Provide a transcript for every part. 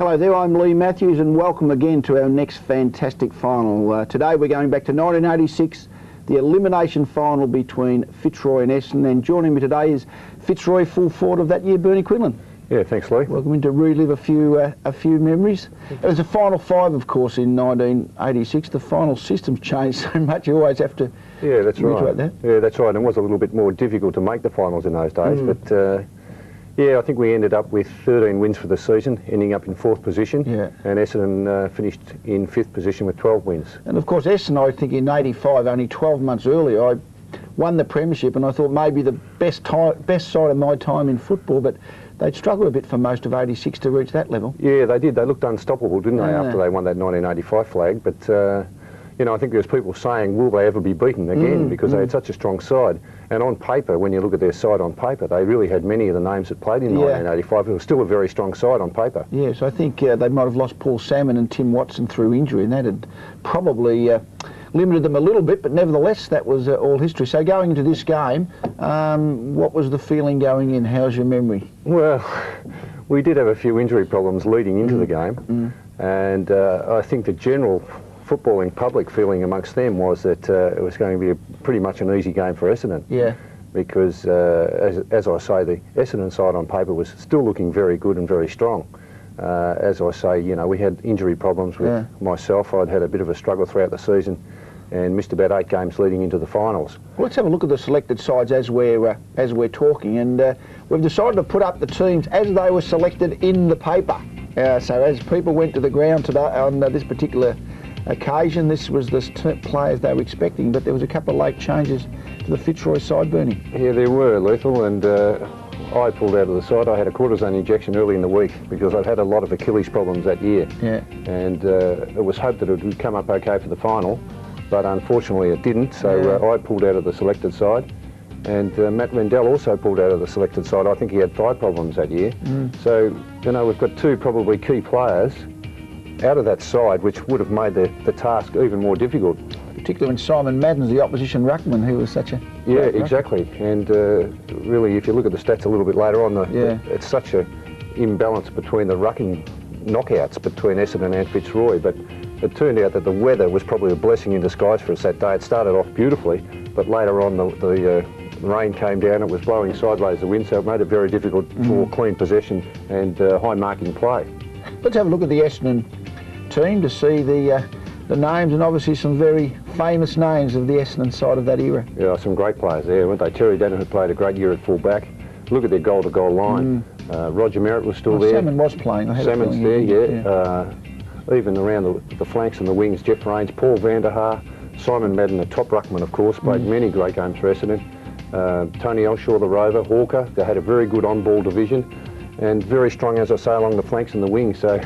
Hello there, I'm Lee Matthews and welcome again to our next fantastic final. Today we're going back to 1986, the elimination final between Fitzroy and Essendon, and joining me today is Fitzroy full forward of that year, Bernie Quinlan. Yeah, thanks Lee. Welcome in to relive a few memories. It was a final five, of course, in 1986. The final system's changed so much, you always have to reiterate that. Yeah, that's right. It was a little bit more difficult to make the finals in those days, but yeah, I think we ended up with 13 wins for the season, ending up in 4th position, and Essendon finished in 5th position with 12 wins. And of course Essendon, I think in 85, only 12 months earlier, I won the premiership, and I thought maybe the best side of my time in football, but they'd struggled a bit for most of 86 to reach that level. Yeah, they did. They looked unstoppable, didn't they, after they won that 1985 flag, but you know, I think there's people saying, will they ever be beaten again, because they had such a strong side. And on paper, when you look at their side on paper, they really had many of the names that played in 1985. It was still a very strong side on paper. Yes, I think they might have lost Paul Salmon and Tim Watson through injury, and that had probably limited them a little bit, but nevertheless, that was all history. So going into this game, what was the feeling going in? How's your memory? Well, we did have a few injury problems leading into the game, and I think the general footballing public feeling amongst them was that it was going to be pretty much an easy game for Essendon. Yeah. Because, as I say, the Essendon side on paper was still looking very good and very strong. As I say, you know, we had injury problems with myself. I'd had a bit of a struggle throughout the season and missed about 8 games leading into the finals. Well, let's have a look at the selected sides as we're talking, and we've decided to put up the teams as they were selected in the paper. So as people went to the ground today on this particular occasion, this was the players they were expecting, but there was a couple of late changes to the Fitzroy side, Bernie. Yeah, there were, Lethal, and I pulled out of the side. I had a cortisone injection early in the week because I'd had a lot of Achilles problems that year. Yeah. And it was hoped that it would come up okay for the final, but unfortunately it didn't, so I pulled out of the selected side. And Matt Rendell also pulled out of the selected side. I think he had thigh problems that year. So, you know, we've got 2 probably key players out of that side, which would have made the task even more difficult. Particularly when Simon Madden's the opposition ruckman, who was such a... Yeah, exactly. And really, if you look at the stats a little bit later on, it's such an imbalance between the rucking knockouts between Essendon and Fitzroy, but it turned out that the weather was probably a blessing in disguise for us that day. It started off beautifully, but later on the rain came down, it was blowing sideways the wind, so it made it very difficult for clean possession and high marking play. Let's have a look at the Essendon team to see the names, and obviously some very famous names of the Essendon side of that era. Yeah, some great players there, weren't they? Terry Danner, who played a great year at full-back. Look at their goal-to-goal line. Roger Merritt was still there. Salmon was playing. Salmon's there, even around the flanks and the wings, Jeff Rains, Paul Vanderhaar, Simon Madden, the top ruckman, of course, played many great games for Essendon. Tony Elshaw, the rover, Hawker. They had a very good on-ball division, and very strong, as I say, along the flanks and the wings. So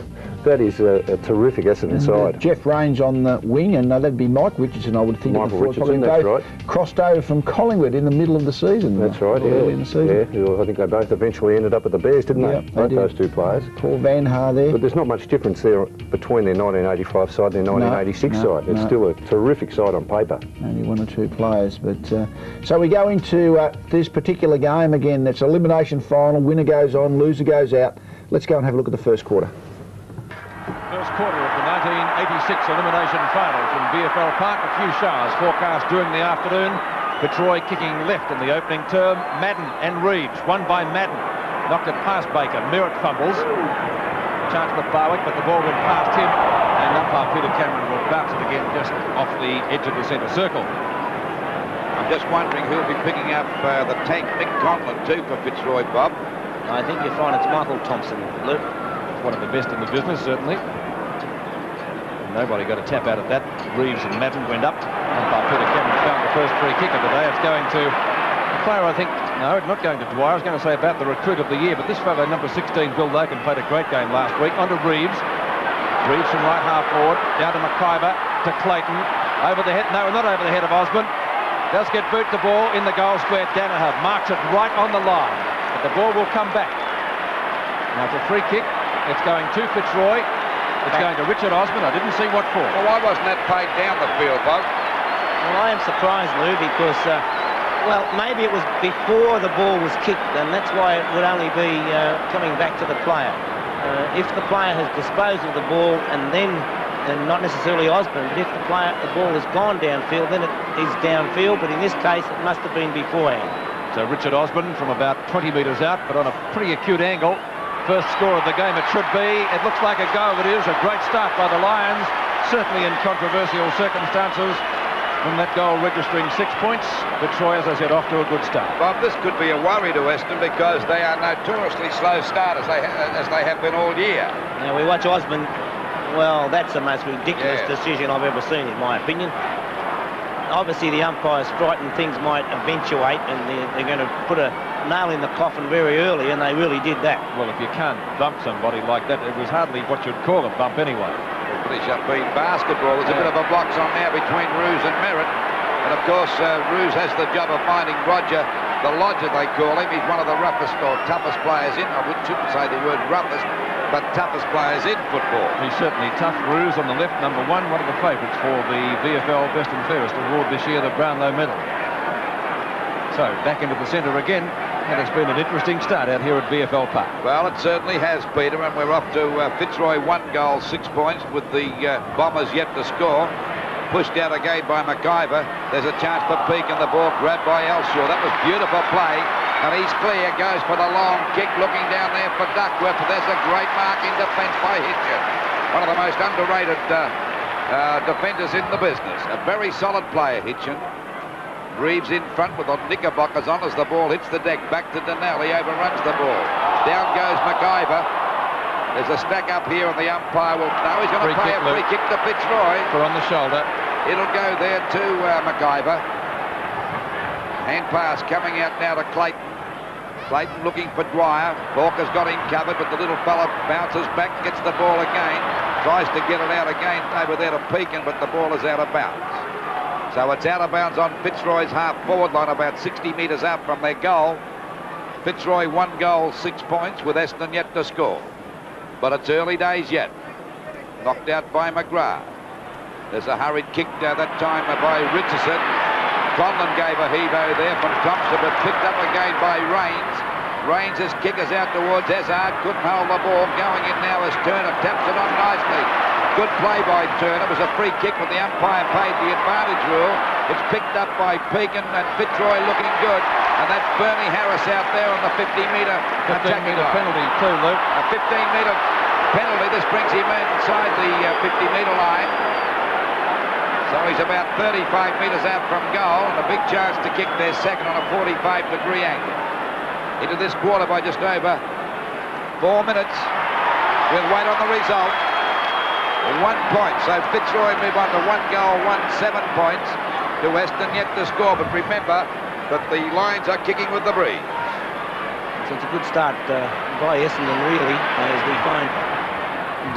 that is a terrific Essendon side. Jeff Rains on the wing, and that'd be Mike Richardson, I would think. Michael Richardson, that's right. Crossed over from Collingwood in the middle of the season. That's right, early in the season. Yeah, I think they both eventually ended up at the Bears, didn't they? Both those 2 players. Paul Vanderhaar there. But there's not much difference there between their 1985 side and their 1986 side. It's still a terrific side on paper. Only 1 or 2 players, but so we go into this particular game again. It's elimination final. Winner goes on, loser goes out. Let's go and have a look at the first quarter. First quarter of the 1986 elimination final from VFL Park. A few showers forecast during the afternoon. Fitzroy kicking left in the opening term. Madden and Reeves, won by Madden. Knocked it past Baker. Merritt fumbles. Chance for Barwick, but the ball went past him. And umpire Peter Cameron will bounce it again just off the edge of the centre circle. I'm just wondering who'll be picking up the tank Mick Conlon too for Fitzroy, Bob. I think you'll find it's Michael Thompson, Luke. One of the best in the business, certainly. Nobody got a tap out of that. Reeves and Madden went up. Umpire Peter Cameron found the first free kick of the day. It's going to a player, I think. No, not going to Dwyer. I was going to say about the recruit of the year, but this fellow, number 16, Bill Logan, played a great game last week. On to Reeves. Reeves from right half forward. Down to McIver. To Clayton. Over the head. No, not over the head of Osborne. Does get boot the ball in the goal square. Danaher marks it right on the line. But the ball will come back. Now it's a free kick. It's going to Fitzroy. It's going to Richard Osborne. I didn't see what for. Well, why wasn't that paid down the field, Bob? Well, I am surprised, Lou, because, well, maybe it was before the ball was kicked, and that's why it would only be coming back to the player. if the player has disposed of the ball and then, and not necessarily Osborne, but if the ball has gone downfield, then it is downfield, but in this case it must have been beforehand. So Richard Osborne from about 20 metres out, but on a pretty acute angle. First score of the game it should be. It looks like a go. It is a great start by the Lions, certainly in controversial circumstances. From that goal registering 6 points, Fitzroy, as I said, off to a good start. Bob, this could be a worry to Essendon because they are notoriously slow starters, as they have been all year. Now we watch Osborne. Well, that's the most ridiculous decision I've ever seen, in my opinion. Obviously, the umpire's frightened things might eventuate, and they're going to put a nail in the coffin very early, and they really did that. Well, if you can't bump somebody like that, it was hardly what you'd call a bump anyway. Finish up being basketball. There's a bit of a box on now between Roos and Merritt. And of course, Roos has the job of finding Roger, the lodger they call him. He's one of the roughest or toughest players in. I shouldn't say the word roughest, but toughest players in football. He's certainly tough. Roos on the left, number one of the favourites for the VFL Best and Fairest award this year, the Brownlow medal. So back into the centre again. And it's been an interesting start out here at VFL Park. Well, it certainly has, Peter, and we're off to Fitzroy 1 goal, 6 points, with the Bombers yet to score. Pushed out again by McIver. There's a chance for Peake, and the ball grabbed by Elshaw. That was beautiful play, and he's clear. Goes for the long kick, looking down there for Duckworth. There's a great mark in defence by Hitchin. One of the most underrated defenders in the business. A very solid player, Hitchin. Reeves in front with the knickerbockers on as the ball hits the deck. Back to Donnell. He overruns the ball. Down goes McIver. There's a stack up here, and the umpire will... No, he's going to play a free kick to Fitzroy. For on the shoulder. It'll go there to McIver. Hand pass coming out now to Clayton. Clayton looking for Dwyer. Hawker's got him covered, but the little fella bounces back, gets the ball again. Tries to get it out again over there to Pekin, but the ball is out of bounds. So it's out of bounds on Fitzroy's half-forward line, about 60 metres out from their goal. Fitzroy 1 goal, 6 points, with Essendon yet to score. But it's early days yet. Knocked out by McGrath. There's a hurried kick that time by Richardson. Conlon gave a heave-o there from Thompson, but picked up again by Rains. Rains' kick is out towards Hazard. Couldn't hold the ball. Going in now as Turner taps it on nicely. Good play by Turner. It was a free kick, but the umpire paid the advantage rule. It's picked up by Pekin, and Fitzroy looking good. And that's Bernie Harris out there on the 50-metre attacking line. Penalty too, Luke. A 15-metre penalty. This brings him inside the 50-metre line. So he's about 35 metres out from goal, and a big chance to kick their second on a 45-degree angle. Into this quarter by just over 4 minutes. We'll wait on the result. 1 point, so Fitzroy move on to 1 goal, 7 points to Essendon yet to score. But remember that the Lions are kicking with the breeze. So it's a good start by Essendon, really, as we find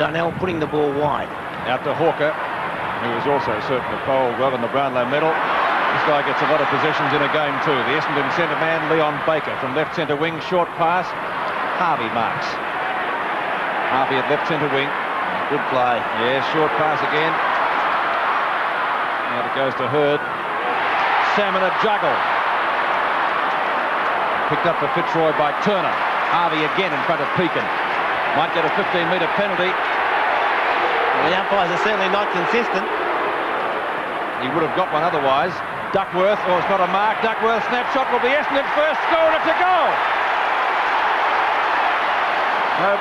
Donnell putting the ball wide. Out to Hawker, who is also certain to bowl well in the Brownlow medal. This guy gets a lot of possessions in a game too. The Essendon centre man, Leon Baker, from left centre wing, short pass. Harvey marks. Harvey at left centre wing. Good play. Yeah, short pass again. Now it goes to Hurd. Salmon a juggle. Picked up for Fitzroy by Turner. Harvey again in front of Pekin. Might get a 15-metre penalty. Well, the umpires are certainly not consistent. He would have got one otherwise. Duckworth, oh, it's not a mark. Duckworth snapshot will be Essendon's first score, and it's a goal.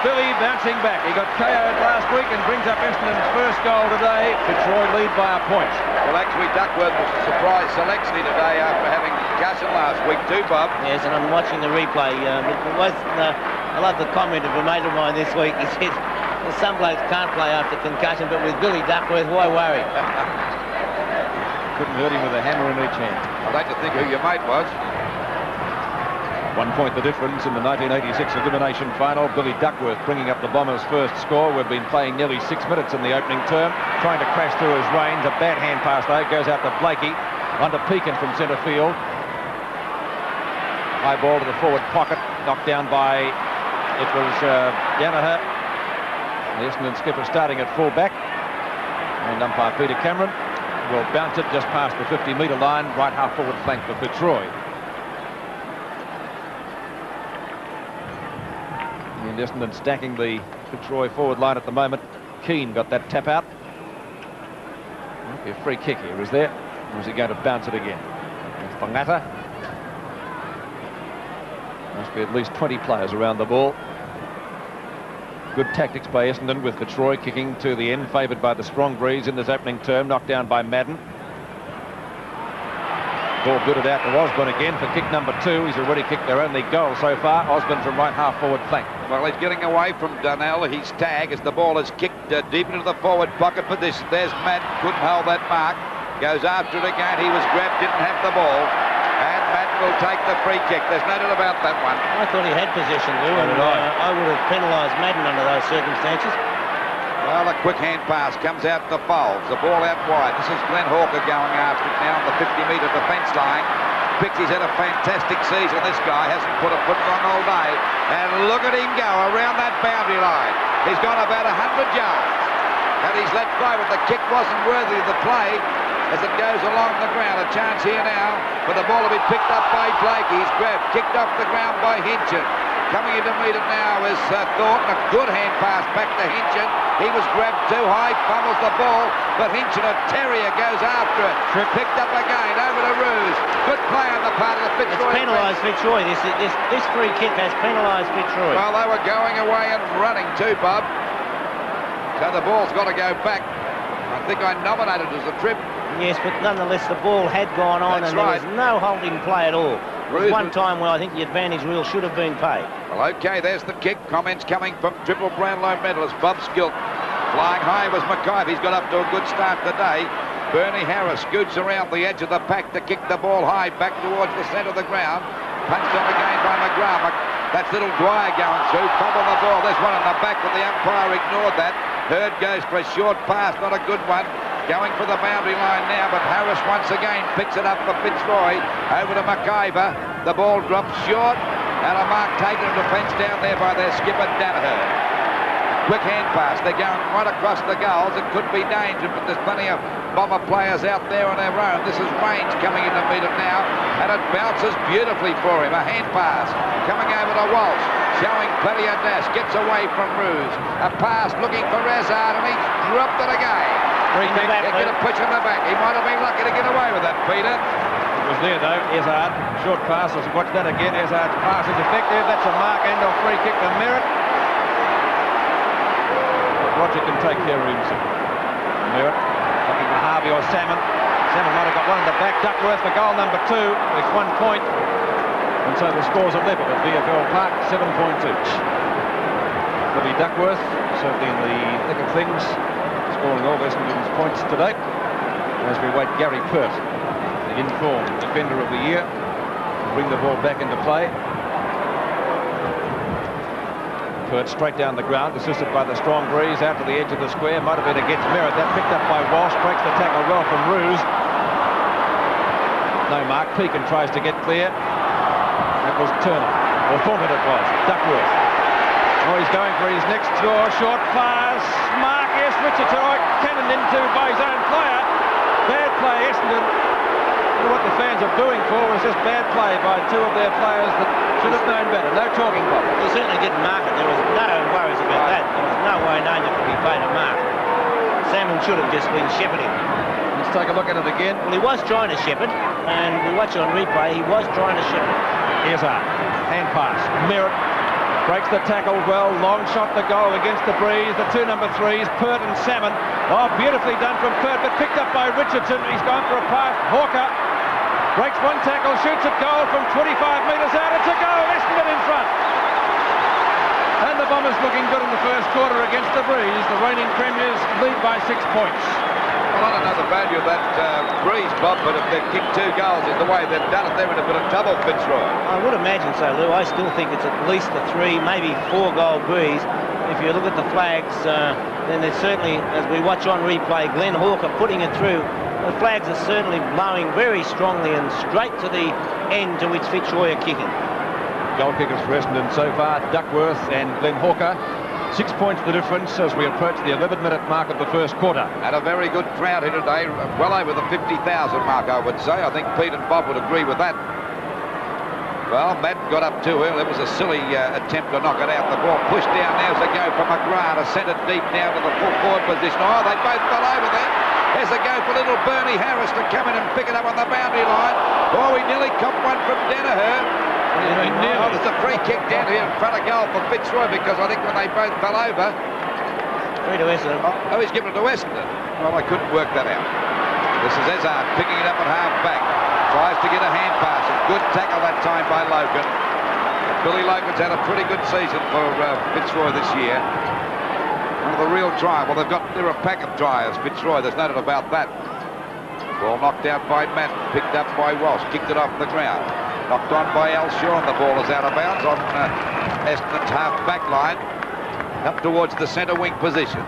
Billy bouncing back. He got KO'd last week and brings up Essendon's first goal today. Fitzroy lead by a point. Well, actually, Duckworth was a surprise selection today after having concussion last week too, Bob. Yes, and I'm watching the replay. I love the comment of a mate of mine this week. He said, well, some blokes can't play after concussion, but with Billy Duckworth, why worry? Couldn't hurt him with a hammer in each hand. I'd like to think who your mate was. 1 point the difference in the 1986 Elimination final. Billy Duckworth bringing up the Bombers' first score. We've been playing nearly 6 minutes in the opening term, trying to crash through his reins. A bad hand pass though, goes out to Blakey, onto Pekin from centre field. High ball to the forward pocket, knocked down by, it was Danaher. The Essendon skipper starting at full back, and umpire Peter Cameron will bounce it just past the 50-metre line, right half forward flank for Fitzroy. And Essendon stacking the Fitzroy forward line at the moment. Keane got that tap out. Might be a free kick here, is there? Or is he going to bounce it again? Fangata. Must be at least 20 players around the ball. Good tactics by Essendon, with Fitzroy kicking to the end, favoured by the strong breeze in this opening term, knocked down by Madden. Ball booted out to Osborne again for kick number 2. He's already kicked their only goal so far. Osborne from right half forward flank. Well, he's getting away from Donnell. His tag as the ball is kicked deep into the forward pocket for this. There's Madden, couldn't hold that mark. Goes after it again. He was grabbed, didn't have the ball. And Madden will take the free kick. There's no doubt about that one. I thought he had possession, Lou, and I would have penalised Madden under those circumstances. Well, a quick hand pass comes out to Foles. The ball out wide. This is Glenn Hawker going after it now on the 50-metre defence line. Pixie's had a fantastic season. This guy hasn't put a foot on all day. And look at him go around that boundary line. He's gone about 100 yards. And he's let go, but the kick wasn't worthy of the play as it goes along the ground. A chance here now for the ball to be picked up by Blake. He's grabbed, kicked off the ground by Hinchin. Coming in to meet it now is Thornton. A good hand pass back to Hinchin. He was grabbed too high, fumbles the ball, but Hinchin, a terrier, goes after it. Picked up again, over to Roos. Good play on the part of the Fitzroy. It's penalised Fitzroy. This free kick has penalised Fitzroy. Well, they were going away and running too, Bob. So the ball's got to go back. I think I nominated it as a trip. Yes, but nonetheless, the ball had gone on. That's and right. There was no holding play at all. There was one time where I think the advantage rule should have been paid. Well, OK, there's the kick. Comments coming from triple Brownlow medalist Bob Skilt. Flying high was McIve. He's got up to a good start today. Bernie Harris scoots around the edge of the pack to kick the ball high back towards the centre of the ground. Punched on again by McGrath. That's little Dwyer going through. Fumble the ball. There's one in the back, but the umpire ignored that. Hurd goes for a short pass, not a good one. Going for the boundary line now, but Harris once again picks it up for Fitzroy. Over to McIver. The ball drops short, and a mark taken in defence down there by their skipper, Danaher. Quick hand pass. They're going right across the goals. It could be dangerous, but there's plenty of Bomber players out there on their own. This is Range coming in to meet it now, and it bounces beautifully for him. A hand pass coming over to Walsh, showing plenty of dash. Gets away from Roos. A pass looking for Rezard, and he's dropped it again. He's going to push in the back. He might have been lucky to get away with that, Peter. It was there, though. Ezard, short pass. Let's watch that again. Ezard's pass is effective. That's a mark and a free kick to Merritt. Roger can take care of himself. Merritt looking for Harvey or Salmon. Salmon might have got one in the back. Duckworth for goal number 2 with 1 point. And so the scores are level at VFL Park, 7 points each. Billy Duckworth, certainly in the thick of things, scoring all Essendon's points today. As we wait Gary Pert, the informed defender of the year, to bring the ball back into play. Pert straight down the ground, assisted by the strong breeze out to the edge of the square. Might have been against Merritt. That picked up by Walsh, breaks the tackle well from Roos. No mark. Pekin tries to get clear. That was Turner, or Thornton it was. Duckworth. Oh, he's going for his next score. Short pass. Mark, yes, Richardson. Oh, cannoned into by his own player. Bad play, Essendon. What the fans are booing for was just bad play by 2 of their players that should have known better. No talking about it. He certainly didn't mark it. There was no worries about that. There was no way Nanya could be paid a mark. Salmon should have just been shepherding. Let's take a look at it again. Well, he was trying to shepherd, and we watch on replay, he was trying to shepherd. Here's a hand pass. Merritt breaks the tackle well. Long shot the goal against the breeze. The 2 number 3s, Pert and Salmon. Oh, beautifully done from Pert, but picked up by Richardson. He's gone for a pass. Hawker breaks 1 tackle, shoots at goal from 25 metres out. It's a goal. Essendon in front. And the Bombers looking good in the first quarter against the breeze. The reigning premiers lead by 6 points. Well, I don't know the value of that breeze, Bob, but if they've kicked 2 goals in the way they've done it, they're in a bit of trouble, Fitzroy. I would imagine so, Lou. I still think it's at least a 3, maybe 4 goal breeze. If you look at the flags, then there's certainly, as we watch on replay, Glenn Hawker putting it through. The flags are certainly blowing very strongly and straight to the end to which Fitzroy are kicking. Goal kickers for Essendon so far, Duckworth and Glenn Hawker. 6 points the difference as we approach the 11-minute mark of the first quarter. And a very good crowd here today, well over the 50,000 mark, I would say. I think Pete and Bob would agree with that. Well, Madden got up too early. It was a silly attempt to knock it out. The ball pushed down. There's a go for McGrath to send it deep down to the full forward position. Oh, they both fell over there. There's a go for little Bernie Harris to come in and pick it up on the boundary line. Oh, he nearly copped one from Danaher. Oh, there's a free kick down here in front of goal for Fitzroy, because I think when they both fell over... Free to Essendon. Oh, he's given it to Essendon. Well, I couldn't work that out. This is Ezard picking it up at half-back. Tries to get a hand pass. A good tackle that time by Logan. Billy Logan's had a pretty good season for Fitzroy this year. One of the real try. Well, they're a pack of tryers, Fitzroy. There's no doubt about that. Ball knocked out by Madden. Picked up by Walsh. Kicked it off the ground. Knocked on by Al Shaw, and the ball is out of bounds on Essendon's half-back line. Up towards the centre wing position.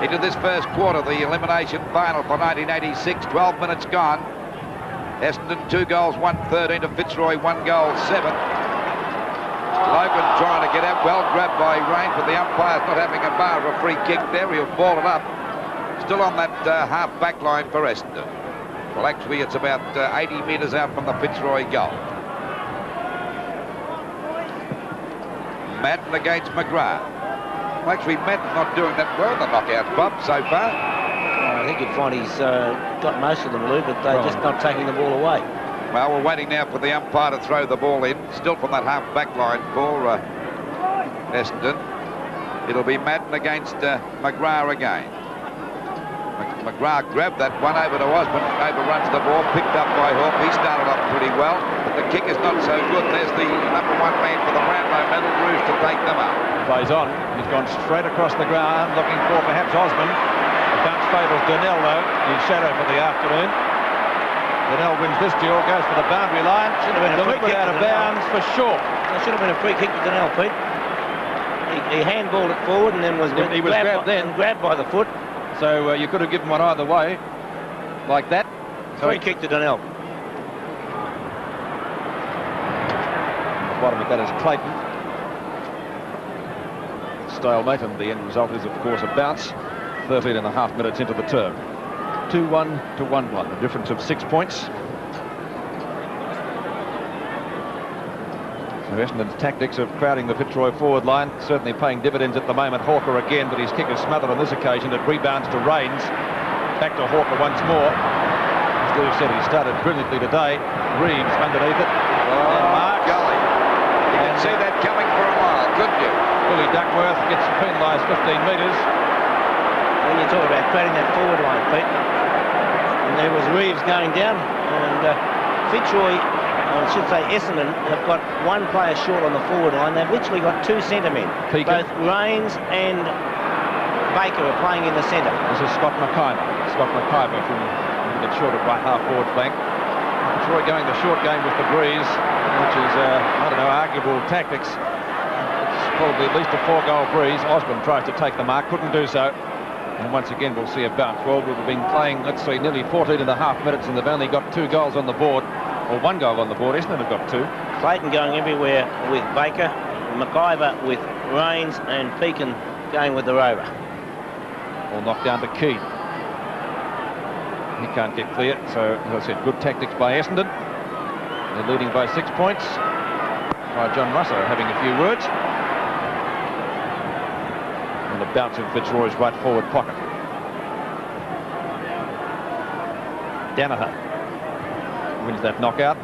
Into this first quarter, the elimination final for 1986. 12 minutes gone. Essendon 2 goals, 1-13 to Fitzroy, 1 goal, 7. Logan trying to get out, well grabbed by Rains, but the umpire's not having a bar of a free kick there. He'll ball it up. Still on that half-back line for Essendon. Well, actually, it's about 80 metres out from the Fitzroy goal. Madden against McGrath. Well, actually, Madden's not doing that well in the knockouts, Bob, so far. I think you'd find he's got most of them, Lou, but they're just not taking the ball away. Well, we're waiting now for the umpire to throw the ball in, still from that half-back line for Essendon. It'll be Madden against McGrath again. McGrath grabbed that one over to Osborne, overruns the ball, picked up by Hawke. He started off pretty well, but the kick is not so good. There's the number 1 man for the Brownlow medal, Rouge, to take them up. Plays on. He's gone straight across the ground, looking for perhaps Osborne. The bounce favours Donnell, though. His shadow for the afternoon. Donnell wins this duel, goes for the boundary line. Should have been a free kick out of bounds for sure. There should have been a free kick to Donnell, Pete. He handballed it forward and then was grabbed by the foot. So you could have given one either way, like that. Free kick to Donnell. The bottom of that is Clayton. Stalemate, and the end result is, of course, a bounce. 13.5 minutes into the term. 2-1 to 1-1, a difference of 6 points. So Essendon's tactics of crowding the Fitzroy forward line certainly paying dividends at the moment. Hawker again, but his kick is smothered on this occasion. It rebounds to Rains. Back to Hawker once more. As Lou said, he started brilliantly today. Reeves underneath it. Oh, golly. You can see that coming for a while, couldn't you? Billy Duckworth gets penalised 15 metres. When you talk about crowding that forward line, Pete, and there was Reeves going down, and Fitzroy, I should say Essendon, have got 1 player short on the forward line. They've literally got 2 centre men. Both Rains and Baker are playing in the centre. This is Scott McIver. Scott McIver from the short of right half forward flank. Fitzroy going the short game with the breeze, which is, I don't know, arguable tactics. It's probably at least a 4-goal breeze. Osborne tries to take the mark, couldn't do so. And once again, we'll see a bounce. Well, we've been playing, let's see, nearly 14.5 minutes, and they've only got 2 goals on the board. Or 1 goal on the board. Essendon have got 2. Clayton going everywhere with Baker, McIver with Rains, and Pekin going with the Rover. All knocked down to Keane. He can't get clear, so as I said, good tactics by Essendon. They're leading by 6 points. By John Russo having a few words. And the bounce of Fitzroy's right forward pocket. Danaher wins that knockout.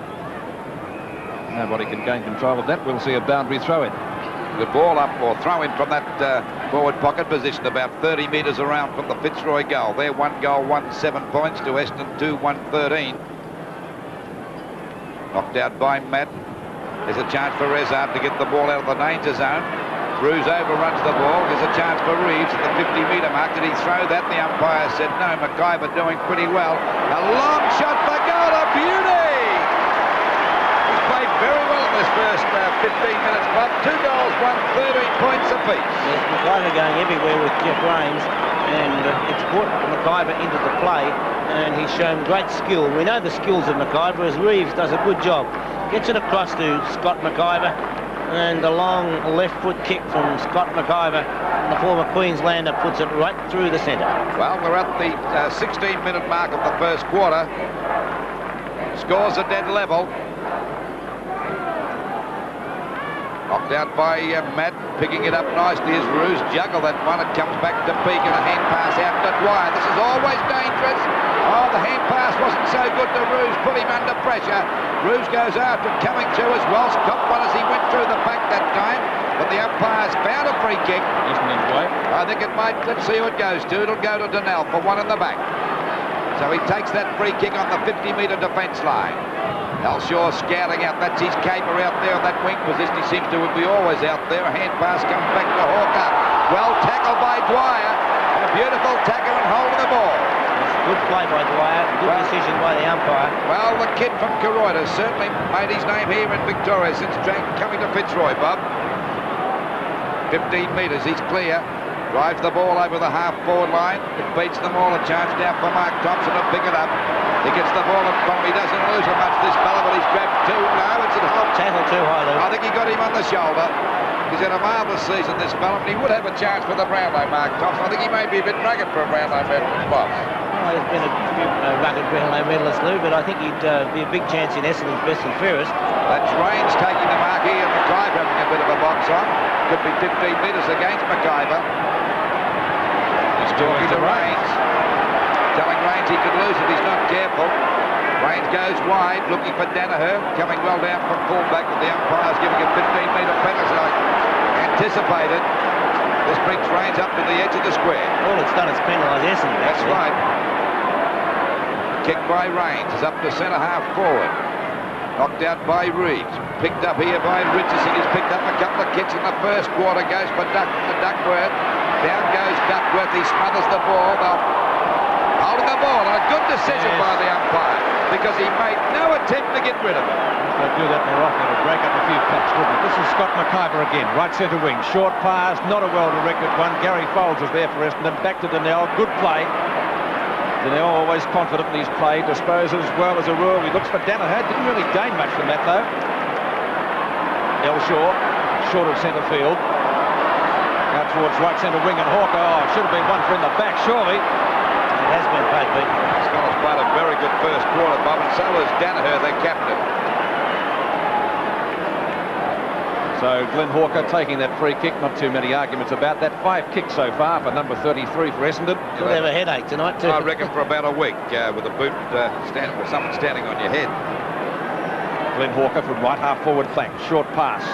Nobody can gain control of that. We'll see a boundary throw-in. Good ball up, or throw-in from that forward pocket position, about 30 metres around from the Fitzroy goal. There, 1 goal, 7 points to Essendon, 2, 1-13. Knocked out by Madden. There's a chance for Ezard to get the ball out of the danger zone. Rouge overruns the ball. There's a chance for Reeves at the 50-metre mark. Did he throw that? The umpire said no. McIver doing pretty well. A long shot for goal, a beauty! He's played very well in this first 15 minutes, Bob. 2 goals, 13 points apiece. Yes, McIver going everywhere with Jeff Rains, and it's brought McIver into the play, and he's shown great skill. We know the skills of McIver, as Reeves does a good job. Gets it across to Scott McIver, and the long left foot kick from Scott McIver, the former Queenslander, puts it right through the centre. Well, we're at the 16-minute mark of the first quarter. Scores are dead level. Knocked out by Matt, picking it up nicely as Roos juggle that one. It comes back to Peak and a hand pass out to Dwyer. This is always dangerous. Oh, the hand pass wasn't so good to Roos, put him under pressure. Roos goes after it, coming through as well. Stopped one as he went through the back that time. But the umpire's found a free kick. Essendon's way. I think it might, let's see who it goes to. It'll go to Donnell for one in the back. So he takes that free kick on the 50-metre defence line. Elshaw scouting out, that's his caper out there on that wing position. He seems to be always out there. A hand pass comes back to Hawker. Well tackled by Dwyer. A beautiful tackle and hold of the ball. Good play by Dwyer, good decision by the umpire. Well, the kid from Koroita certainly made his name here in Victoria since coming to Fitzroy, Bob. 15 metres, he's clear. Drives the ball over the half-forward line. It beats them all. A chance now for Mark Thompson to pick it up. He gets the ball in front of him. He doesn't lose it much, this fella, but he's grabbed two. No, it's at home. Tackle too high, Lou. I think he got him on the shoulder. He's had a marvellous season, this fella, and he would have a chance for the Brownlow, Mark Thompson. I think he may be a bit rugged for a Brownlow medal spot. Well, there's been a few rugged Brownlow medalists, Lou, but I think he'd be a big chance in Essendon's best and fairest. That's Rains taking the mark here, and McIver having a bit of a box on. Could be 15 metres against McIver. He's talking to Rains, telling Rains he could lose if he's not careful. Rains goes wide, looking for Danaher, coming well down from fullback, but the umpire's giving a 15-metre penalty. Anticipated. This brings Rains up to the edge of the square. All it's done is penalise Essendon. That's right. Kick by Rains is up to centre-half forward. Knocked out by Reeves. Picked up here by Richardson. He's picked up a couple of kicks in the first quarter. Goes for Duckworth. Down goes Duckworth. He smothers the ball. They'll hold the ball. And a good decision by the umpire, because he made no attempt to get rid of it. They'll do that more often. It'll break up a few cuts, wouldn't it? This is Scott McIver again, right centre wing. Short pass, not a well-directed one. Gary Foulds is there for Essendon. Back to Donnell. Good play. Donnell always confident in his play. Disposes well as a rule. He looks for Danaher. Didn't really gain much from that, though. Elshaw, short of centre field. Out towards right centre wing, and Hawker. Oh, should have been one for in the back, surely. It has been paid, Pete. Scott's played a very good first quarter, Bob, and so has Danaher, their captain. So Glenn Hawker taking that free kick. Not too many arguments about that. 5 kicks so far for number 33 for Essendon. Could have a headache tonight, too. I reckon for about a week with a boot with someone standing on your head. Glenn Hawker from right half forward flank. Short pass.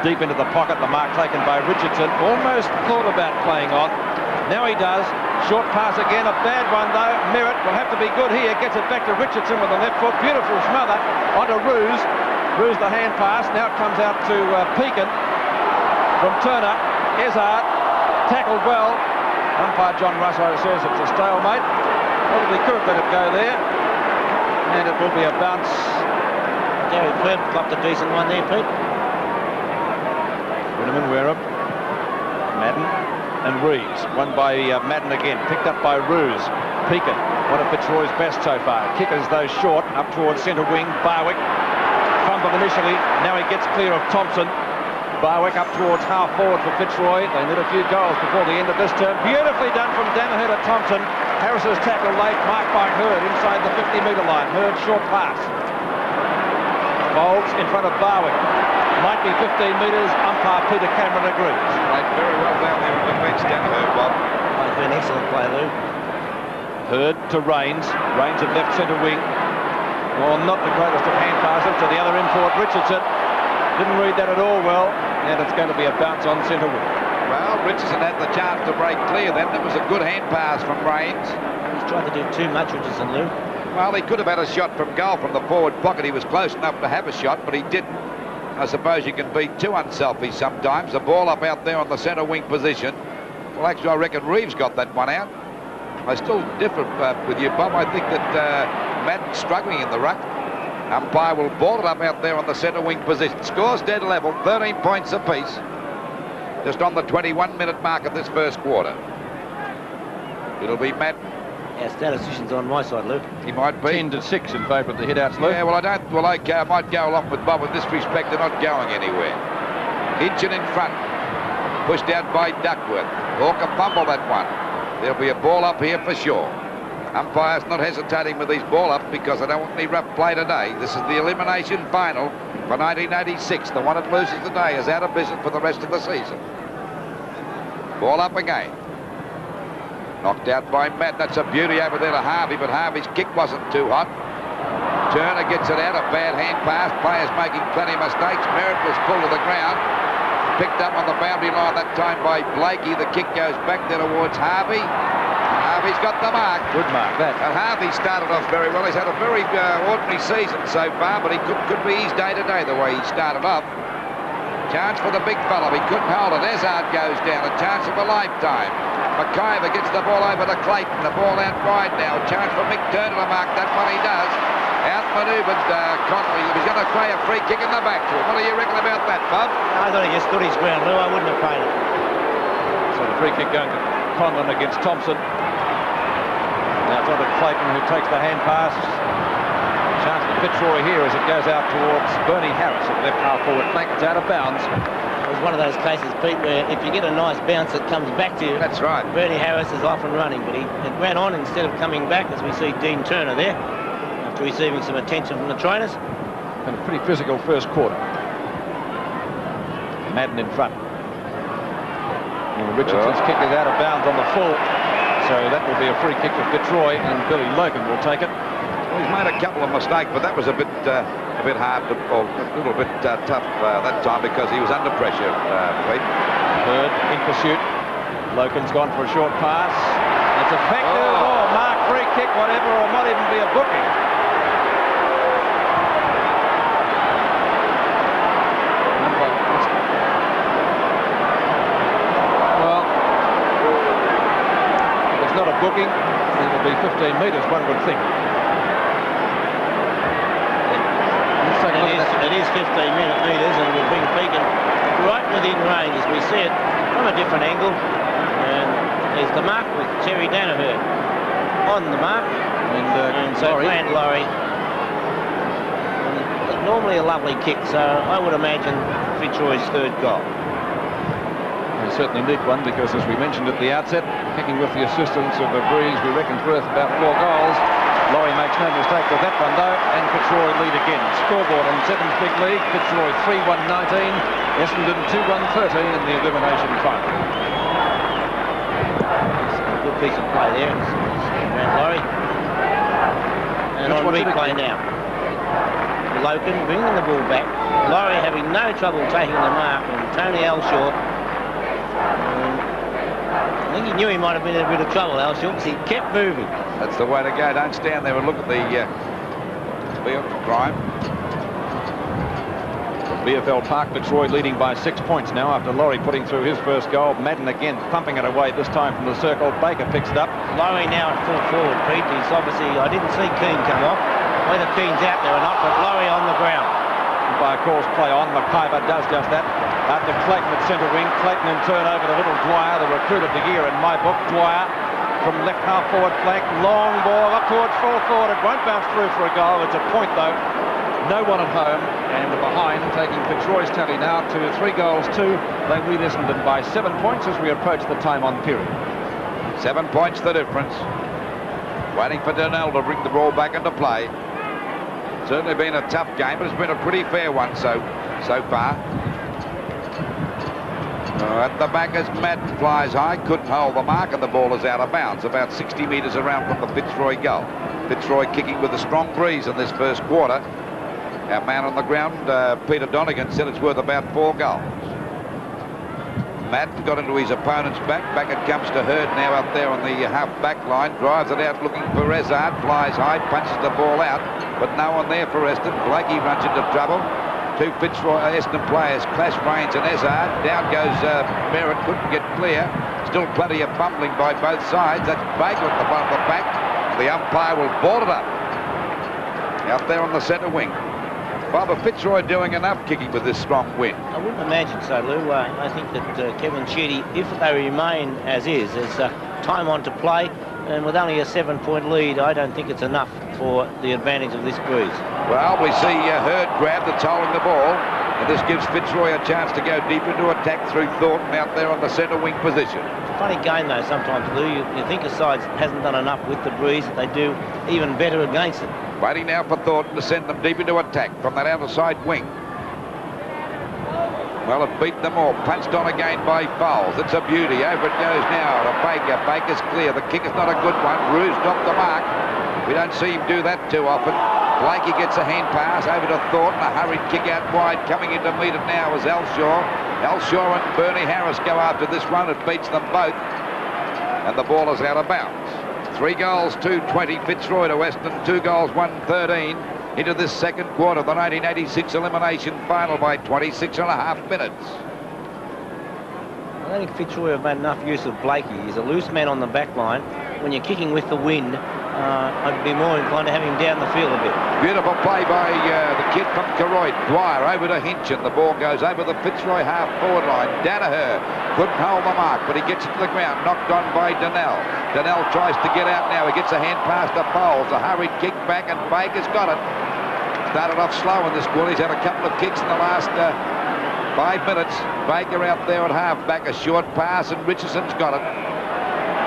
Deep into the pocket. The mark taken by Richardson. Almost thought about playing on. Now he does. Short pass again. A bad one, though. Merritt will have to be good here. Gets it back to Richardson with the left foot. Beautiful smother onto Roos. Roos the hand pass. Now it comes out to Pekin from Turner. Ezard tackled well. Umpire John Russo says it's a stalemate. Probably could have let it go there. And it will be a bounce. Gary Flynn clocked a decent one there, Pete. Winneman, Wareham, Madden and Reeves. Won by Madden again. Picked up by Roos. Pekin, one of Fitzroy's best so far. Kickers, though, short. Up towards centre wing. Barwick. Fumble initially. Now he gets clear of Thompson. Barwick up towards half forward for Fitzroy. They need a few goals before the end of this term. Beautifully done from Danaher to Thompson. Harris's tackle late, marked by Hurd inside the 50-metre line. Hurd short pass. Folds in front of Barwick. Might be 15 metres. Umpire Peter Cameron agrees. Played very well down there on the bench, Danaher, Bob. Oh, it's been an excellent play, Lou. Hurd to Rains. Rains at left centre wing. Well, not the greatest of hand passes to the other import, Richardson. Didn't read that at all well, and it's going to be a bounce on centre wing. Well, Richardson had the chance to break clear then. It was a good hand pass from Rains. He's tried to do too much, Richardson, Lou. Well, he could have had a shot from goal from the forward pocket. He was close enough to have a shot, but he didn't. I suppose you can be too unselfish sometimes. The ball up out there on the centre wing position. Well, actually, I reckon Reeves got that one out. I still differ with you, Bob. I think that Madden's struggling in the ruck. Umpire will ball it up out there on the centre wing position. Scores dead level, 13 points apiece. Just on the 21-minute mark of this first quarter. It'll be Madden. Our statistician's on my side, Lou. He might be. 10-6 in favour of the hit-outs, Lou. Yeah, well, I don't. Well, okay, I might go along with Bob in this respect. They're not going anywhere. Hitchin in front. Pushed out by Duckworth. Hawker fumbled that one. There'll be a ball up here for sure. Umpire's not hesitating with these ball ups because I don't want any rough play today. This is the elimination final. for 1986. The one that loses today is out of business for the rest of the season. Ball up again. Knocked out by Matt. That's a beauty over there to Harvey, but Harvey's kick wasn't too hot. Turner gets it out. A bad hand pass. Players making plenty of mistakes. Merritt was full to the ground. Picked up on the boundary line that time by Blakey. The kick goes back there towards Harvey. Harvey's got the mark. Good mark, that. And Harvey started off very well. He's had a very ordinary season so far, but he could be his day to day the way he started off. Chance for the big fella. He couldn't hold it. Ezard goes down. A chance of a lifetime. McIver gets the ball over to Clayton. The ball out wide now. Chance for Mick Turner to mark that one. He does. Outmaneuvered Connolly. He was going to play a free kick in the back to him. What do you reckon about that, Bob? I thought he just stood his ground, Lou. I wouldn't have played it. So the free kick going to Conlon against Thompson. Now it's on to Clayton, who takes the hand pass. Chance for Fitzroy here as it goes out towards Bernie Harris at left half forward flank. It's out of bounds. It was one of those cases, Pete, where if you get a nice bounce that comes back to you, that's right. Bernie Harris is off and running, but it ran on instead of coming back, as we see Dean Turner there, after receiving some attention from the trainers. And a pretty physical first quarter. Madden in front. And Richardson's kick is out of bounds on the full, so that will be a free kick for Fitzroy, and Billy Logan will take it. Well, he's made a couple of mistakes, but that was a bit hard, or a little bit tough that time because he was under pressure, Pete. Bird in pursuit. Logan's gone for a short pass. It's effective. Oh, mark, free kick, whatever, or might even be a booking. Well, if it's not a booking, it will be 15 metres, one would think. It is 15 metres, and we'll bring Beacon right within range as we see it from a different angle. And there's the mark with Terry Danaher on the mark, and so Grant Laurie. Normally a lovely kick, so I would imagine Fitzroy's third goal. We certainly need one because, as we mentioned at the outset, kicking with the assistance of the breeze, we reckon it's worth about 4 goals. Laurie makes no mistake with that one, though, and Fitzroy lead again. Scoreboard on 7's big league. Fitzroy 3-1-19, Essendon 2-1-13 in the elimination final. A good piece of play there. Grant Laurie. And on replay now. Logan bringing the ball back. Laurie having no trouble taking the mark, and Tony Alshaw. I think he knew he might have been in a bit of trouble, Alshaw, because he kept moving. That's the way to go. Don't stand there and look at the field crime. VFL Park, Fitzroy leading by 6 points now after Laurie putting through his first goal. Madden again pumping it away, this time from the circle. Baker picks it up. Laurie now at full forward, Pete. He's obviously, I didn't see Keane come off. Whether Keane's out there or not, but Laurie on the ground. By a course play on, McIver does just that. After Clayton at centre wing, Clayton in turn over to little Dwyer, the recruit of the year in my book. Dwyer from left half forward flank, long ball up towards full forward. It won't bounce through for a goal. It's a point though. No one at home, and behind, taking Fitzroy's tally now to 3 goals 2. They lead Essendon by 7 points as we approach the time on period. 7 points the difference. Waiting for Donnell to bring the ball back into play. Certainly been a tough game, but it's been a pretty fair one so far. At the back as Madden flies high, couldn't hold the mark, and the ball is out of bounds, about 60 metres around from the Fitzroy goal. Fitzroy kicking with a strong breeze in this first quarter. Our man on the ground, Peter Donegan, said it's worth about 4 goals. Madden got into his opponent's back. Back it comes to Hurd now up there on the half-back line. Drives it out looking for Ezard. Flies high, punches the ball out. But no one there for Essendon. Blakey runs into trouble. 2 Fitzroy Essendon players clash Rains and Ezard. Down goes Merritt. Couldn't get clear. Still plenty of fumbling by both sides. That's Baker at the front of the pack. The umpire will board it up. Out there on the centre wing. Barbara Fitzroy doing enough kicking with this strong wind. I wouldn't imagine so, Lou. I think that Kevin Sheedy, if they remain as is, there's time on to play, and with only a 7-point lead, I don't think it's enough for the advantage of this breeze. Well, we see Hurd grab that's holding the ball, and this gives Fitzroy a chance to go deep into attack through Thornton out there on the centre wing position. It's a funny game, though, sometimes, Lou. You think a side hasn't done enough with the breeze, that they do even better against it. Waiting now for Thornton to send them deep into attack from that outer side wing. Well, it beat them all. Punched on again by Fowles. It's a beauty. Over it goes now to Baker. Baker's clear. The kick is not a good one. Roos dropped the mark. We don't see him do that too often. Blakey gets a hand pass over to Thornton. A hurried kick out wide. Coming in to meet it now is Elshaw. Elshaw and Bernie Harris go after this one. It beats them both. And the ball is out of bounds. 3 goals, 2-20. Fitzroy to Essendon. 2 goals, 1-13. Into this second quarter, the 1986 elimination final by 26.5 minutes. I don't think Fitzroy have made enough use of Blakey. He's a loose man on the back line. When you're kicking with the wind, I'd be more inclined to have him down the field a bit. Beautiful play by the kid from Koroyd. Dwyer over to Hinchin. The ball goes over the Fitzroy half-forward line. Danaher couldn't hold the mark, but he gets it to the ground. Knocked on by Donnell. Donnell tries to get out now. He gets a hand pass to Fowles. A hurried kick back, and Baker's got it. Started off slow in this quarter. He's had a couple of kicks in the last 5 minutes. Baker out there at half-back. A short pass, and Richardson's got it.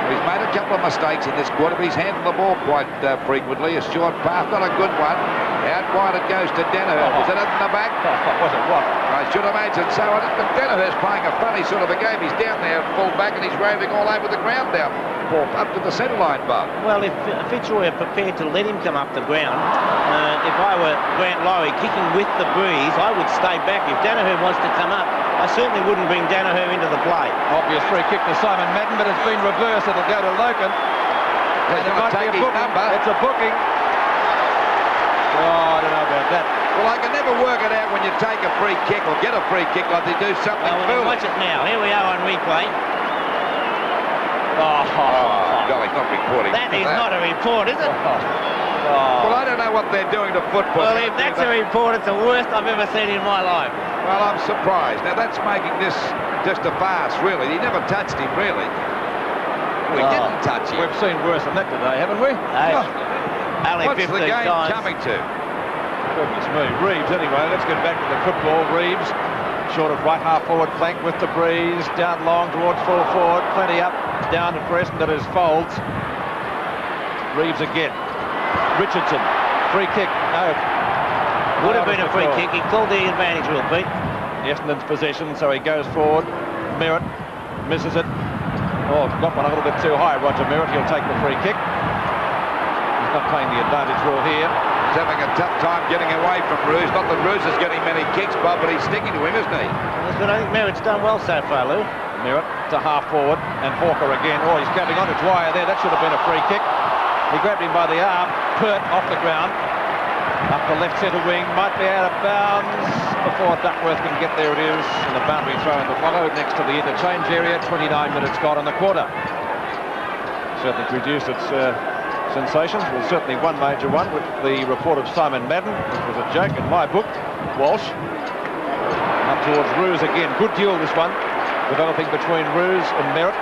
He's made a couple of mistakes in this quarter, but he's handled the ball quite frequently. A short pass, not a good one. Out wide it goes to Danaher. Is it in the back? Was it what? I should imagine so. But Danaher's playing a funny sort of a game. He's down there full back and he's roving all over the ground down. Ball up to the centre line, Bob. Well, if Fitzroy are prepared to let him come up the ground, if I were Grant Laurie kicking with the breeze, I would stay back. If Danaher wants to come up, I certainly wouldn't bring Danaher into the play. Obvious free kick to Simon Madden, but it's been reversed. It'll go to Loken. He's It going might to be take a his booking. number. It's a booking. Oh, I don't know about that. Well, I can never work it out when you take a free kick or get a free kick like they do something Well, we can foolish. watch it now. Here we are on replay. Oh, golly, not reporting. That is not a report, is it? Well, I don't know what they're doing to football. Well, if that's a report, it's the worst I've ever seen in my life. Well, I'm surprised. Now, that's making this just a farce, really. He never touched him, really. We didn't touch him. We've seen worse than that today, haven't we? Only What's 15 the game times. coming to? Goodness me. Reeves, anyway. Let's get back to the football. Reeves, short of right half forward flank with the breeze. Down long towards full forward. Plenty up. Down to Preston. That is Folds. Reeves again. Richardson. Free kick. No. Would have been a free kick. He called the advantage, Will Pete. Essendon's possession, so he goes forward. Merritt misses it. Oh, got one a little bit too high, Roger Merritt. He'll take the free kick. He's not playing the advantage rule here. He's having a tough time getting away from Roos. Not that Roos is getting many kicks, Bob, but he's sticking to him, isn't he? Yes, but I think Merritt's done well so far, Lou. Merritt to half forward, and Hawker again. Oh, he's grabbing onto Dwyer there. That should have been a free kick. He grabbed him by the arm. Pert off the ground. Up the left centre wing. Might be out of bounds before Duckworth can get there. It is. And the boundary throw in the follow next to the interchange area. 29 minutes gone in the quarter. Certainly reduced its sensations. Well, certainly one major one with the report of Simon Madden, which was a joke in my book. Walsh. Up towards Roos again. Good duel, this one. Developing between Roos and Merritt.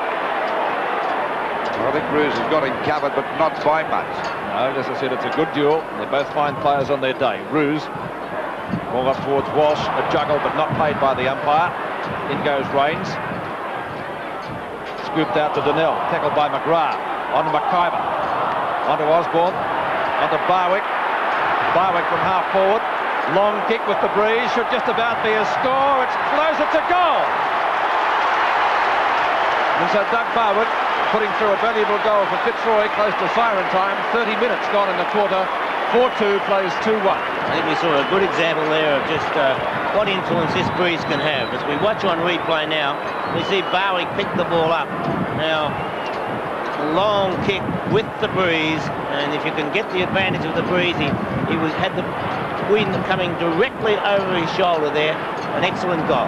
I think Roos has got him covered, but not by much. No, as I said, it's a good duel. They're both fine players on their day. Roos, ball up towards Walsh, a juggle, but not played by the umpire. In goes Rains. Scooped out to Donnell, tackled by McGrath. On to McIver. On to Osborne. On to Barwick. Barwick from half forward. Long kick with the breeze. Should just about be a score. It's close. It's a goal. And so Doug Barwick putting through a valuable goal for Fitzroy, close to siren time. 30 minutes gone in the quarter. 4-2 plays 2-1. I think we saw a good example there of just what influence this breeze can have. As we watch on replay now, we see Barwick pick the ball up. Now, a long kick with the breeze, and if you can get the advantage of the breeze, he had the wind coming directly over his shoulder there. An excellent goal.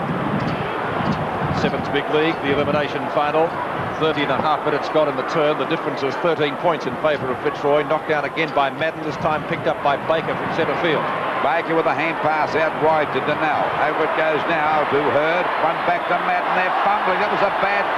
Seventh big league, the elimination final. 30.5 minutes gone in the term. The difference is 13 points in favour of Fitzroy. Knocked down again by Madden, this time picked up by Baker from centre field. Baker with a hand pass out wide to Donnell. Over it goes now to Hurd. One back to Madden. They're fumbling. That was a bad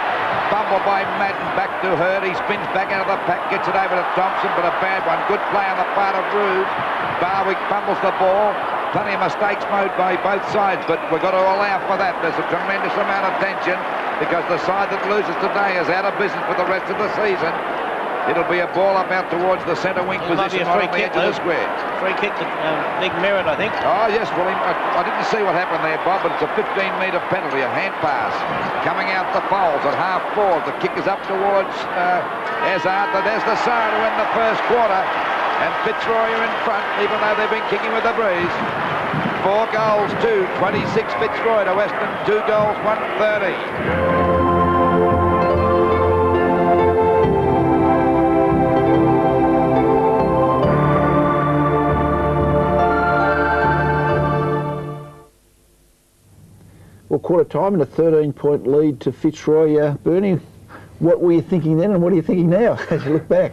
fumble by Madden. Back to Hurd. He spins back out of the pack. Gets it over to Thompson, but a bad one. Good play on the part of Roos. Barwick fumbles the ball. Plenty of mistakes made by both sides, but we've got to allow for that. There's a tremendous amount of tension because the side that loses today is out of business for the rest of the season. It'll be a ball up out towards the centre wing position right on the edge of the square. Free kick to Big Merritt, I think. Oh, yes, well, I didn't see what happened there, Bob, but it's a 15-metre penalty, a hand pass. Coming out the foals at half-forward. The kick is up towards Hazard. There's the siren to win the first quarter. And Fitzroy are in front, even though they've been kicking with the breeze. 4 goals, 2. 26 Fitzroy to Western. 2 goals, 130. Well, quarter time and a 13-point lead to Fitzroy. Bernie, what were you thinking then and what are you thinking now as you look back?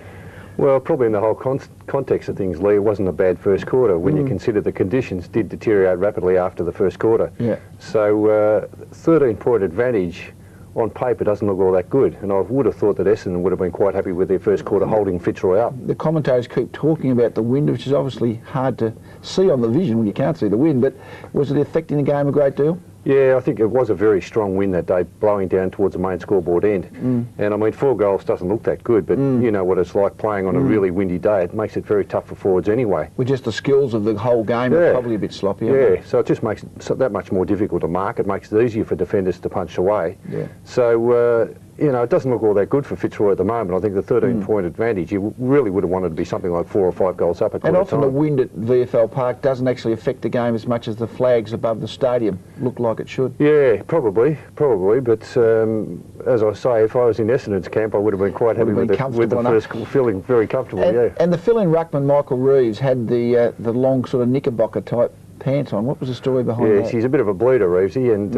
Well, probably in the whole context of things, Lee, it wasn't a bad first quarter when you consider the conditions did deteriorate rapidly after the first quarter. Yeah. So 13-point advantage on paper doesn't look all that good, and I would have thought that Essendon would have been quite happy with their first quarter holding Fitzroy up. The commentators keep talking about the wind, which is obviously hard to see on the vision when you can't see the wind, but was it affecting the game a great deal? Yeah, I think it was a very strong wind that day, blowing down towards the main scoreboard end. And I mean, 4 goals doesn't look that good, but you know what it's like playing on a really windy day. It makes it very tough for forwards anyway. With just the skills of the whole game, it's probably a bit sloppy. Yeah, so it just makes it that much more difficult to mark. It makes it easier for defenders to punch away. Yeah. So, you know, it doesn't look all that good for Fitzroy at the moment. I think the 13-point advantage, you really would have wanted to be something like 4 or 5 goals up at quarter time. And often the wind at VFL Park doesn't actually affect the game as much as the flags above the stadium look like it should. Yeah, probably. But as I say, if I was in Essendon's camp, I would have been quite happy with the first, feeling very comfortable. And the fill-in ruckman, Michael Reeves, had the long sort of knickerbocker type pants on. What was the story behind that? Yes, he's a bit of a bleeder, Reevesy, and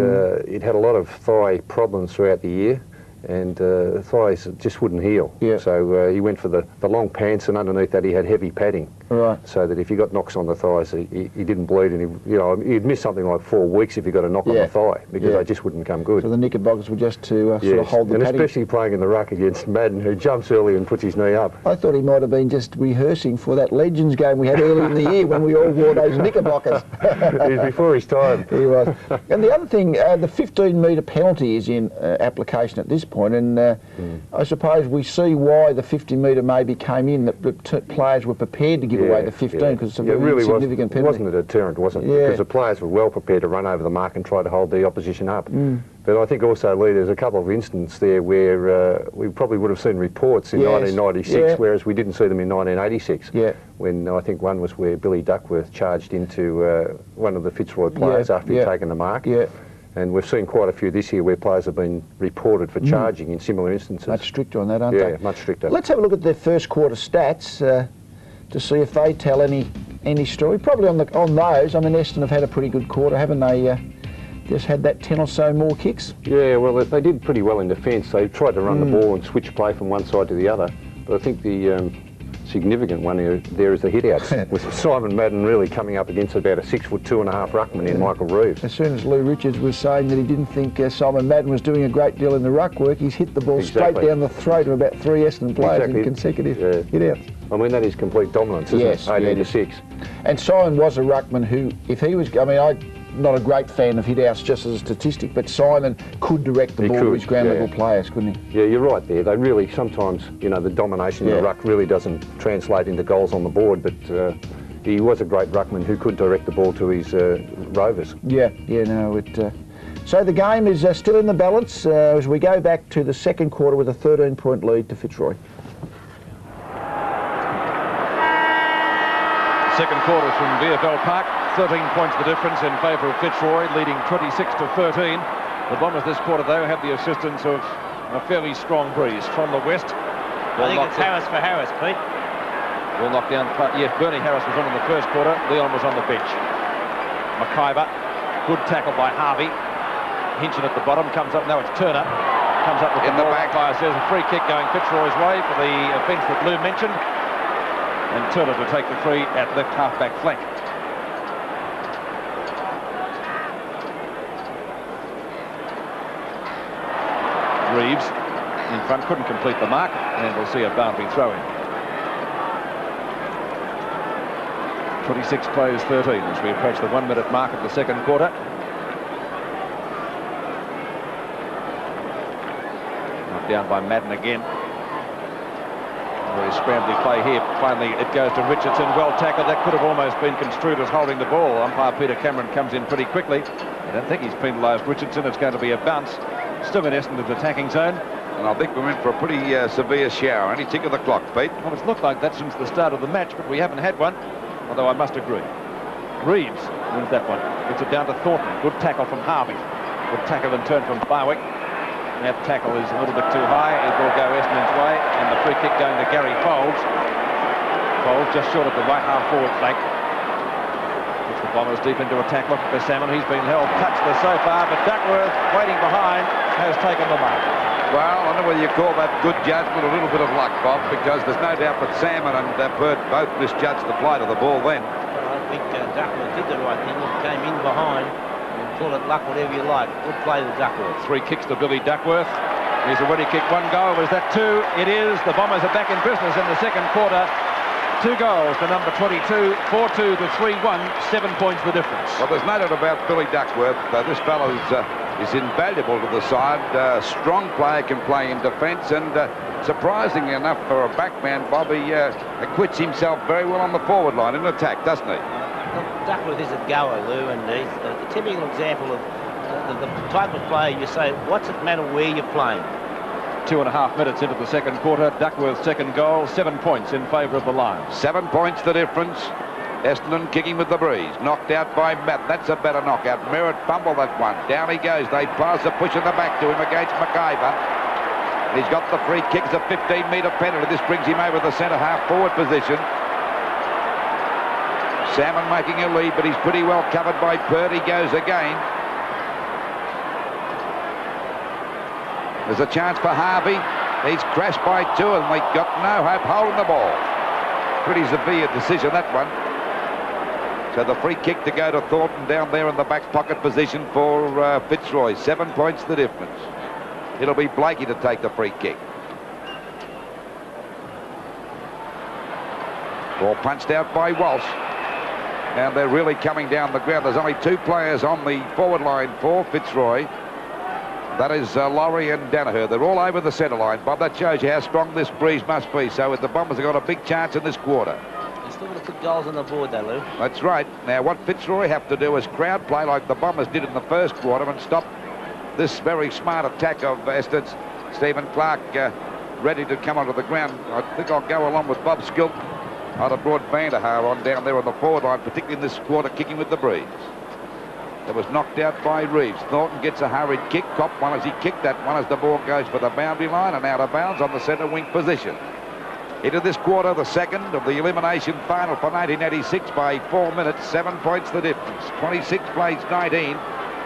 he'd had a lot of thigh problems throughout the year. And thighs just wouldn't heal. Yeah. So he went for the long pants, and underneath that he had heavy padding. Right. So that if he got knocks on the thighs, he didn't bleed, and he'd miss something like 4 weeks if he got a knock on the thigh, because they just wouldn't come good. So the knickerbockers were just to sort of hold the padding. And especially playing in the ruck against Madden, who jumps early and puts his knee up. I thought he might have been just rehearsing for that Legends game we had early in the year when we all wore those knickerbockers. He was before his time. He was. And the other thing, the 15-metre penalty is in application at this point, and I suppose we see why the 50-metre maybe came in, that players were prepared to give away the 15 because it's a very significant penalty. It wasn't a deterrent, was it? Because the players were well prepared to run over the mark and try to hold the opposition up. But I think also, Lee, there's a couple of instances there where we probably would have seen reports in 1996, whereas we didn't see them in 1986. When I think one was where Billy Duckworth charged into one of the Fitzroy players after he'd taken the mark. And we've seen quite a few this year where players have been reported for charging in similar instances. Much stricter on that, aren't they? Yeah, much stricter. Let's have a look at their first quarter stats to see if they tell any story. Probably on those. I mean, Essendon have had a pretty good quarter, haven't they? Just had that 10 or so more kicks. Yeah, well, they did pretty well in defence. They tried to run the ball and switch play from one side to the other. But I think the significant one there is the hit-outs, with Simon Madden really coming up against about a 6'2.5" ruckman in Michael Reeves. As soon as Lou Richards was saying that he didn't think Simon Madden was doing a great deal in the ruck work, he's hit the ball straight down the throat of about 3 Essendon players in consecutive hit-outs. I mean, that is complete dominance, isn't it? 18-6. And Simon was a ruckman who, if he was, I mean, I'm not a great fan of hit-outs just as a statistic, but Simon could direct the ball to his ground-level players, couldn't he? Yeah, you're right there. They really, sometimes, you know, the domination in the ruck really doesn't translate into goals on the board, but he was a great ruckman who could direct the ball to his rovers. So the game is still in the balance as we go back to the second quarter with a 13-point lead to Fitzroy. Second quarter from VFL Park, 13 points the difference in favour of Fitzroy, leading 26-13. The Bombers this quarter, though, have the assistance of a fairly strong breeze from the west. I think it's Harris for Harris, Pete. Will knock down. Yes, Bernie Harris was on in the first quarter. Leon was on the bench. McIver, good tackle by Harvey. Hinchin at the bottom, comes up. No, it's Turner. Comes up with the ball. Umpire says a free kick going Fitzroy's way for the offence that Lou mentioned. And Turner to take the free at left half-back flank. Reeves in front, couldn't complete the mark, and we'll see a boundary throw-in. 26 plays 13 as we approach the 1-minute mark of the second quarter. Knocked down by Madden again. Very scrambly play here. Finally, it goes to Richardson. Well tackled. That could have almost been construed as holding the ball. Umpire Peter Cameron comes in pretty quickly. I don't think he's penalised Richardson. It's going to be a bounce. Still in Essendon's attacking zone. And I think we're in for a pretty severe shower. Any tick of the clock, Pete. Well, it's looked like that since the start of the match, but we haven't had one. Although I must agree. Reeves wins that one. Gets it down to Thornton. Good tackle from Harvey. Good tackle and turn from Barwick. That tackle is a little bit too high. It will go Essendon's way, and the free kick going to Gary Folds. Folds just short of the right half forward flank. Puts the Bombers deep into attack. Look for Salmon. He's been held touchless so far, but Duckworth, waiting behind, has taken the mark. Well, I don't know whether you call that good judgment or a little bit of luck, Bob, because there's no doubt that Salmon and Pert both misjudged the flight of the ball then. I think Duckworth did the right thing. He came in behind. Call it luck, whatever you like. Good play to Duckworth. 3 kicks to Billy Duckworth. He's already kicked 1 goal. Was that 2? It is. The Bombers are back in business in the second quarter. 2 goals to number 22. 4-2 to 3-1. 7 points the difference. Well, there's no doubt about Billy Duckworth. This fellow is invaluable to the side. Strong player, can play in defence, and surprisingly enough for a backman, Bobby acquits himself very well on the forward line in attack, doesn't he? Duckworth is a goer, Lou, and he's a typical example of the type of player you say, what's it matter where you're playing? 2.5 minutes into the second quarter. Duckworth's second goal. 7 points in favour of the Lions. 7 points the difference. Essendon kicking with the breeze. Knocked out by Matt. That's a better knockout. Merritt fumbled that one. Down he goes. They pass a push in the back to him against McIver. He's got the free kick. It's a 15-metre penalty. This brings him over the centre half forward position. Salmon making a lead, but he's pretty well covered by Pert. He goes again. There's a chance for Harvey. He's crashed by 2, and they've got no hope holding the ball. Pretty severe decision, that one. So the free kick to go to Thornton down there in the back pocket position for Fitzroy. 7 points the difference. It'll be Blakey to take the free kick. Ball punched out by Walsh. And they're really coming down the ground. There's only 2 players on the forward line for Fitzroy. That is Laurie and Danaher. They're all over the centre line, Bob. That shows you how strong this breeze must be. So the Bombers have got a big chance in this quarter. They're still going to put goals on the board, though, Lou. That's right. Now, what Fitzroy have to do is crowd play like the Bombers did in the first quarter and stop this very smart attack of Essendon's. Stephen Clark ready to come onto the ground. I think I'll go along with Bob Skilton. I'd have brought Vanderhaar on down there on the forward line, particularly in this quarter, kicking with the breeze. It was knocked out by Reeves. Thornton gets a hurried kick. Copped one as he kicked that one as the ball goes for the boundary line and out of bounds on the centre wing position. Into this quarter, the second of the elimination final for 1986 by 4 minutes. 7 points the difference. 26 plays 19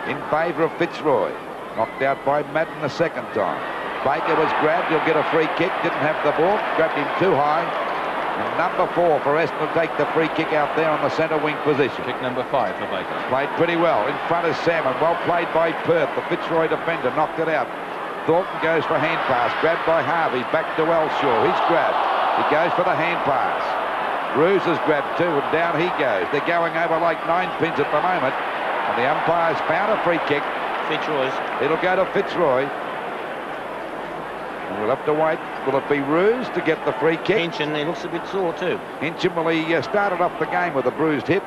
in favour of Fitzroy. Knocked out by Madden the second time. Baker was grabbed. He'll get a free kick. Didn't have the ball. Grabbed him too high. And number 4 for Essendon will take the free kick out there on the centre wing position. Kick number 5 for Baker. Played pretty well. In front is Salmon. Well played by Perth. The Fitzroy defender knocked it out. Thornton goes for hand pass. Grabbed by Harvey. Back to Elshaw. He's grabbed. He goes for the hand pass. Ruse is grabbed too, and down he goes. They're going over like 9 pins at the moment. And the umpire's found a free kick. Fitzroy's. It'll go to Fitzroy. And we'll have to wait. Will it be Ruse to get the free kick? Hinchin, he looks a bit sore too. Hinchin, well, he started off the game with a bruised hip.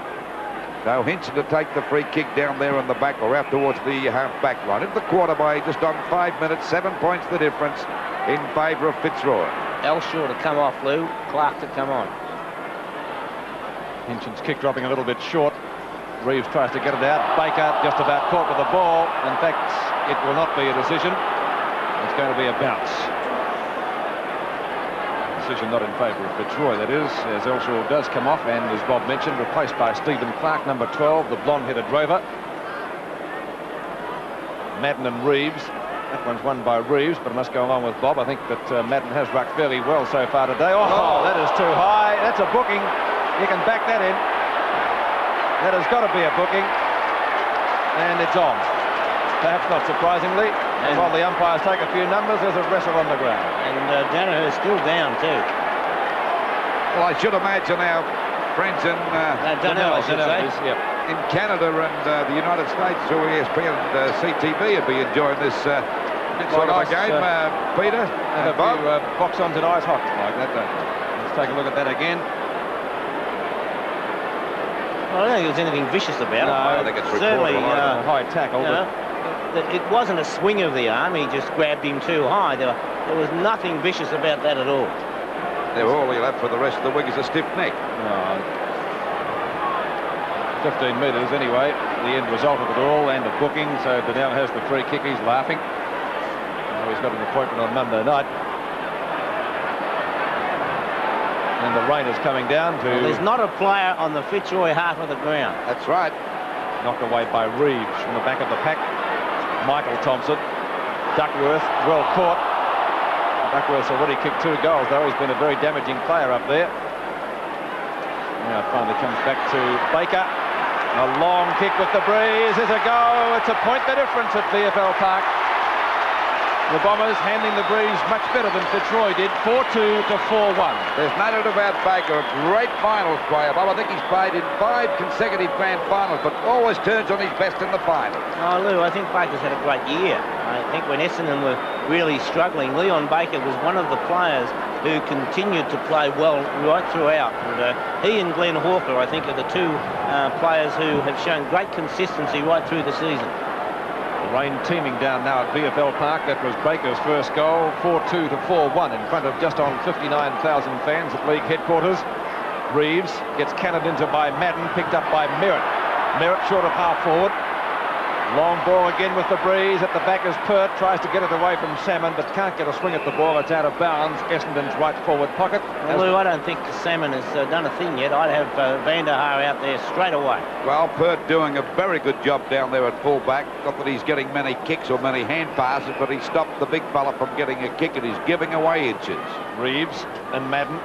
So Hinchin to take the free kick down there in the back or out towards the half-back line. Into the quarter by just on 5 minutes. 7 points the difference in favour of Fitzroy. Elshaw to come off, Lou. Clark to come on. Hinchin's kick dropping a little bit short. Reeves tries to get it out. Baker just about caught with the ball. In fact, it will not be a decision. It's going to be a bounce. Decision not in favour of Fitzroy, that is, as Elshaw does come off, and as Bob mentioned, replaced by Stephen Clark, number 12, the blonde-headed rover. Madden and Reeves. That one's won by Reeves, but I must go along with Bob. I think that Madden has rucked fairly well so far today. Oh, that is too high. That's a booking. You can back that in. That has got to be a booking. And it's on. Perhaps not surprisingly. And while the umpires take a few numbers, there's a wrestle on the ground. And Danaher is still down too. Well, I should imagine our friends in in Canada and the United States through ESPN and CTV would be enjoying this Sort of a game, Peter and and Bob. Box on tonight's hockey like that, don't they? Let's take a look at that again. Well, I don't think there's anything vicious about it. I think it's certainly A high tackle. it wasn't a swing of the arm. He just grabbed him too high. There was nothing vicious about that at all. All he'll have for the rest of the week is a stiff neck. 15 metres anyway, the end result of it all, and a booking. So Donnell has the free kick. He's laughing. He's got an appointment on Monday night. And the rain is coming down to... Well, there's not a player on the Fitzroy half of the ground. That's right. Knocked away by Reeves from the back of the pack. Michael Thompson. Duckworth, well caught. Duckworth's already kicked 2 goals, though. He's been a very damaging player up there. Now it finally comes back to Baker. A long kick with the breeze. There's a go. It's a point the difference at VFL Park. The Bombers handling the breeze much better than Fitzroy did. 4-2 to 4-1. There's no doubt about Baker, a great finals player, Bob. I think he's played in 5 consecutive grand finals, but always turns on his best in the final. Oh, Lou, I think Baker's had a great year. I think when Essendon were really struggling, Leon Baker was one of the players who continued to play well right throughout. And he and Glenn Hawker, I think, are the 2 players who have shown great consistency right through the season. Rain teeming down now at VFL Park. That was Baker's first goal. 4-2 to 4-1 in front of just on 59,000 fans at league headquarters. Reeves gets cannoned into by Madden, picked up by Merritt. Merritt short of half forward. Long ball again with the breeze. At the back is Pert. Tries to get it away from Salmon, but can't get a swing at the ball. It's out of bounds. Essendon's right forward pocket. Well, Lou, I don't think Salmon has done a thing yet. I'd have Van der Haar out there straight away. Well, Pert doing a very good job down there at fullback. Not that he's getting many kicks or many hand passes, but he stopped the big fella from getting a kick, and he's giving away inches. Reeves and Madden.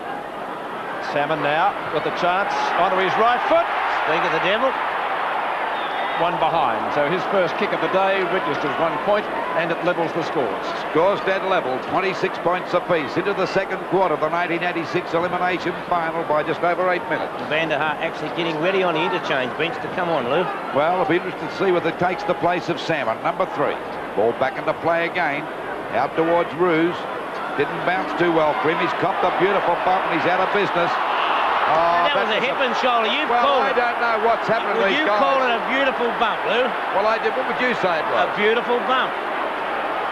Salmon now with a chance onto his right foot. Speak of the devil. 1 behind. So his first kick of the day registers 1 point, and it levels the scores. Scores dead level, 26 points apiece. Into the second quarter of the 1986 elimination final by just over 8 minutes. Van der Haar actually getting ready on the interchange bench to come on, Lou. Well, it'll be interesting to see whether it takes the place of Salmon, number 3. Ball back into play again. Out towards Ruse. Didn't bounce too well for him. He's copped a beautiful bump and he's out of business. Oh, that was a hip and shoulder. You well, called I don't know what's happened to these guys. You call it a beautiful bump, Lou? Well, I did. What would you say it was? A beautiful bump.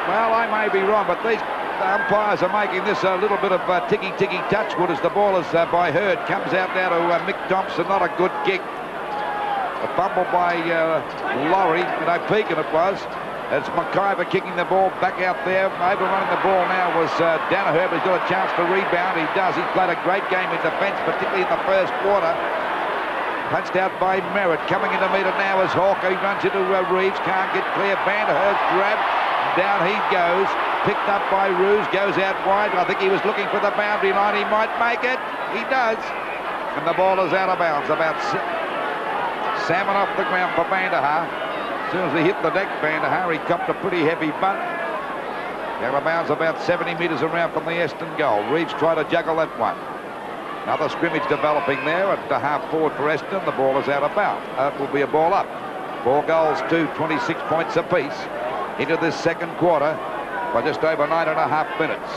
Well, I may be wrong, but these umpires are making this a little bit of ticky-ticky touchwood as the ball is by Hurd. Comes out now to Mick Thompson. Not a good kick. A fumble by Laurie. Pekin it was. It's McIver kicking the ball back out there. Overrunning the ball now was Danaher, but he's got a chance to rebound. He does. He's played a great game in defence, particularly in the first quarter. Punched out by Merritt. Coming in to meet it now is Hawker. He runs into Reeves. Can't get clear. Vanderhurst grabbed. Down he goes. Picked up by Ruse. Goes out wide. I think he was looking for the boundary line. He might make it. He does. And the ball is out of bounds. About Salmon off the ground for Van der Haar. As soon as he hit the deck, Van der Haar, he copped a pretty heavy bunt. Out of bounds about 70 metres around from the Essendon goal. Reeves tried to juggle that one. Another scrimmage developing there at the half forward for Essendon. The ball is out of bounds. It will be a ball up. 4 goals to 26 points apiece into this second quarter by just over 9.5 minutes.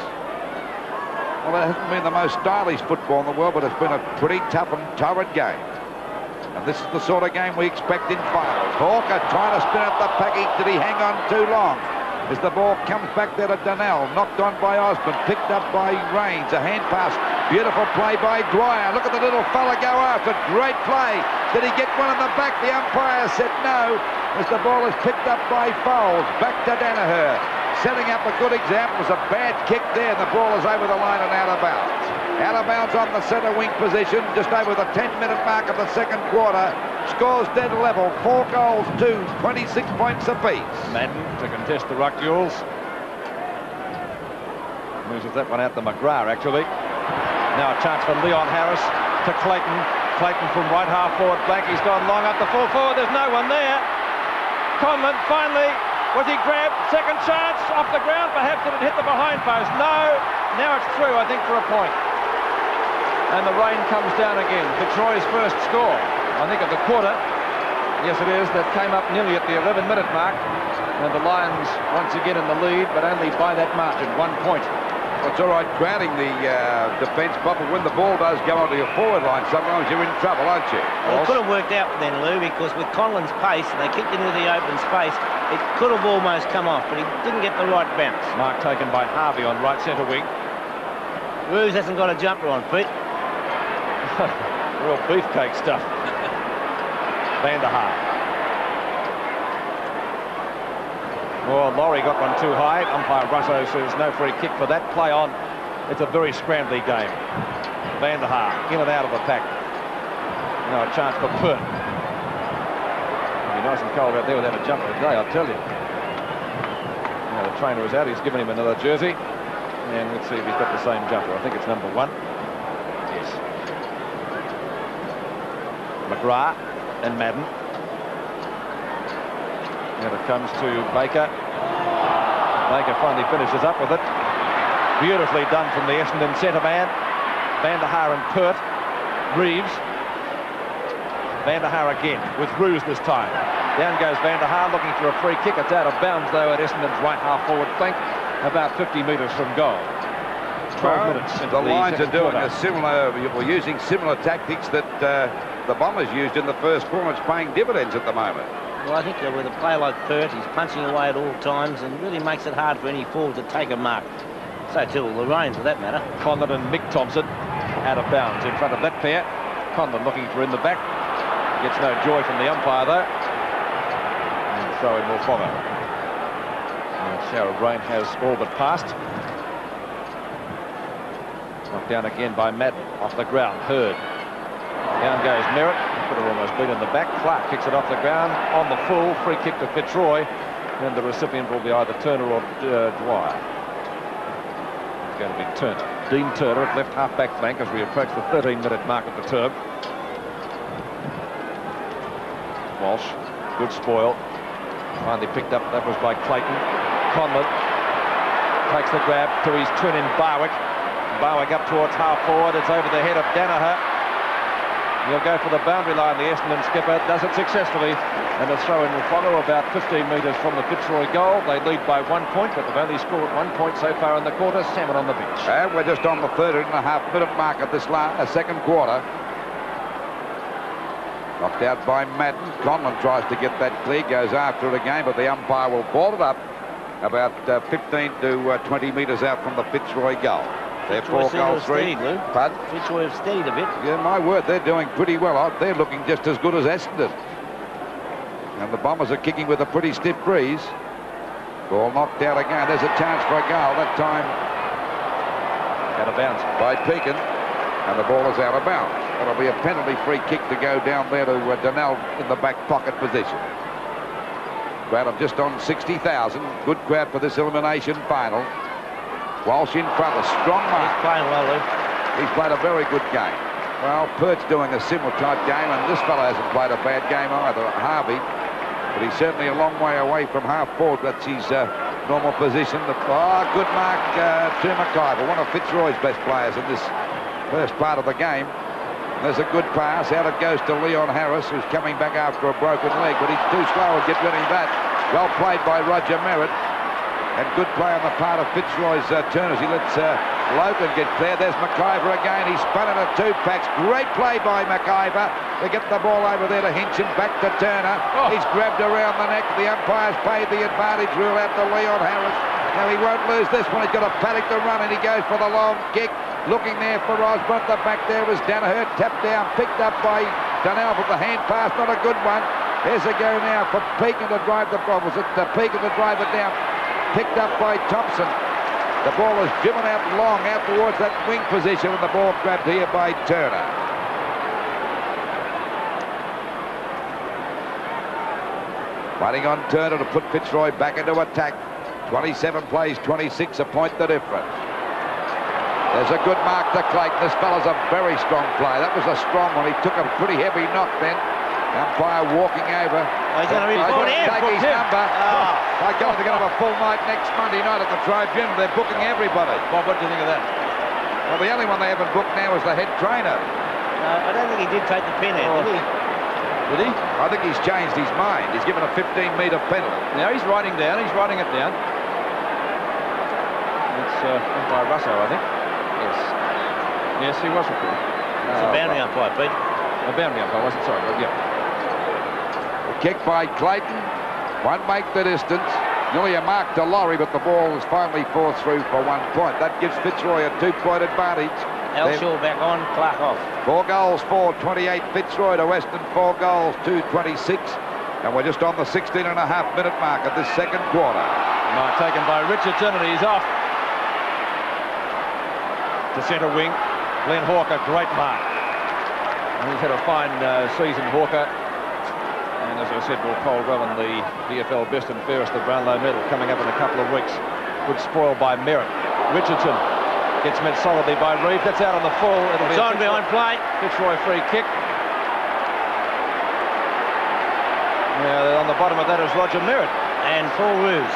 Well, it hasn't been the most stylish football in the world, but it's been a pretty tough and torrid game. And this is the sort of game we expect in finals. Hawker trying to spin out the package. Did he hang on too long? As the ball comes back there to Donnell. Knocked on by Osmond. Picked up by Rains. A hand pass. Beautiful play by Dwyer. Look at the little fella go after. Great play. Did he get one in the back? The umpire said no. As the ball is picked up by Foles. Back to Danaher. Setting up a good example. It was a bad kick there. And the ball is over the line and out of bounds. Out of bounds on the centre wing position, just over the 10-minute mark of the second quarter. Scores dead level, 4 goals to 26 points apiece. Madden to contest the ruck duels. Moves with that one out to McGrath, actually. Now a chance for Leon Harris to Clayton. Clayton from right half forward flank. He's gone long up the full forward. There's no one there. Conlon finally, was he grabbed? Second chance off the ground. Perhaps did it hit the behind post? No. Now it's through, I think, for a point. And the rain comes down again. Fitzroy's first score, I think, of the quarter. Yes, it is. That came up nearly at the 11-minute mark. And the Lions once again in the lead, but only by that margin, 1 point. Well, it's all right crowding the defence, but when the ball does go onto your forward line, sometimes you're in trouble, aren't you? Well, it could have worked out then, Lou, because with Conlon's pace, and they kicked into the open space, it could have almost come off, but he didn't get the right bounce. Mark taken by Harvey on right centre wing. Roos hasn't got a jumper on, Pete. Real beefcake stuff. Van der Haar. Oh, Laurie got one too high. Umpire Russo says no free kick for that. Play on. It's a very scrambly game. Van der Haar in and out of the pack. No, a chance for Pert. It'll be nice and cold out there without a jumper today, I'll tell you. Now the trainer is out. He's given him another jersey. And let's see if he's got the same jumper. I think it's number 1. Yes. McGrath and Madden. And it comes to Baker. Baker finally finishes up with it. Beautifully done from the Essendon centre man. Van der Haar and Pert. Reeves. Van der Haar again with Roos this time. Down goes Van der Haar looking for a free kick. It's out of bounds though at Essendon's right half forward flank, about 50 metres from goal. 12 minutes. The Lions are doing a similar, we're using similar tactics that the Bombers used in the first quarter. It's paying dividends at the moment. Well, I think with a player like Pert, he's punching away at all times and really makes it hard for any forward to take a mark. So too Lorraine, for that matter. Conlon and Mick Thompson out of bounds in front of that pair. Conlon looking for in the back. Gets no joy from the umpire though. And throw-in will follow. A shower of rain has all but passed. Knocked down again by Madden, off the ground, Hurd. Down goes Merritt, could have almost been in the back. Clark kicks it off the ground, on the full, free kick to Fitzroy, and the recipient will be either Turner or Dwyer. It's going to be Turner. Dean Turner at left half-back flank as we approach the 13-minute mark of the term. Walsh, good spoil. Finally picked up, that was by Clayton. Conlon takes the grab to his twin in Barwick. Barwick up towards half forward. It's over the head of Danaher. He'll go for the boundary line. The Essendon skipper does it successfully. And a throw-in will follow about 15 metres from the Fitzroy goal. They lead by 1 point, but they've only scored 1 point so far in the quarter. Salmon on the bench. And we're just on the 13.5-minute mark of this second quarter. Knocked out by Madden. Conlon tries to get that clear, goes after it again, but the umpire will ball it up about 15 to 20 metres out from the Fitzroy goal. They're 4 goals, 3. Pardon? Fitzroy have steadied a bit. Yeah, my word, they're doing pretty well. They're looking just as good as Essendon. And the Bombers are kicking with a pretty stiff breeze. Ball knocked out again. There's a chance for a goal. That time out of bounds by Pekin. And the ball is out of bounds. That'll be a penalty free kick to go down there to Donnell in the back pocket position. Crowd of just on 60,000. Good crowd for this elimination final. Walsh in front, a strong mark. He's playing well, Lou. He's played a very good game. Well, Pert's doing a similar type game, and this fellow hasn't played a bad game either, Harvey. But he's certainly a long way away from half forward. That's his normal position. Good mark to McIver, one of Fitzroy's best players in this first part of the game. There's a good pass. Out it goes to Leon Harris, who's coming back after a broken leg, but he's too slow to get rid of that. Well played by Roger Merritt. And good play on the part of Fitzroy's Turners. He lets Logan get clear. There's McIver again. He's spun it at 2 packs. Great play by McIver to get the ball over there to Hinchin. Back to Turner. He's grabbed around the neck. The umpire's paid the advantage rule out to Leon Harris. Now he won't lose this one. He's got a paddock to run, and he goes for the long kick. Looking there for Osborne. The back there was Danaher. Tapped down. Picked up by Donnell with the hand pass. Not a good one. There's a go now for Pekin to drive the ball. Was it Pekin to drive it down? Picked up by Thompson. The ball is driven out long, out towards that wing position, and the ball grabbed here by Turner. Waiting on Turner to put Fitzroy back into attack. 27 plays, 26, a point the difference. There's a good mark to Clayton. This fella's a very strong player. That was a strong one. He took a pretty heavy knock then. Umpire walking over. He's going to be take his number. I got they're going to have a full night next Monday night at the Tribune. They're booking everybody. Bob, what do you think of that? Well, the only one they haven't booked now is the head trainer. No, I don't think he did take the pin out, did he? Did he? I think he's changed his mind. He's given a 15-metre penalty. Now he's writing down. He's writing it down. It's umpire Russo, I think. Yes. Yes, he was recorded. It's a boundary umpire, Pete. A boundary umpire, wasn't sorry, but yeah. A kick by Clayton. Won't make the distance. Nearly a mark to Laurie, but the ball is finally forced through for 1 point. That gives Fitzroy a 2-point advantage. Elshaw back on, Clark off. 4 goals, 4-28. Fitzroy to Western, 4 goals, 2-26. And we're just on the 16.5-minute mark of this second quarter. Mark taken by Richardson, and he's off. To centre wing, Glenn Hawker, great mark. And he's had a fine season, Hawker. And as I said, will poll well in the VFL Best and Fairest of Brownlow medal coming up in a couple of weeks. Good spoil by Merritt. Richardson gets met solidly by Reeve. That's out on the full. It'll be on behind play. Fitzroy free kick. Now on the bottom of that is Roger Merritt. And Paul Roos.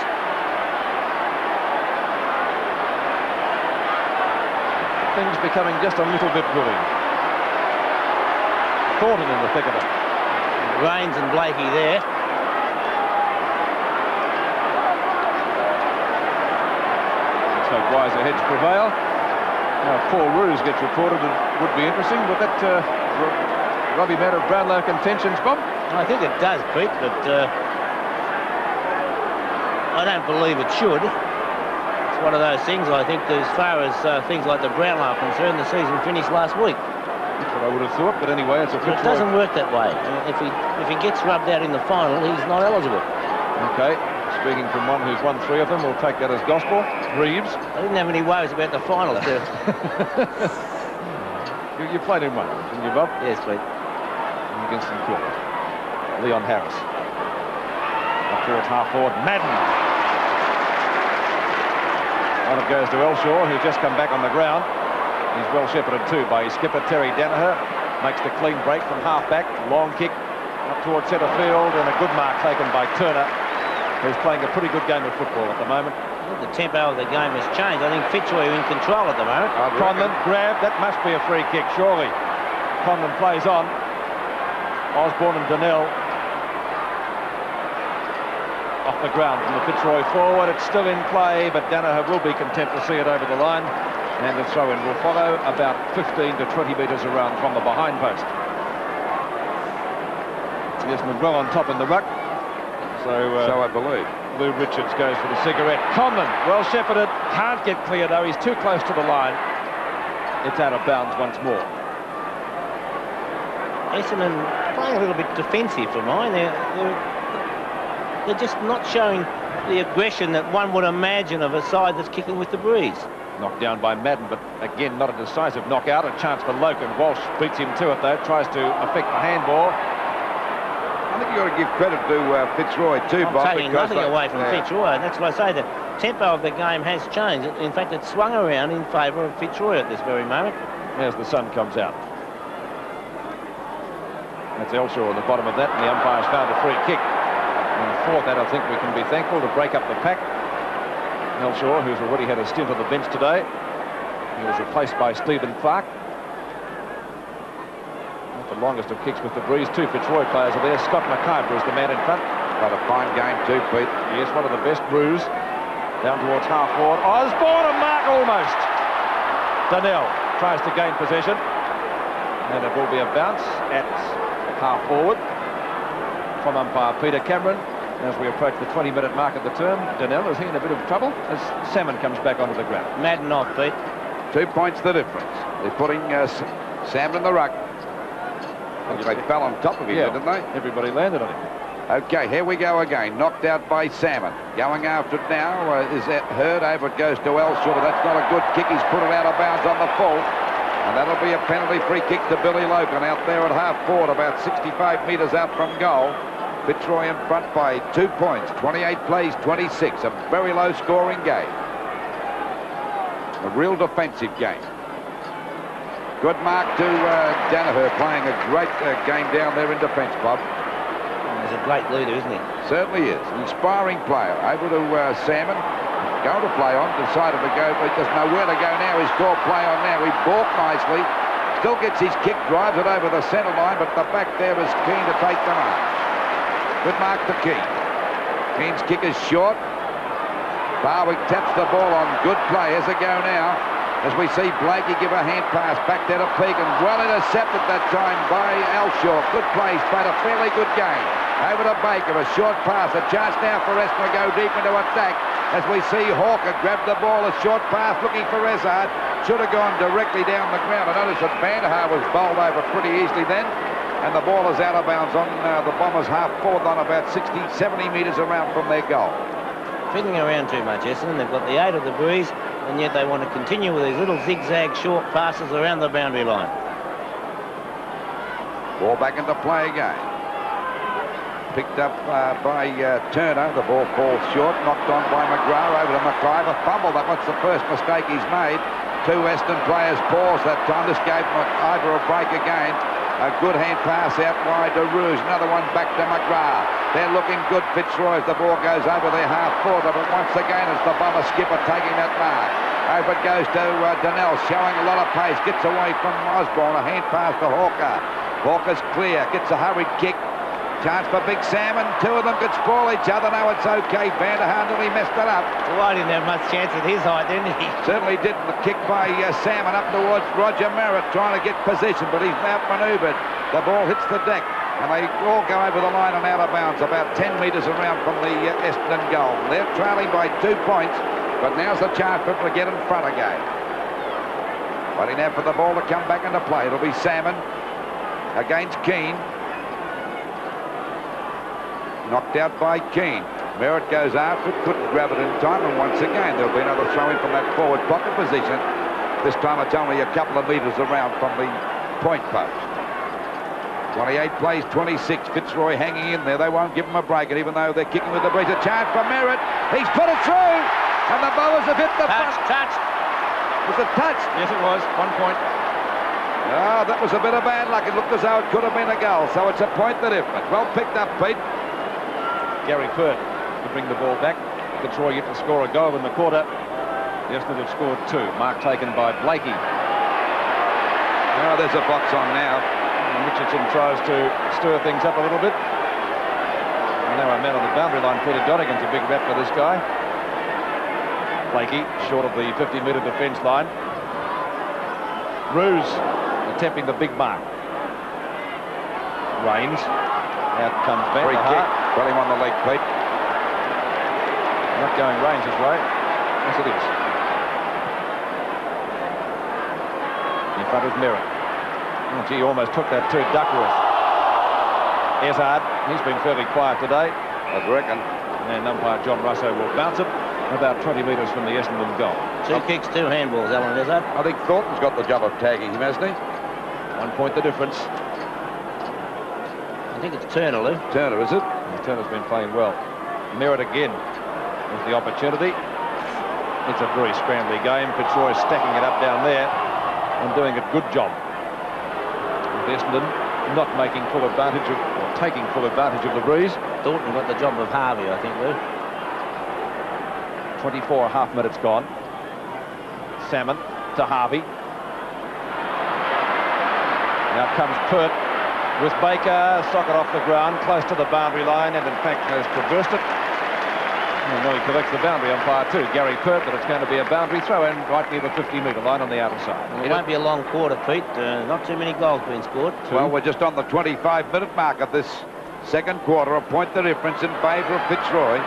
Things becoming just a little bit worrying. Thornton in the thick of it. Rains and Blakey there. Let's hope wiser heads prevail. Now, if Paul Roos gets reported, it would be interesting. Would that rub him out of Brownlow contentions, Bob? I think it does, Pete, but I don't believe it should. It's one of those things, I think, that as far as things like the Brownlow are concerned, the season finished last week. That's what I would have thought, but anyway, it's a It doesn't work that way. If he gets rubbed out in the final, he's not eligible. Okay, speaking from one who's won 3 of them, we'll take that as gospel. Reeves. I didn't have any worries about the final, too. You played in one, didn't you, Bob? Yes, Pete. Against St Kilda. Leon Harris. Up towards half forward, Madden. On it goes to Elshaw, who's just come back on the ground. He's well shepherded too by his skipper, Terry Danaher. Makes the clean break from half-back. Long kick up towards centre field, and a good mark taken by Turner, who's playing a pretty good game of football at the moment. The tempo of the game has changed. I think Fitzroy are in control at the moment. Conlon grabbed. That must be a free kick, surely. Conlon plays on. Osborne and Donnell off the ground from the Fitzroy forward. It's still in play, but Danaher will be content to see it over the line. And the throw-in will follow about 15 to 20 metres around from the behind post. Yes, McGraw on top in the ruck. So I believe. Lou Richards goes for the cigarette. Conlon, well shepherded, can't get clear though. He's too close to the line. It's out of bounds once more. Essendon playing a little bit defensive for mine. They're just not showing the aggression that one would imagine of a side that's kicking with the breeze. Knocked down by Madden, but again, not a decisive knockout. A chance for Loken. Walsh beats him to it, though. Tries to affect the handball. I think you ought to give credit to Fitzroy, too, Bob. I'm taking nothing away from Fitzroy, and that's what I say. The tempo of the game has changed. In fact, it's swung around in favour of Fitzroy at this very moment. As the sun comes out. That's Elshaw on the bottom of that, and the umpire's found a free kick. And for that, I think we can be thankful to break up the pack. Elshaw, who's already had a stint on the bench today. He was replaced by Stephen Clark. Not the longest of kicks with the breeze. 2 Fitzroy players are there. Scott McIver is the man in front. But a fine game too, Pete. Yes, one of the best brews. Down towards half forward. Osborne, a mark almost. Donnell tries to gain possession. And it will be a bounce at half forward from umpire Peter Cameron. As we approach the 20-minute mark of the term, Donnell, is he in a bit of trouble as Salmon comes back onto the ground? Madden off, Pete. 2 points the difference. They're putting Salmon in the ruck. They fell on top of him, didn't they? Everybody landed on him. Okay, here we go again. Knocked out by Salmon. Going after it now is Hurd. Over it goes to Elshaw. That's not a good kick. He's put it out of bounds on the full. And that'll be a penalty free kick to Billy Logan out there at half forward, about 65 metres out from goal. Fitzroy in front by 2 points. 28 plays, 26. A very low-scoring game. A real defensive game. Good mark to Danaher, playing a great game down there in defence, Bob. He's a great leader, isn't he? Certainly is. An inspiring player. Over to Salmon. Going to play on. Decided to go, but doesn't know where to go now. He's called play on now. He balked nicely. still gets his kick, drives it over the centre line, but the back there is Keane to take them up. Good mark to Keane. Keane's kick is short. Barwick taps the ball on. Good play as they go now, as we see Blakey give a hand pass back there to Pegan. Well intercepted that time by Alshaw. Good play, played a fairly good game. Over to Baker, a short pass. A chance now for Essendon to go deep into attack, as we see Hawker grab the ball. A short pass looking for Ezard. Should have gone directly down the ground. I noticed that Vanderhaar was bowled over pretty easily then, and the ball is out of bounds on the Bombers half forward line, about 60, 70 metres around from their goal. Fiddling around too much, Essendon. They've got the 8 of the breeze, and yet they want to continue with these little zigzag short passes around the boundary line. Ball back into play again. Picked up by Turner. The ball falls short, knocked on by McGrath, over to McIver. Fumble, that was the first mistake he's made. Two Essendon players paused that time. This gave McIver a break again. A good hand pass out wide to Rouge. Another one back to McGrath. They're looking good, Fitzroy, as the ball goes over their half forward. But once again, it's the Bomber skipper taking that mark. Over it goes to Donnell, showing a lot of pace. Gets away from Osborne. A hand pass to Hawker. Hawker's clear. Gets a hurried kick. Chance for Big Salmon. Two of them could spoil each other. No, it's okay. Vanderhaar nearly messed it up. Well, I didn't have much chance at his height, didn't he? Certainly didn't. The kick by Salmon up towards Roger Merritt, trying to get position, but he's outmanoeuvred. The ball hits the deck, and they all go over the line and out of bounds, about 10 metres around from the Essendon goal. They're trailing by 2 points, but now's the chance for them to get in front again. Waiting now for the ball to come back into play. It'll be Salmon against Keane. Knocked out by Keane. Merritt goes after it, couldn't grab it in time, and once again there'll be another throw-in from that forward pocket position. This time it's only a couple of metres around from the point post. 28 plays 26. Fitzroy hanging in there. They won't give him a break, and even though they're kicking with the breeze, a chance for Merritt. He's put it through, and the Boas have hit the front. Touch. Was it touch? Yes, it was. 1 point. Oh, that was a bit of bad luck. It looked as though it could have been a goal, so it's a point the difference. Well picked up, Pete. Gary Pert to bring the ball back. Fitzroy yet to score a goal in the quarter. Essendon have scored 2. Mark taken by Blakey. Oh, there's a box on now. And Richardson tries to stir things up a little bit. And now a man on the boundary line. Peter Donegan's a big rep for this guy. Blakey short of the 50-metre defence line. Roos attempting the big mark. Rains. Out comes Free Vanderhaar. kick. Got him on the leg, Pete. Not going Rangers' way. Yes, it is. In front is Merritt. Oh, gee, almost took that too. Duckworth. Ezard, he's been fairly quiet today. I reckon. And umpire John Russo will bounce it about 20 metres from the Essendon goal. 2 kicks, 2 handballs, Alan Ezard. I think Thornton's got the job of tagging him, hasn't he? 1 point the difference. I think it's Turner, Lou. Turner, is it? And Turner's been playing well. Merritt again with the opportunity. It's a very scrambly game. Fitzroy stacking it up down there and doing a good job. With Essendon not making full advantage of, or taking full advantage of the breeze. Thornton got the job of Harvey, I think, Lou. 24 half minutes gone. Salmon to Harvey. Now comes Pert with Baker, socket off the ground, close to the boundary line, and in fact has traversed it. And well, he collects the boundary umpire too, Gary Pert, but it's going to be a boundary throw in right near the 50-metre line on the outer side. Well, it won't be a long quarter, Pete. Not too many goals being scored. Well, we're just on the 25-minute mark of this second quarter. A point the difference in favour of Fitzroy.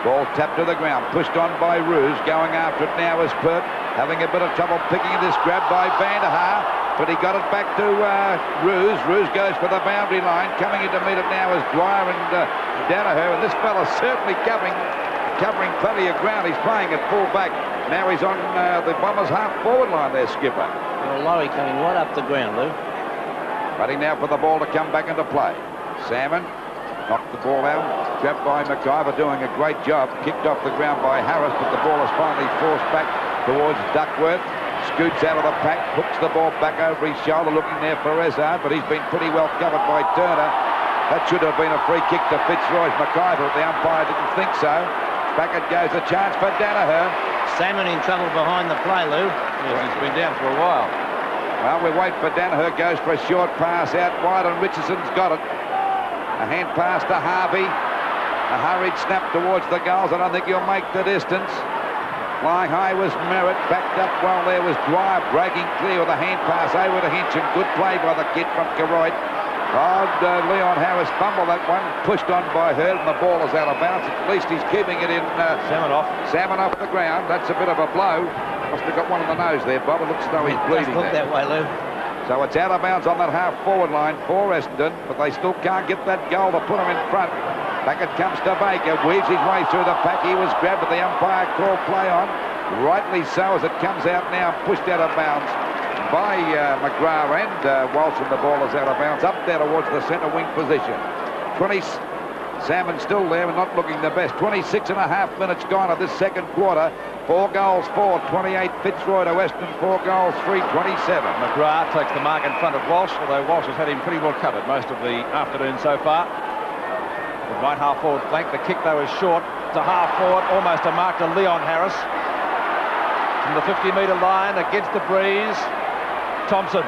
Ball tapped to the ground, pushed on by Roos. Going after it now is Pert, having a bit of trouble picking this grab by Vanderhaar. But he got it back to Roos. Roos goes for the boundary line. Coming in to meet it now is Dwyer and Danaher. And this fella's certainly covering plenty of ground. He's playing at full back. Now he's on the Bombers' half-forward line there, skipper. Well, Laurie coming right up the ground, Lou. Waiting now for the ball to come back into play. Salmon knocked the ball out. Grabbed by McIver, doing a great job. Kicked off the ground by Harris, but the ball is finally forced back towards Duckworth. Scoots out of the pack, hooks the ball back over his shoulder, looking there for Ezard, but he's been pretty well covered by Turner. That should have been a free kick to Fitzroy. McIver, the umpire didn't think so. Back it goes, a chance for Danaher. Salmon in trouble behind the play, Lou. Yes, he's been down for a while. Well, we wait for Danaher, goes for a short pass out wide, and Richardson's got it. A hand pass to Harvey. A hurried snap towards the goals. I don't think he'll make the distance. Flying high was Merritt, backed up well there was Dwyer, breaking clear with a hand pass over to Hinchin. Good play by the kid from Keroyd. Leon Harris fumbled that one, pushed on by Hurd, and the ball is out of bounds. At least he's keeping it in. Salmon off the ground. That's a bit of a blow. Must have got one in the nose there, Bob. It looks as though he's bleeding there. That way, Lou. So it's out of bounds on that half-forward line for Essendon, but they still can't get that goal to put them in front. Back it comes to Baker, weaves his way through the pack. He was grabbed, but the umpire called play on. Rightly so, as it comes out now, pushed out of bounds by McGrath and Walsh, and the ball is out of bounds up there towards the centre wing position. Salmon still there and not looking the best. 26 and a half minutes gone of this second quarter. 4 goals, 4, 28 Fitzroy to Weston, 4 goals, 3, 27. McGrath takes the mark in front of Walsh, although Walsh has had him pretty well covered most of the afternoon so far. The right half forward flank, the kick though is short to half forward, almost a mark to Leon Harris. From the 50-metre line against the breeze, Thompson.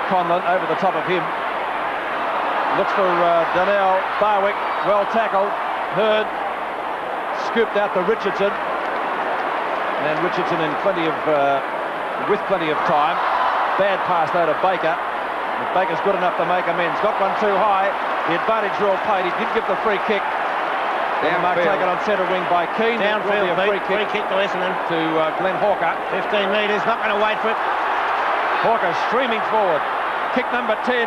Conlon over the top of him. Looks for Donnell, Barwick, well tackled. Hurd scooped out to Richardson. And Richardson in with plenty of time. Bad pass though to Baker. But Baker's good enough to make amends. Got one too high. The advantage well played. He did give the free kick. Mark taken on centre wing by Keane. Downfield, free kick to Essendon. To Glenn Hawker. 15 metres, not going to wait for it. Hawker streaming forward. Kick number 10.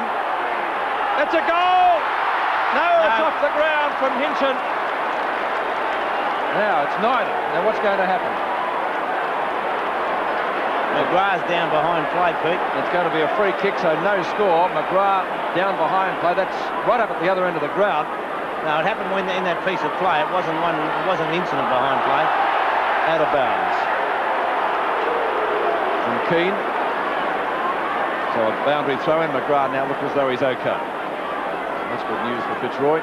It's a goal! No, it's off the ground from Hinchin. Now it's neither. Now what's going to happen? McGrath's down behind play, Pete. It's going to be a free kick, so no score. McGrath down behind play. That's right up at the other end of the ground. No, it happened when in that piece of play. It wasn't an incident behind play. Out of bounds. From Keane. So a boundary throw in. McGrath now looks as though he's okay. That's good news for Fitzroy.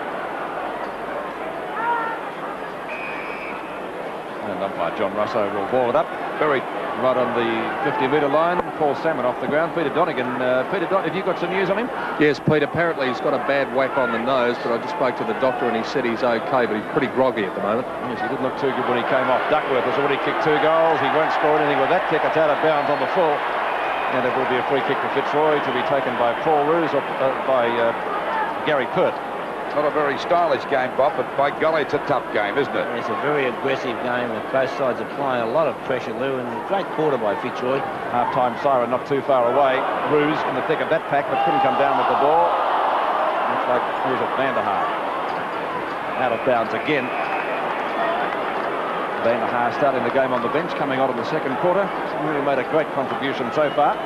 And umpire John Russo will ball it up. Buried right on the 50-metre line. Paul Salmon off the ground. Peter Donegan. Peter, have you got some news on him? Yes, Pete. Apparently he's got a bad whack on the nose, but I just spoke to the doctor and he said he's okay, but he's pretty groggy at the moment. Yes, he didn't look too good when he came off. Duckworth has already kicked 2 goals. He won't score anything with that kick. It's out of bounds on the full. And there will be a free kick for Fitzroy to be taken by Paul Roos or by Gary Pert. Not a very stylish game, Bob, but by golly, it's a tough game, isn't it? It's a very aggressive game with both sides applying a lot of pressure, Lou, and a great quarter by Fitzroy. Half-time siren not too far away. Roos in the thick of that pack, but couldn't come down with the ball. Looks like, who's it, Vanderhaar. Out of bounds again. Vanderhaar starting the game on the bench, coming on in the second quarter. He's really made a great contribution so far.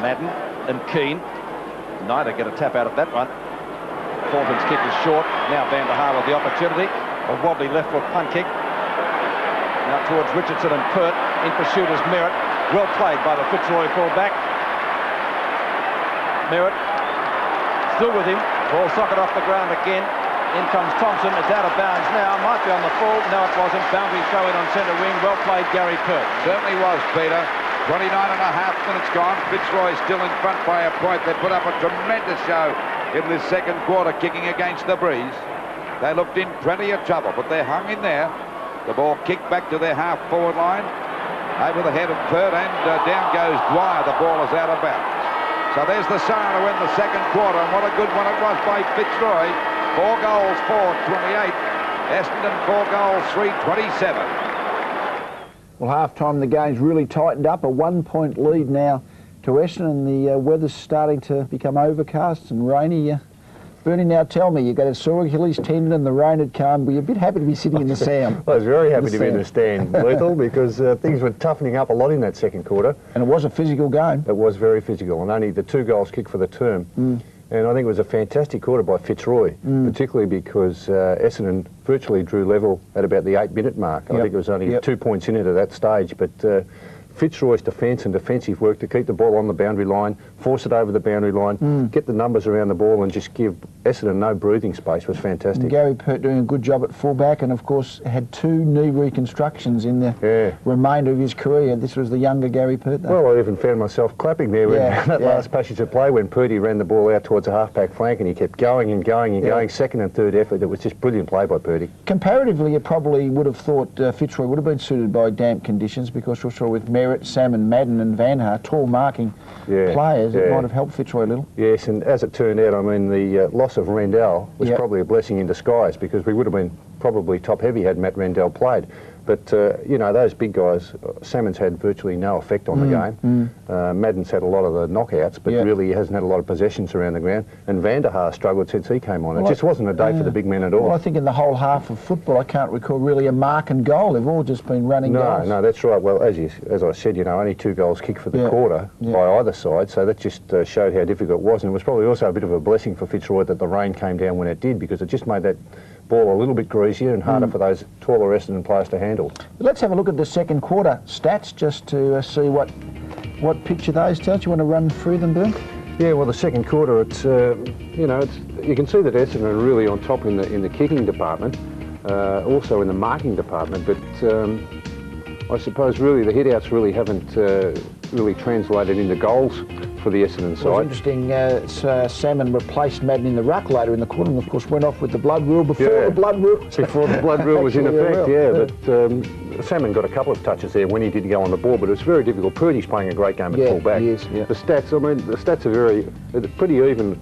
Madden and Keane. Neither get a tap out of that one. Thornton's kick is short. Now Vanderhaar with the opportunity. A wobbly left foot punt kick. Now towards Richardson and Pert. In pursuit is Merritt. Well played by the Fitzroy full-back. Merritt still with him. Ball socket off the ground again. In comes Thompson. It's out of bounds now. Might be on the full. No, it wasn't. Boundary throw in on centre wing. Well played, Gary Pert. Certainly was, Peter. 29 and a half minutes gone. Fitzroy still in front by a point. They put up a tremendous show in this second quarter, kicking against the breeze. They looked in plenty of trouble, but they hung in there. The ball kicked back to their half-forward line. Over the head of Pert, and down goes Dwyer. The ball is out of bounds. So there's the siren to win the second quarter, and what a good one it was by Fitzroy. 4 goals, 4, 28. Essendon, 4 goals, 3, 27. Well, half-time the game's really tightened up. A 1-point lead now to Essendon. The weather's starting to become overcast and rainy. Bernie, now tell me, you got a sore Achilles tendon and the rain had come. Were you a bit happy to be sitting in the sand? I was very happy to be in the stand, Lethal, because things were toughening up a lot in that second quarter. And it was a physical game. It was very physical, and only the 2 goals kicked for the term. And I think it was a fantastic quarter by Fitzroy, particularly because Essendon virtually drew level at about the 8-minute mark. I think it was only 2 points in it at that stage, but Fitzroy's defence and defensive work to keep the ball on the boundary line, force it over the boundary line, get the numbers around the ball and just give Essendon no breathing space was fantastic. And Gary Pert doing a good job at fullback, and of course had 2 knee reconstructions in the remainder of his career. This was the younger Gary Pert, though. Well, I even found myself clapping there when that last passage of play when Purdy ran the ball out towards the half-back flank and he kept going and going and going, second and third effort. It was just brilliant play by Purdy. Comparatively, you probably would have thought Fitzroy would have been suited by damp conditions, because Fitzroy with Merritt, Salmon, Madden and Van Haar, tall marking players, it might have helped Fitzroy a little. Yes, and as it turned out, I mean, the loss of Rendell was probably a blessing in disguise, because we would have been probably top-heavy had Matt Rendell played. But, you know, those big guys, Salmon's had virtually no effect on the game. Madden's had a lot of the knockouts, but really he hasn't had a lot of possessions around the ground. And Van der Haar struggled since he came on. It just wasn't a day for the big men at all. Well, I think in the whole half of football, I can't recall really a mark and goal. They've all just been running goals. No, that's right. Well, as I said, you know, only 2 goals kicked for the quarter by either side, so that just showed how difficult it was. And it was probably also a bit of a blessing for Fitzroy that the rain came down when it did, because it just made that ball a little bit greasier and harder for those taller Essendon players to handle. Let's have a look at the second quarter stats just to see what picture those tell. Do you want to run through them, Bill? Yeah, well, the second quarter, it's you know, you can see that Essendon are really on top in the kicking department, also in the marking department. But I suppose really the hit-outs really haven't really translated into goals for the Essendon side. It was interesting, Salmon replaced Madden in the ruck later in the quarter, and of course went off with the blood rule before the blood rule. Before the blood rule was in effect, but Salmon got a couple of touches there when he did go on the ball, but it was very difficult. Purdy's playing a great game at full-back. The stats, I mean, the stats are pretty even.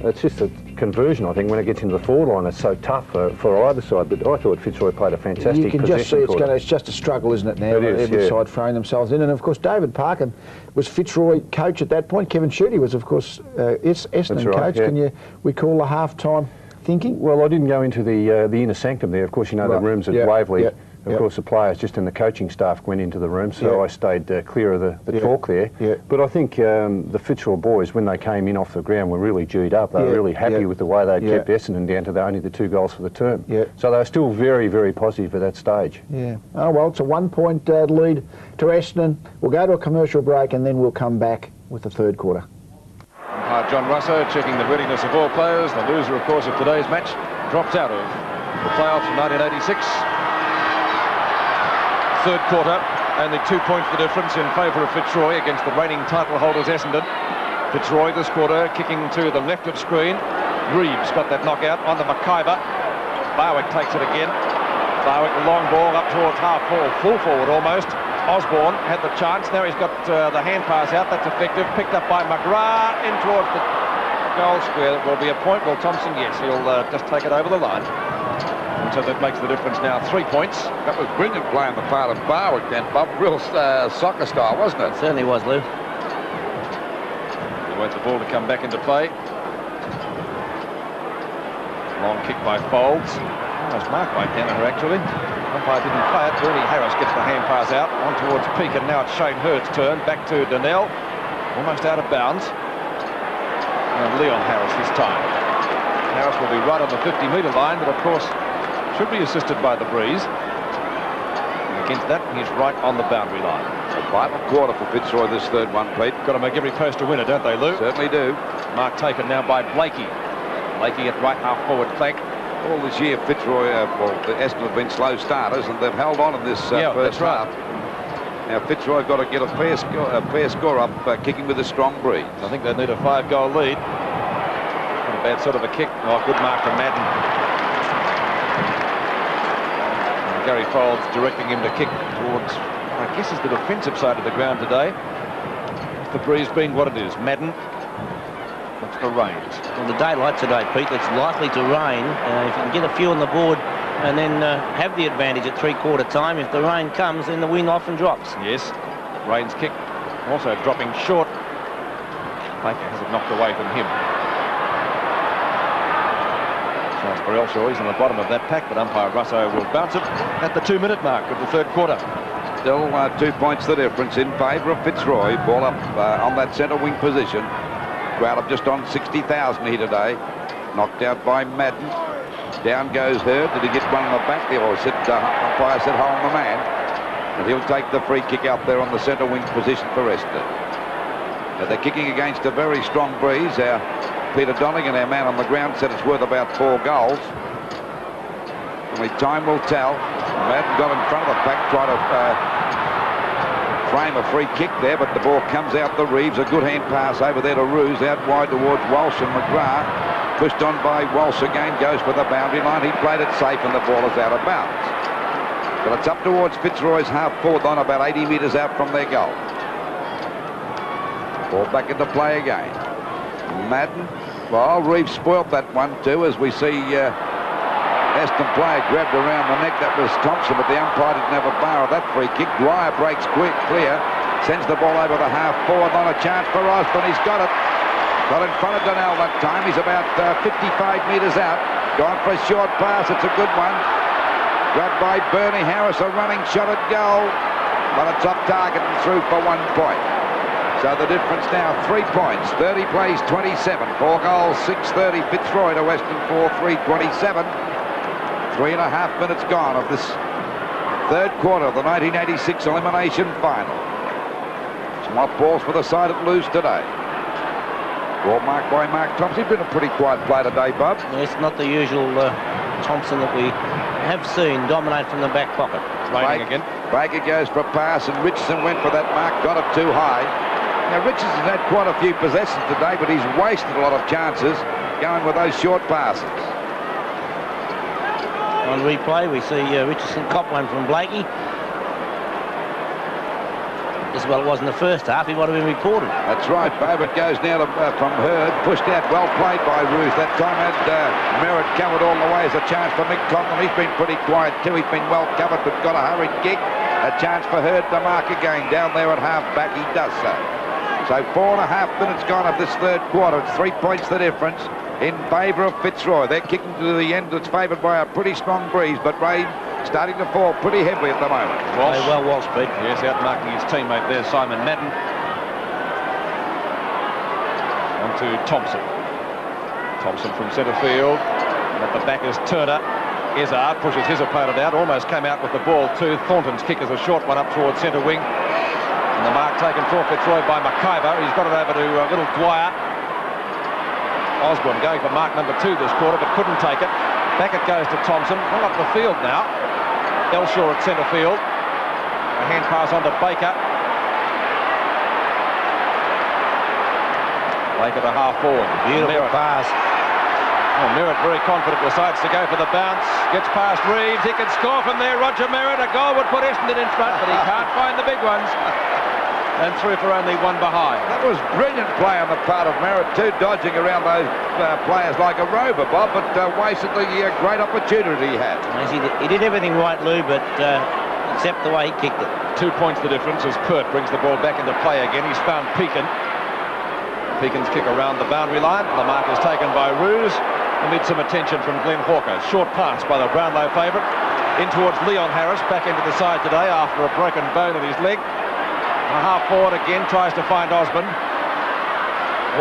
It's just a conversion, I think, when it gets into the forward line. It's so tough for either side, but I thought Fitzroy played a fantastic You can just see it's just a struggle, isn't it, now? It is, every side throwing themselves in. And, of course, David Parkin was Fitzroy coach at that point. Kevin Shooty was, of course, Essendon coach. Can you recall the half-time thinking? Well, I didn't go into the inner sanctum there. Of course, you know, the rooms at Waverley. Of course, the players just and the coaching staff went into the room, so I stayed clear of the talk there. But I think the Fitzroy boys, when they came in off the ground, were really G'd up. They were really happy with the way they kept Essendon down to only the 2 goals for the term. So they were still very, very positive at that stage. Oh, well, it's a 1-point lead to Essendon. We'll go to a commercial break and then we'll come back with the third quarter. John Russo checking the readiness of all players. The loser, of course, of today's match drops out of the playoffs from 1986. Third quarter, only 2 points the difference in favour of Fitzroy against the reigning title holders Essendon. Fitzroy this quarter kicking to the left of screen. Reeves got that knockout on the McIver. Barwick takes it again. Barwick, the long ball up towards half full forward almost. Osborne had the chance. Now he's got the hand pass out. That's effective. Picked up by McGrath in towards the goal square. It will be a point. Well, Thompson, yes, he'll just take it over the line. And so that makes the difference now 3 points. That was brilliant play on the part of Barwick then, Bob. Real soccer style, wasn't it? Certainly was, Lou. He waits the ball to come back into play. Long kick by Folds. Almost marked by Danaher, actually. Umpire didn't play it. Bernie Harris gets the hand pass out. On towards Peake, and now it's Shane Hurd's turn. Back to Donnell. Almost out of bounds. And Leon Harris this time. Harris will be right on the 50-metre line, but of course should be assisted by the breeze. And against that, he's right on the boundary line. A vital quarter for Fitzroy this third one, Pete. Got to make every post a winner, don't they, Lou? Certainly do. Mark taken now by Blakey. Blakey at right half forward flank. All this year, Fitzroy, well, the Essendon have been slow starters, and they've held on in this first half. Now Fitzroy got to get a fair score up, kicking with a strong breeze. I think they need a 5-goal lead. Not a bad sort of a kick. Oh, good mark from Madden. And Gary Folds directing him to kick towards, I guess, is the defensive side of the ground today. With the breeze being what it is. Madden looks for rains. Well, the daylight today, Pete, it's likely to rain. If you can get a few on the board and then have the advantage at three-quarter time, if the rain comes, then the wind often drops. Yes, Rain's kick also dropping short. Baker has it knocked away from him. Charles Barrelshaw is on the bottom of that pack, but umpire Russo will bounce it at the 2-minute mark of the third quarter. Still 2 points the difference in favour of Fitzroy. Ball up on that centre wing position. Crowd of just on 60,000 here today. Knocked out by Madden. Down goes Hurd. Did he get one on the back there? Or umpire said hold on the man. And he'll take the free kick out there on the centre wing position for Essendon. They're kicking against a very strong breeze. Peter Donegan, our man on the ground, said it's worth about 4 goals. Only time will tell. Madden got in front of the pack, tried to frame a free kick there, but the ball comes out the Reeves. A good hand pass over there to Roos, out wide towards Walsh, and McGrath, pushed on by Walsh again, goes for the boundary line. He played it safe, and the ball is out of bounds. But it's up towards Fitzroy's half-forward line, about 80 metres out from their goal. Ball back into play again. Madden. Well, Reeves spoilt that one too, as we see Aston player grabbed around the neck. That was Thompson, but the umpire didn't have a bar of that free kick. Dwyer breaks clear, sends the ball over the half-forward line. A chance for Osborne. He's got it. Got in front of Donnell that time. He's about 55 metres out. Gone for a short pass. It's a good one. Grabbed by Bernie Harris, a running shot at goal. But it's off target and through for 1 point. So the difference now, 3 points. 30 plays 27. 4 goals, 6:30. Fitzroy to Western 4-3, 27. 3.5 minutes gone of this third quarter of the 1986 elimination final. Some off balls for the side at Lewes today. Ball marked by Mark Thompson. He's been a pretty quiet play today, Bob. It's not the usual Thompson that we have seen dominate from the back pocket. Raining again. Baker goes for a pass, and Richardson went for that mark, got it too high. Now, Richardson's had quite a few possessions today, but he's wasted a lot of chances going with those short passes. On replay, we see Richardson cop one from Blakey. As well, it wasn't the first half. He might have been reported. That's right. Bobert goes now to, from Hurd. Pushed out. Well played by Roos. That time had Merritt covered all the way as a chance for Mick Conlon. He's been pretty quiet too. He's been well covered, but got a hurried kick. A chance for Hurd to mark again. Down there at half-back, he does so. So 4.5 minutes gone of this third quarter. It's 3 points the difference in favour of Fitzroy. They're kicking to the end. It's favoured by a pretty strong breeze, but rain starting to fall pretty heavily at the moment. Walsh. Well, Walsh, Pete. Yes, out marking his teammate there, Simon Madden. On to Thompson. Thompson from centre field. And at the back is Turner. Izzard pushes his opponent out. Almost came out with the ball too. Thornton's kick is a short one up towards centre wing. And the mark taken for Fitzroy by McIver. He's got it over to little Dwyer. Osborne going for mark number 2 this quarter, but couldn't take it. Back it goes to Thompson. Well up the field now. Elshaw at centre field. A hand pass on to Baker. Baker to half forward. Beautiful pass. Oh, Merritt very confident, decides to go for the bounce. Gets past Reeves. He can score from there. Roger Merritt. A goal would put Essendon in front, but he can't find the big ones. And through for only 1 behind. That was brilliant play on the part of Merritt too, dodging around those players like a rover, Bob, but wasted the great opportunity he had. He did everything right, Lou, but except the way he kicked it. 2 points the difference as Pert brings the ball back into play again. He's found Pekin. Pekin's kick around the boundary line. The mark is taken by Roos amid some attention from Glenn Hawker. Short pass by the Brownlow favourite. In towards Leon Harris, back into the side today after a broken bone in his leg. A half forward again, tries to find Osborne.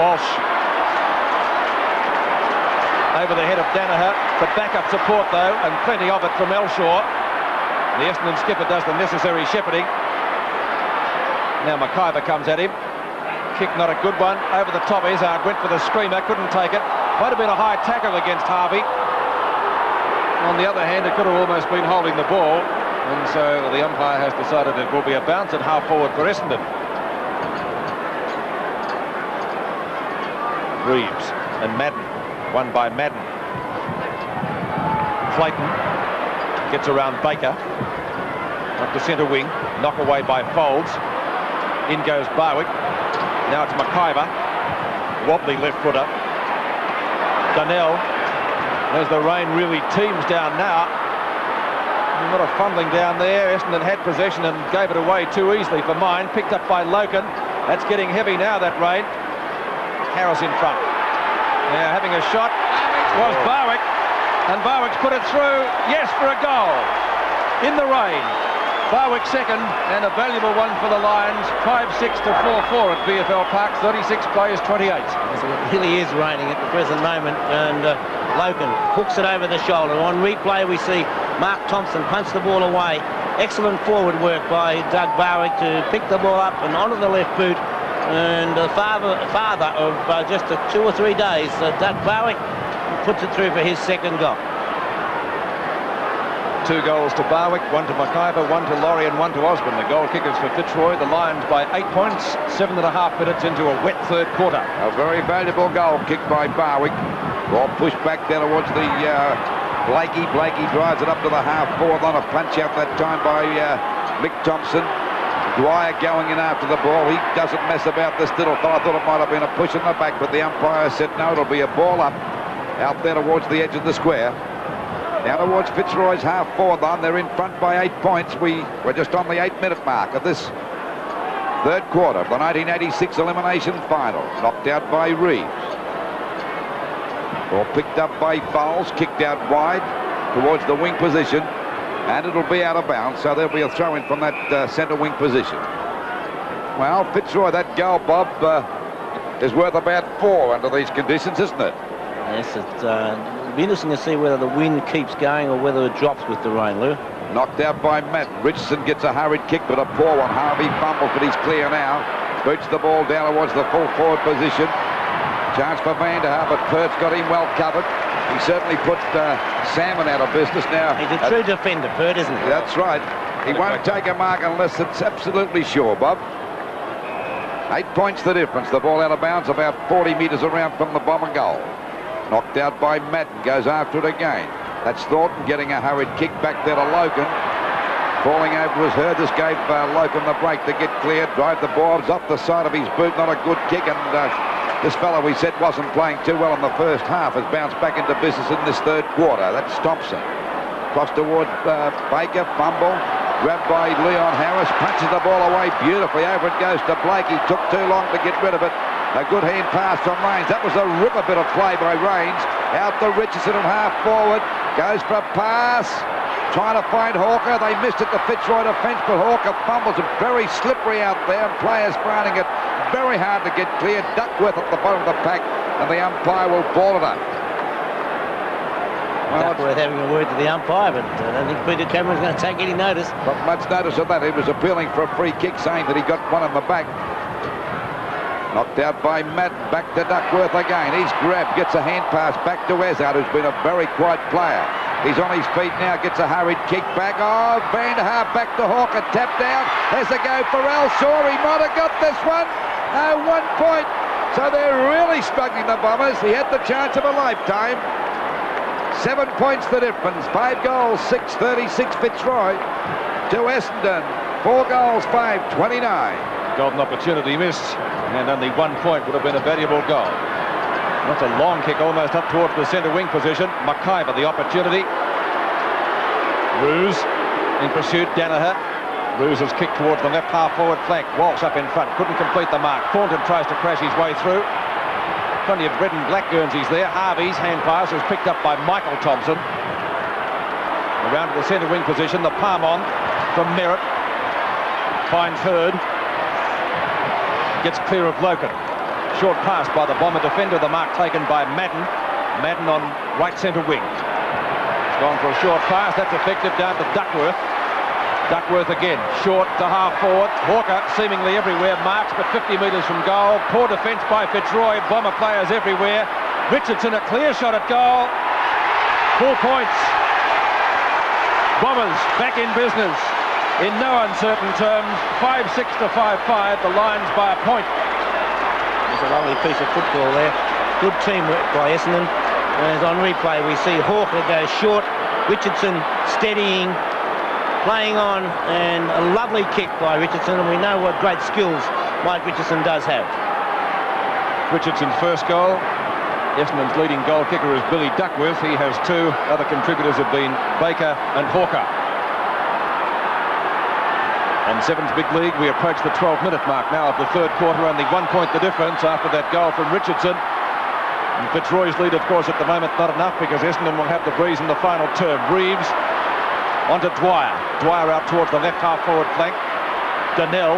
Walsh over the head of Danaher, but backup support though, and plenty of it from Elshaw. The Essendon skipper does the necessary shepherding. Now McIver comes at him. Kick not a good one. Over the top, Izzard went for the screamer, couldn't take it. Might have been a high tackle against Harvey. On the other hand, it could have almost been holding the ball. And so the umpire has decided it will be a bounce at half forward for Essendon. Reeves and Madden, won by Madden. Clayton gets around Baker. Up to centre wing, knock away by Folds. In goes Barwick. Now it's McIver. Wobbly left footer. Donnell. As the rain really teams down now. A lot of fumbling down there. Essendon had possession and gave it away too easily for mine. Picked up by Loken. That's getting heavy now, that rain. Harris in front. Now having a shot was Barwick. And Barwick's put it through. Yes, for a goal. In the rain. Barwick second, and a valuable one for the Lions. 5-6 to 4-4 at VFL Park. 36 plays, 28. It really is raining at the present moment, and Loken hooks it over the shoulder. On replay, we see Mark Thompson punch the ball away. Excellent forward work by Doug Barwick to pick the ball up and onto the left boot. And the father of just 2 or 3 days, Doug Barwick, puts it through for his second goal. 2 goals to Barwick, 1 to McIver, 1 to Laurie and 1 to Osborne. The goal kickers for Fitzroy. The Lions by 8 points, 7.5 minutes into a wet third quarter. A very valuable goal kicked by Barwick. Ball pushed back down towards the Blakey. Blakey drives it up to the half-forward line. A punch out that time by Mick Thompson. Dwyer going in after the ball. He doesn't mess about this little fellow. I thought it might have been a push in the back, but the umpire said no, it'll be a ball up out there towards the edge of the square. Now towards Fitzroy's half-forward line. They're in front by 8 points. We're just on the 8-minute mark of this third quarter of the 1986 elimination final. Knocked out by Reeves. Ball picked up by Fowles, kicked out wide towards the wing position, and it'll be out of bounds, so there'll be a throw-in from that centre wing position. Well, Fitzroy, that goal, Bob, is worth about 4 under these conditions, isn't it? Yes, it'll be interesting to see whether the wind keeps going or whether it drops with the rain, Lou. Knocked out by Matt. Richardson gets a hurried kick, but a poor one. Harvey fumbles, but he's clear now. Boots the ball down towards the full forward position. Chance for Van der Haar, but Perth's got him well covered. He certainly put Salmon out of business now. He's a true defender, Perth, isn't he? That's right. He won't take a mark unless it's absolutely sure, Bob. 8 points the difference. The ball out of bounds about 40 metres around from the bomber goal. Knocked out by Madden. Goes after it again. That's Thornton getting a hurried kick back there to Loken. Falling over was Hurd. This gave Loken the break to get clear. Drive the ball off the side of his boot. Not a good kick, and this fellow we said wasn't playing too well in the first half has bounced back into business in this third quarter. That's Thompson. Cross towards Baker, fumble, grabbed by Leon Harris, punches the ball away beautifully. Over it goes to Blake. He took too long to get rid of it. A good hand pass from Rains. That was a ripper bit of play by Rains. Out to Richardson and half forward. Goes for a pass. Trying to find Hawker. They missed it, the Fitzroy defence, but Hawker fumbles it. Very slippery out there, and players finding it very hard to get clear. Duckworth at the bottom of the pack, and the umpire will ball it up. Well, Duckworth having a word to the umpire, but I don't think Peter Cameron's going to take any notice. Not much notice of that. He was appealing for a free kick, saying that he got one in the back. Knocked out by Matt. Back to Duckworth again. He's grabbed, gets a hand pass back to Ezard, who's been a very quiet player. He's on his feet now, gets a hurried kick back. Oh, Van der Haar back to Hawker, tapped down. Has a go for Elshaw. He might have got this one. 1 point. So they're really struggling, the Bombers. He had the chance of a lifetime. 7 points the difference. 5 goals, 6-36 Fitzroy to Essendon. 4 goals, 5-29. Golden opportunity missed, and only 1 point would have been a valuable goal. That's a long kick almost up towards the centre wing position. McIver the opportunity. Roos in pursuit. Danaher. Roos has kicked towards the left half forward flank. Walsh up in front. Couldn't complete the mark. Thornton tries to crash his way through. Plenty of red and black Guernseys there. Harvey's hand pass is picked up by Michael Thompson. Around to the centre wing position. The palm on from Merritt. Finds Hurd. Gets clear of Loken. Short pass by the Bomber defender. The mark taken by Madden. Madden on right centre wing. He's gone for a short pass. That's effective down to Duckworth. Duckworth again. Short to half forward. Hawker seemingly everywhere. Marks but 50 metres from goal. Poor defence by Fitzroy. Bomber players everywhere. Richardson a clear shot at goal. 4 points. Bombers back in business. In no uncertain terms. 5-6 to 5-5. The Lions by a point. It's a lovely piece of football there. Good teamwork by Essendon. Whereas on replay we see Hawker go short. Richardson steadying, playing on, and a lovely kick by Richardson. And we know what great skills Mike Richardson does have. Richardson's first goal. Essendon's leading goal kicker is Billy Duckworth. He has 2. Other contributors have been Baker and Hawker. On Sevens Big League, we approach the 12-minute mark now of the third quarter. Only 1 point the difference after that goal from Richardson. And Fitzroy's lead, of course, at the moment not enough because Essendon will have the breeze in the final term. Reeves onto Dwyer. Dwyer out towards the left half-forward flank. Donnell.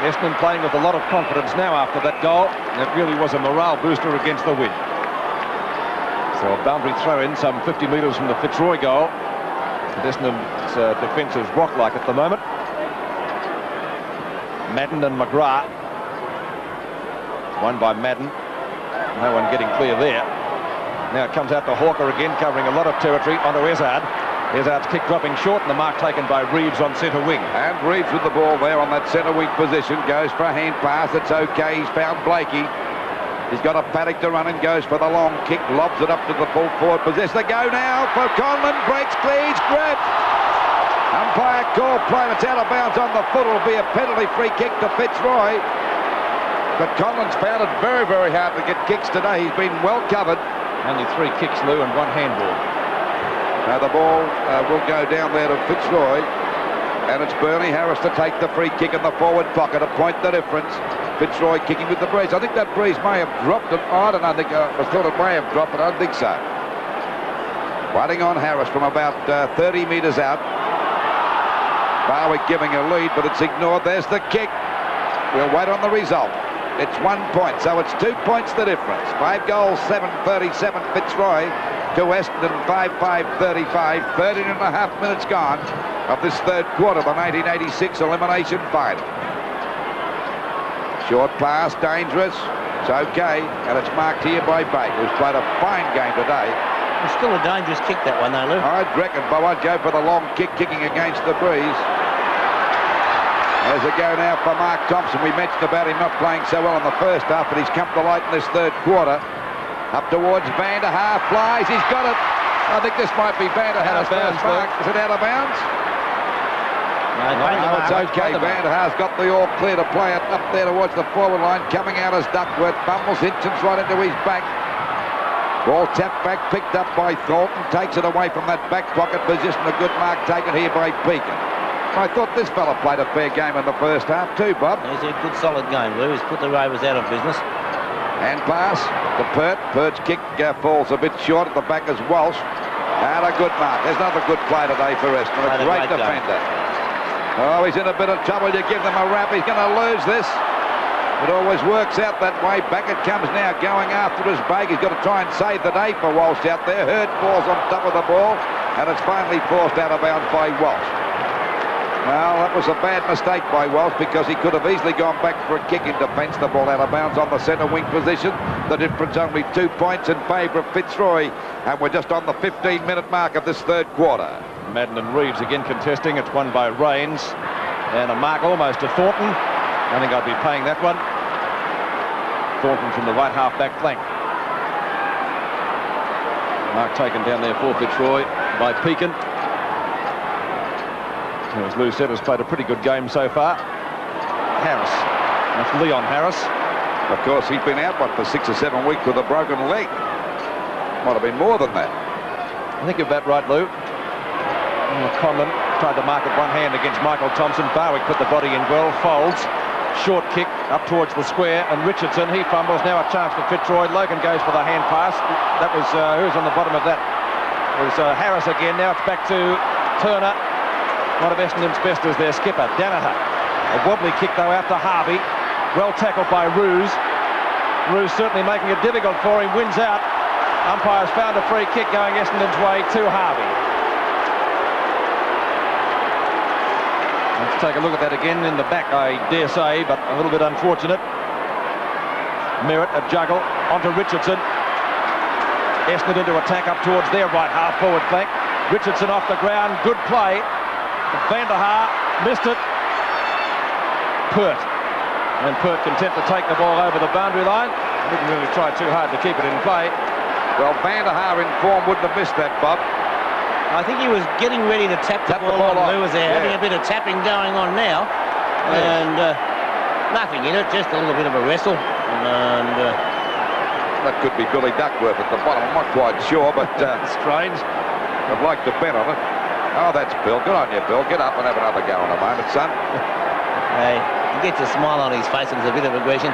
Essendon playing with a lot of confidence now after that goal. And it really was a morale booster against the wind. So a boundary throw-in some 50 metres from the Fitzroy goal. Essendon's defence is rock-like at the moment. Madden and McGrath. Won by Madden. No one getting clear there. Now it comes out to Hawker again, covering a lot of territory onto Izzard. Izzard's kick dropping short, and the mark taken by Reeves on centre wing. And Reeves with the ball there on that centre wing position. Goes for a hand pass. It's okay. He's found Blakey. He's got a paddock to run and goes for the long kick. Lobs it up to the full forward possession. They go now for Conlon. Breaks clear. He's grabbed. Umpire call play. It's out of bounds on the foot. It'll be a penalty free kick to Fitzroy. But Conlon's found it very, very hard to get kicks today. He's been well covered. Only 3 kicks, Lou, and 1 handball. Now the ball will go down there to Fitzroy. And it's Bernie Harris to take the free kick in the forward pocket to point the difference. Fitzroy kicking with the breeze. I think that breeze may have dropped. I don't know. I think I thought it may have dropped, but I don't think so. Waiting on Harris from about 30 metres out. Barwick giving a lead, but it's ignored. There's the kick. We'll wait on the result. It's 1 point, so it's 2 points the difference. 5 goals, 7:37 Fitzroy to Essendon, 5:35. 13 and a half minutes gone of this third quarter, the 1986 elimination final. Short pass, dangerous. It's okay, and it's marked here by Bate, who's played a fine game today. It's still a dangerous kick, that one, though, Lou. I'd reckon, but I'd go for the long kick, kicking against the breeze. There's a go now for Mark Thompson. We mentioned about him not playing so well in the first half, but he's come to light in this third quarter. Up towards Van der Haar, flies. He's got it. I think this might be Van der Haar's first mark. Is it out of bounds? No, it's okay. Van der Haar's got the all clear to play it up there towards the forward line. Coming out as Duckworth. Bumbles Hitchens right into his back. Ball tapped back, picked up by Thornton. Takes it away from that back pocket position. A good mark taken here by Pekin. I thought this fella played a fair game in the first half too, Bob. He's a good solid game, Lou. He's put the Rovers out of business. Hand pass to Pert. Pert's kick falls a bit short at the back as Walsh. And a good mark. There's another good play today for Essendon. A great defender. Oh, he's in a bit of trouble. You give them a rap. He's going to lose this. It always works out that way. Back it comes now, going after his bag. He's got to try and save the day for Walsh out there. Hurd falls on top of the ball, and it's finally forced out of bounds by Walsh. Well, that was a bad mistake by Walsh because he could have easily gone back for a kick in defence. The ball out of bounds on the centre wing position. The difference only 2 points in favour of Fitzroy, and we're just on the 15-minute mark of this third quarter. Madden and Reeves again contesting. It's won by Rains, and a mark almost to Thornton. I think I'd be paying that one. Thornton from the right half-back flank. Mark taken down there for Fitzroy by Pekin. As Lou said, has played a pretty good game so far. Harris. That's Leon Harris. Of course, he's been out, for 6 or 7 weeks with a broken leg. Might have been more than that. I think you're about right, Lou. Conlon tried to mark it one hand against Michael Thompson. Barwick put the body in well. Folds. Short kick up towards the square, and Richardson, he fumbles. Now a chance for Fitzroy. Logan goes for the hand pass. That was, who's on the bottom of that? It was Harris again. Now it's back to Turner. One of Essendon's best is their skipper, Danaher. A wobbly kick, though, out to Harvey. Well tackled by Roos. Roos certainly making it difficult for him. Wins out. Umpire's found a free kick going Essendon's way to Harvey. Let's take a look at that again in the back, I dare say, but a little bit unfortunate. Merritt, a juggle, onto Richardson. Essendon into attack up towards their right half forward flank. Richardson off the ground, good play. Van der Haar missed it. Pert. And Pert content to take the ball over the boundary line. Didn't really try too hard to keep it in play. Well, Van der Haar in form wouldn't have missed that, Bob. I think he was getting ready to tap the ball on. Lou was there having a bit of tapping going on now. And nothing in it, just a little bit of a wrestle. And that could be Billy Duckworth at the bottom. I'm not quite sure, but strange. I'd like to bet on it. Oh, that's Bill. Good on you, Bill. Get up and have another go in a moment, son. Hey, he gets a smile on his face and there's a bit of aggression.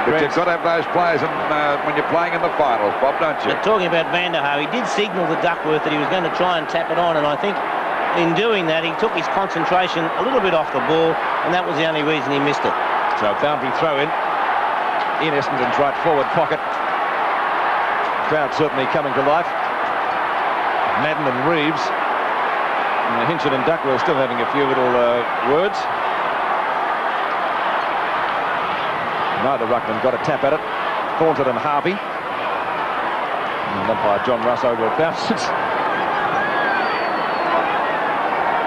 But you've got to have those players when you're playing in the finals, Bob, don't you? But talking about Van der Haar, he did signal to Duckworth that he was going to try and tap it on, and I think in doing that, he took his concentration a little bit off the ball, and that was the only reason he missed it. So boundary throw in Essendon's right forward pocket. Crowd certainly coming to life. Madden and Reeves Hinchin and Duckworth still having a few little words. Neither ruckman got a tap at it. Thornton and Harvey. And umpire John Russo will bounce it.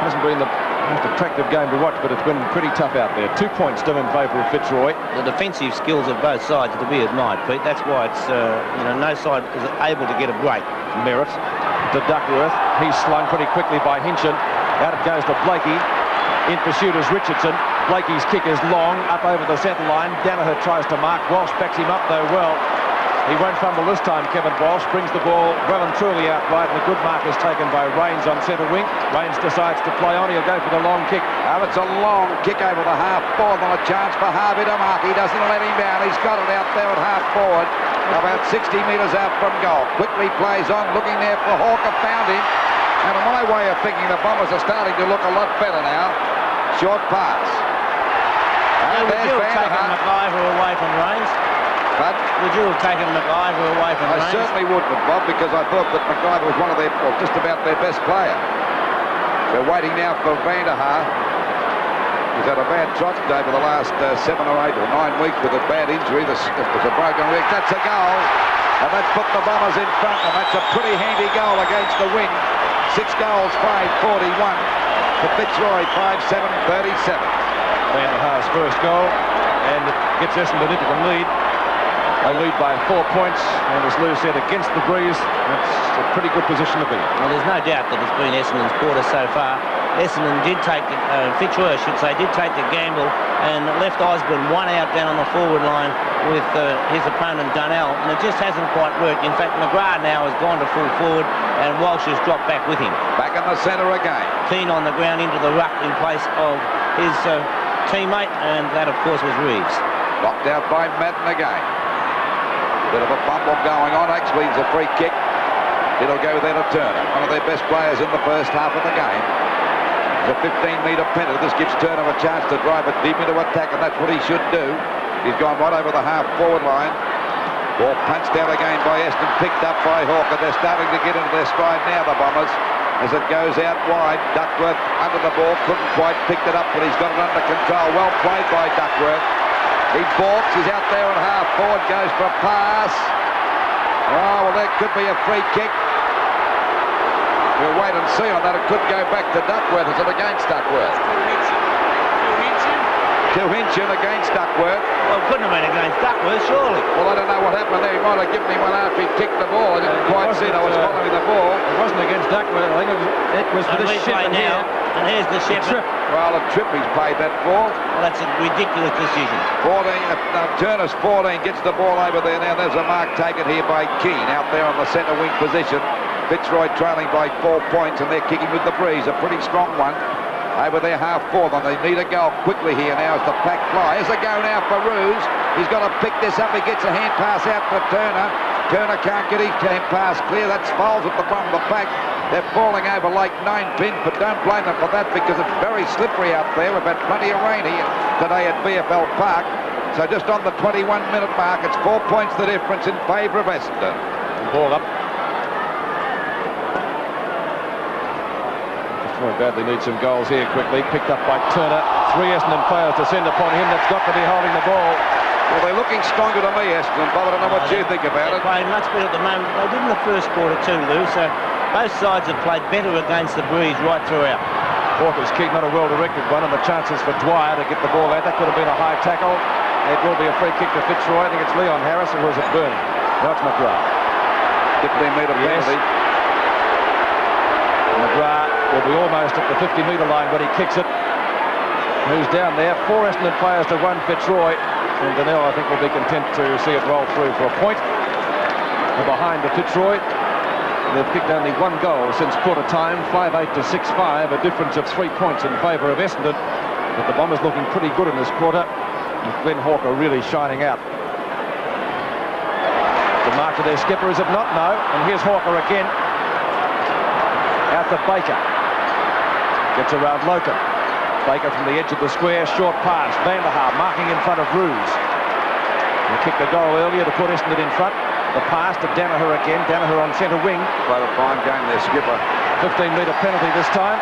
Hasn't been the most attractive game to watch, but it's been pretty tough out there. 2 points still in favour of Fitzroy. The defensive skills of both sides are to be admired, Pete. That's why it's, no side is able to get a break. Merritt to Duckworth. He's slung pretty quickly by Hinchin. Out it goes to Blakey. In pursuit is Richardson. Blakey's kick is long, up over the centre line. Danaher tries to mark. Walsh backs him up, though, well. He won't fumble this time, Kevin Walsh. Brings the ball well and truly out wide, and a good mark is taken by Rains on centre wing. Rains decides to play on. He'll go for the long kick. Oh, it's a long kick over the half forward, and a chance for Harvey to mark. He doesn't let him down. He's got it out there at half forward, about 60 metres out from goal. Quickly plays on, looking there for Hawker, found him. And in my way of thinking, the Bombers are starting to look a lot better now. Short pass. Would you have taken McIver away from Rains? But would you have taken McIver away from Rains? I certainly wouldn't have, Bob, because I thought that McIver was one of their, well, just about their best player. They're waiting now for Vanderhaar. He's had a bad trot over the last 7 or 8 or 9 weeks with a bad injury. There's a broken leg. That's a goal. And that's put the Bombers in front, and that's a pretty handy goal against the wing. 6 goals, 5-41. For Fitzroy, 5-7-37. Vanderhaar's first goal, and it gets Essendon into the lead. They lead by 4 points, and as Lou said, against the breeze, that's a pretty good position to be in. Well, there's no doubt that it's been Essendon's quarter so far. Essendon did take, Fitzroy, I should say, did take the gamble and left Osborne 1 out down on the forward line with his opponent Dunnell, and it just hasn't quite worked. In fact, McGrath now has gone to full forward, and Walsh has dropped back with him. Back in the centre again. Keane on the ground into the ruck in place of his teammate, and that, of course, was Reeves. Knocked out by Madden again. Bit of a fumble going on. Actually, it's a free kick. It'll go there to Turner, one of their best players in the first half of the game. It's a 15-metre penalty. This gives Turner a chance to drive it deep into attack, and that's what he should do. He's gone right over the half-forward line. Ball punched out again by Essendon, picked up by Hawker. They're starting to get into their stride now, the Bombers, as it goes out wide. Duckworth under the ball, couldn't quite pick it up, but he's got it under control. Well played by Duckworth. He balks, he's out there at half forward, goes for a pass. Oh, well, that could be a free kick. We'll wait and see on that. It could go back to Duckworth. Is it against Duckworth? To Hinchin against Duckworth. Well, couldn't have been against Duckworth, surely. Well, I don't know what happened there. He might have given him one after he kicked the ball. I didn't quite see it. I was following the ball. It wasn't against Duckworth. I think it was for this Shepard now. And here's the Shepard. Well, a trip he's paid that for. Well, that's a ridiculous decision. 14. Turner's 14 gets the ball over there now. There's a mark taken here by Keane out there on the centre wing position. Fitzroy trailing by 4 points, and they're kicking with the breeze. A pretty strong one. Over there, half forward, and they need a goal quickly here now as the pack fly. Here's a go now for Roos. He's got to pick this up. He gets a hand pass out for Turner. Turner can't get his hand pass clear. That's Foles at the bottom of the pack. They're falling over like 9 pins, but don't blame them for that because it's very slippery out there. We've had plenty of rain here today at VFL Park. So just on the 21-minute mark, it's 4 points the difference in favour of Essendon. Ball up. Badly needs some goals here quickly. Picked up by Turner. 3 Essendon players descend upon him. That's got to be holding the ball. Well, they're looking stronger to me, Essendon, Bob. I don't know what you think about it. They're playing much better at the moment. They did in the first quarter too, Lou. So both sides have played better against the breeze right throughout. Walker's kick, not a well-directed one, and the chances for Dwyer to get the ball out. That could have been a high tackle. It will be a free kick to Fitzroy. I think it's Leon Harris, or was it Burney? No, it's McGrath. 15-metre penalty. McGrath will be almost at the 50-metre line when he kicks it. Who's down there? 4 Essendon players to 1 Fitzroy. And Donnell, I think, will be content to see it roll through for a point. And behind the Fitzroy, they've kicked only 1 goal since quarter time, 5-8 to 6-5, a difference of 3 points in favour of Essendon. But the Bombers looking pretty good in this quarter, and Glenn Hawker really shining out. The mark to their skipper, is it not? No. And here's Hawker again. Out to Baker. Gets around Loken. Baker from the edge of the square, short pass. Vanderhaar marking in front of Roos. He kicked the goal earlier to put Essendon in front. The pass to Danaher again. Danaher on centre wing. Quite a fine game there, skipper. 15-metre penalty this time.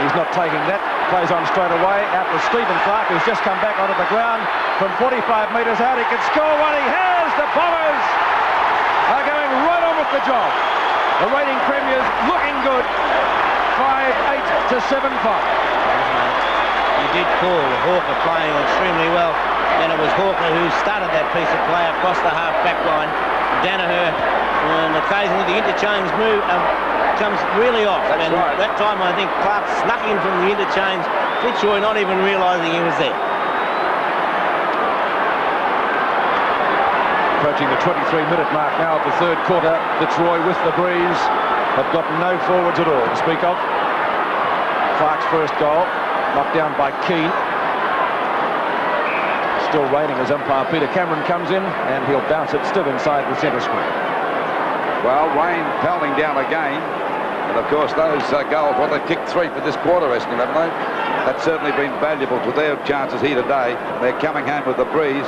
He's not taking that. Plays on straight away. Out to Stephen Clark, who's just come back onto the ground from 45 metres out. He can score one. He has. The Bombers are going right on with the job. The reigning premiers looking good. 5-8 to 7-5. You did call Hawker playing extremely well. And it was Hawker who started that piece of play across the half-back line. Danaher, and occasionally the interchange move comes really off. That's right. That time I think Clark snuck in from the interchange. Fitzroy not even realising he was there. Approaching the 23-minute mark now of the third quarter. Fitzroy with the breeze have got no forwards at all to speak of. Clark's first goal, knocked down by Keane. Still raining as umpire Peter Cameron comes in, and he'll bounce it still inside the centre square. Well, rain pelting down again. And of course, those goals, well, they've kicked 3 for this quarter, Essendon, haven't they? That's certainly been valuable to their chances here today. They're coming home with the breeze.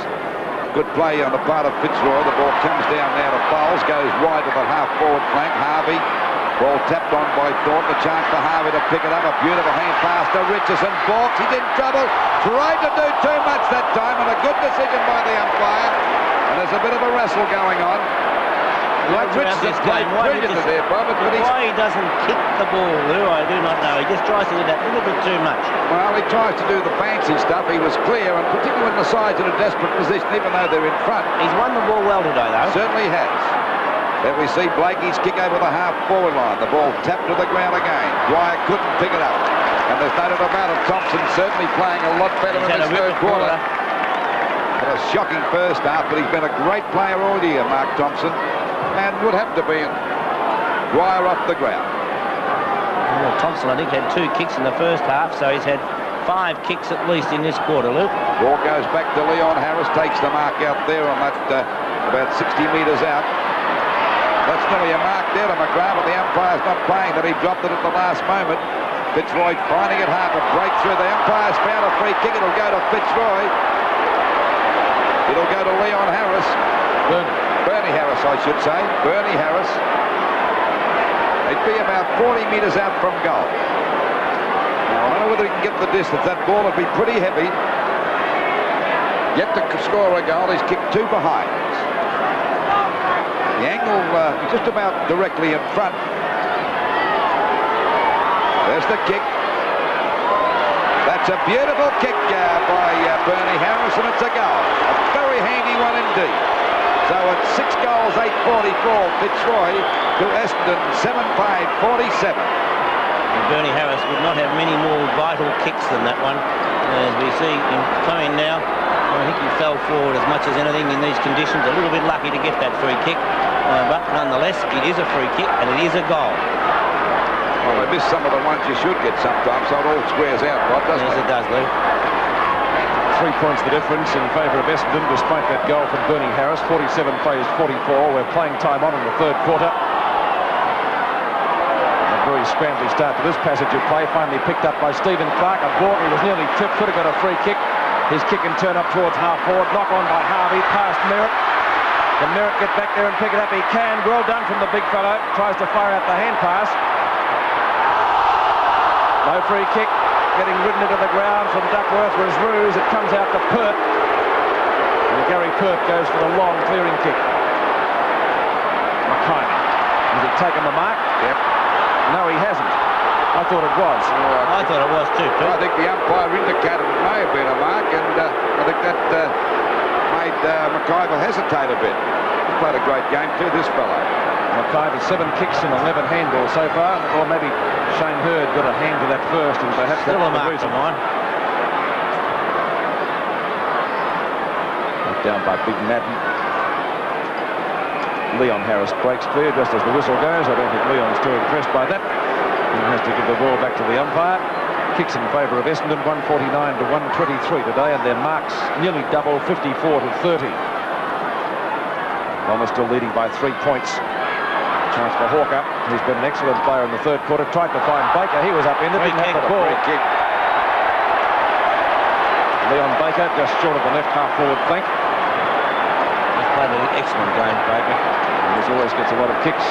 Good play on the part of Fitzroy. The ball comes down now to Bowles, goes wide to the half-forward flank. Harvey, ball tapped on by Thornton. A chance for Harvey to pick it up. A beautiful hand pass to Richardson. Balks, he's in trouble. Tried to do too much that time, and a good decision by the umpire. And there's a bit of a wrestle going on. Richardson's played brilliantly there, Bob. Why he doesn't kick the ball, Lou, I do not know. He just tries to do that a little bit too much. Well, he tries to do the fancy stuff. He was clear, and particularly when the side's in a desperate position, even though they're in front. He's won the ball well today, though. Certainly has. Then we see Blakey's kick over the half-forward line. The ball tapped to the ground again. Dwyer couldn't pick it up. And there's no doubt about it. Thompson certainly playing a lot better in this third quarter. Had a shocking first half, but he's been a great player all year, Mark Thompson. And would have to be Dwyer off the ground. Well, Thompson, I think, had 2 kicks in the first half, so he's had 5 kicks at least in this quarter, Luke. Ball goes back to Leon Harris, takes the mark out there on that about 60 metres out. That's nearly a mark there to McGrath, but the umpire's not playing that. He dropped it at the last moment. Fitzroy finding it hard to break through. The umpire's found a free kick. It'll go to Fitzroy. It'll go to Leon Harris. Bernie Harris, I should say. Bernie Harris. They'd be about 40 metres out from goal. Now, I don't know whether he can get the distance. That ball would be pretty heavy. Yet to score a goal, he's kicked 2 behind. The angle just about directly in front. There's the kick. That's a beautiful kick by Bernie Harris, and it's a goal. A very handy one indeed. So it's 6 goals, 8:44, Fitzroy to Essendon, 7-5-47. Bernie Harris would not have many more vital kicks than that one. As we see him coming now, I think he fell forward as much as anything in these conditions. A little bit lucky to get that free kick, but nonetheless, it is a free kick and it is a goal. Well, they miss some of the ones you should get sometimes, so it all squares out, right, doesn't it? Yes, it does, Lou. 3 points the difference in favour of Essendon, despite that goal from Bernie Harris. 47 plays 44. We're playing time on in the third quarter. A very scrambly start to this passage of play. Finally picked up by Stephen Clark. A ball, he was nearly tipped, could have got a free kick. His kick and turn up towards half forward. Knock on by Harvey, past Merritt. Can Merritt get back there and pick it up? He can. Well done from the big fellow. Tries to fire out the hand pass. No free kick. Getting ridden into the ground from Duckworth was Roos. It comes out to Pert. And Gary Pert goes for the long clearing kick. McKay. Has he taken the mark? Yep. No, he hasn't. I thought it was. I thought it was too, Pete. I think the umpire indicated it may have been a mark, and I think that made McIver hesitate a bit. He's played a great game too, this fellow. McIver 7 kicks and 11 handballs so far, or maybe Shane Hurd got a hand to that first, and perhaps Still a that's the mark reason. for mine. Down by Big Madden. Leon Harris breaks clear just as the whistle goes. I don't think Leon's too impressed by that. He has to give the ball back to the umpire. Kicks in favour of Essendon, 149 to 123 today, and their marks nearly double, 54 to 30. Bombers still leading by 3 points. Chance for Hawker, who's been an excellent player in the third quarter. Tried to find Baker. He was up in it. Didn't have the ball. Leon Baker just short of the left half-forward flank. He's played an excellent game, Baker. He always gets a lot of kicks.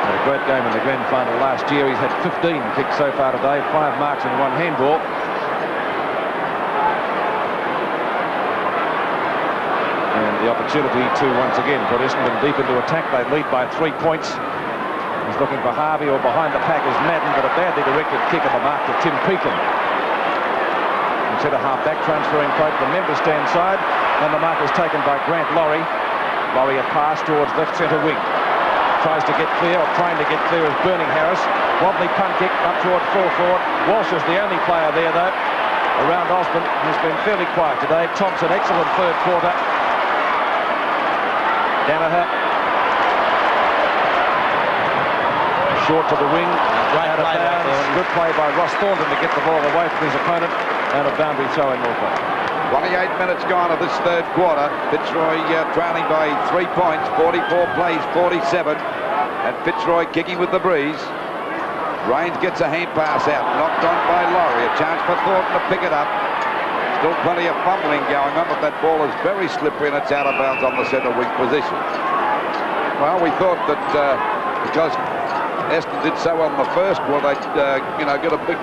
Had a great game in the grand final last year. He's had 15 kicks so far today, 5 marks and 1 handball. And the opportunity to once again put Essendon deep into attack. They lead by 3 points. He's looking for Harvey, or behind the pack is Madden, but a badly directed kick at the mark to Tim Peakin. Centre half back, transferring play to the member stand side, and the mark is taken by Grant Laurie. Laurie a pass towards left centre wing. Tries to get clear, or trying to get clear, is Burning Harris. Wobbly punt kick up towards full forward. Walsh is the only player there though. Around Osborne, who's been fairly quiet today. Thompson, excellent third quarter. Danaher. Short to the wing. Out of bounds. Good play by Ross Thornton to get the ball away from his opponent. And a boundary throw in Norfolk. 28 minutes gone of this third quarter. Fitzroy trailing by 3 points. 44 plays, 47. And Fitzroy kicking with the breeze. Rains gets a hand pass out. Knocked on by Laurie. A chance for Thornton to pick it up. Still plenty of fumbling going on, but that ball is very slippery and it's out of bounds on the centre wing position. Well, we thought that because Essendon did so on the first quarter, they'd get a big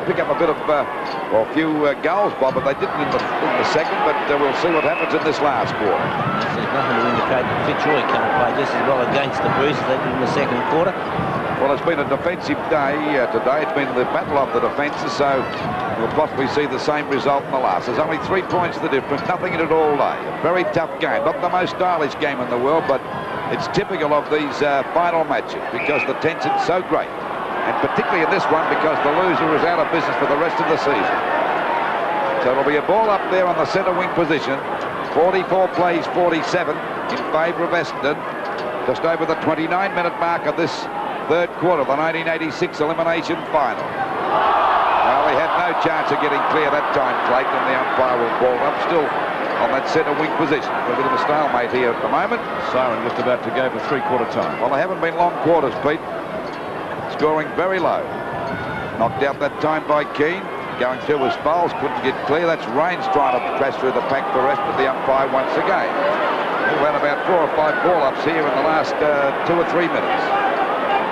pick up a bit of a few goals, Bob, but they didn't in the second. But we'll see what happens in this last quarter. There's nothing to indicate that Fitzroy can play just as well against the Bruce as they did in the second quarter. Well, it's been a defensive day today. It's been the battle of the defences, so we'll possibly see the same result in the last. There's only 3 points the difference, nothing in it all day. A very tough game, not the most stylish game in the world, but it's typical of these final matches because the tension's so great. And particularly in this one because the loser is out of business for the rest of the season. So it'll be a ball up there on the centre wing position. 44 plays, 47 in favour of Essendon. Just over the 29-minute mark of this third quarter of the 1986 elimination final. Well, he had no chance of getting clear that time, Clayton, and the umpire will ball up still on that centre wing position. A bit of a stalemate here at the moment. Siren just about to go for three-quarter time. Well, they haven't been long quarters, Pete. Scoring very low. Knocked out that time by Keane. Going through his bowls, couldn't get clear. That's Rains trying to crash through the pack for rest of the umpire once again. We've had about 4 or 5 ball-ups here in the last 2 or 3 minutes.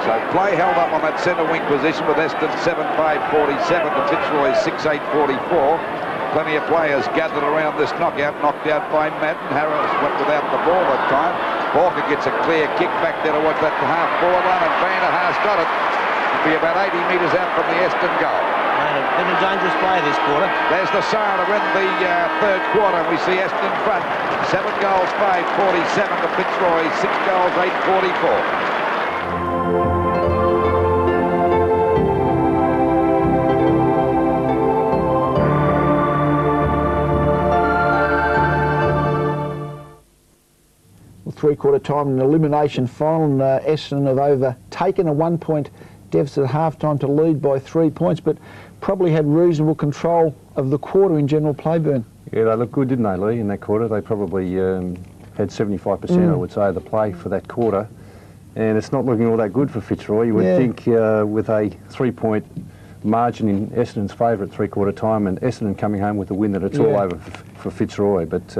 So play held up on that centre wing position with Essendon 7-5-47 to Fitzroy 6-8-44. Plenty of players gathered around this knockout. Knocked out by Madden. Harris went without the ball that time. Walker gets a clear kick back there towards that half-forward line, and Van der Haar's got it. It'll be about 80 metres out from the Essendon goal. Been a dangerous play this quarter. There's the siren to end the third quarter. We see Essendon in front. 7 goals, 5-47 to Fitzroy. 6 goals, 8-44. Three-quarter time in an elimination final, and Essendon have overtaken a 1-point deficit at half-time to lead by 3 points, but probably had reasonable control of the quarter in general play, Burn. Yeah, they looked good, didn't they, Lee, in that quarter? They probably had 75%, I would say, of the play for that quarter, and it's not looking all that good for Fitzroy. You would think with a 3-point margin in Essendon's favour at three-quarter time, and Essendon coming home with the win, that it's all over for Fitzroy. But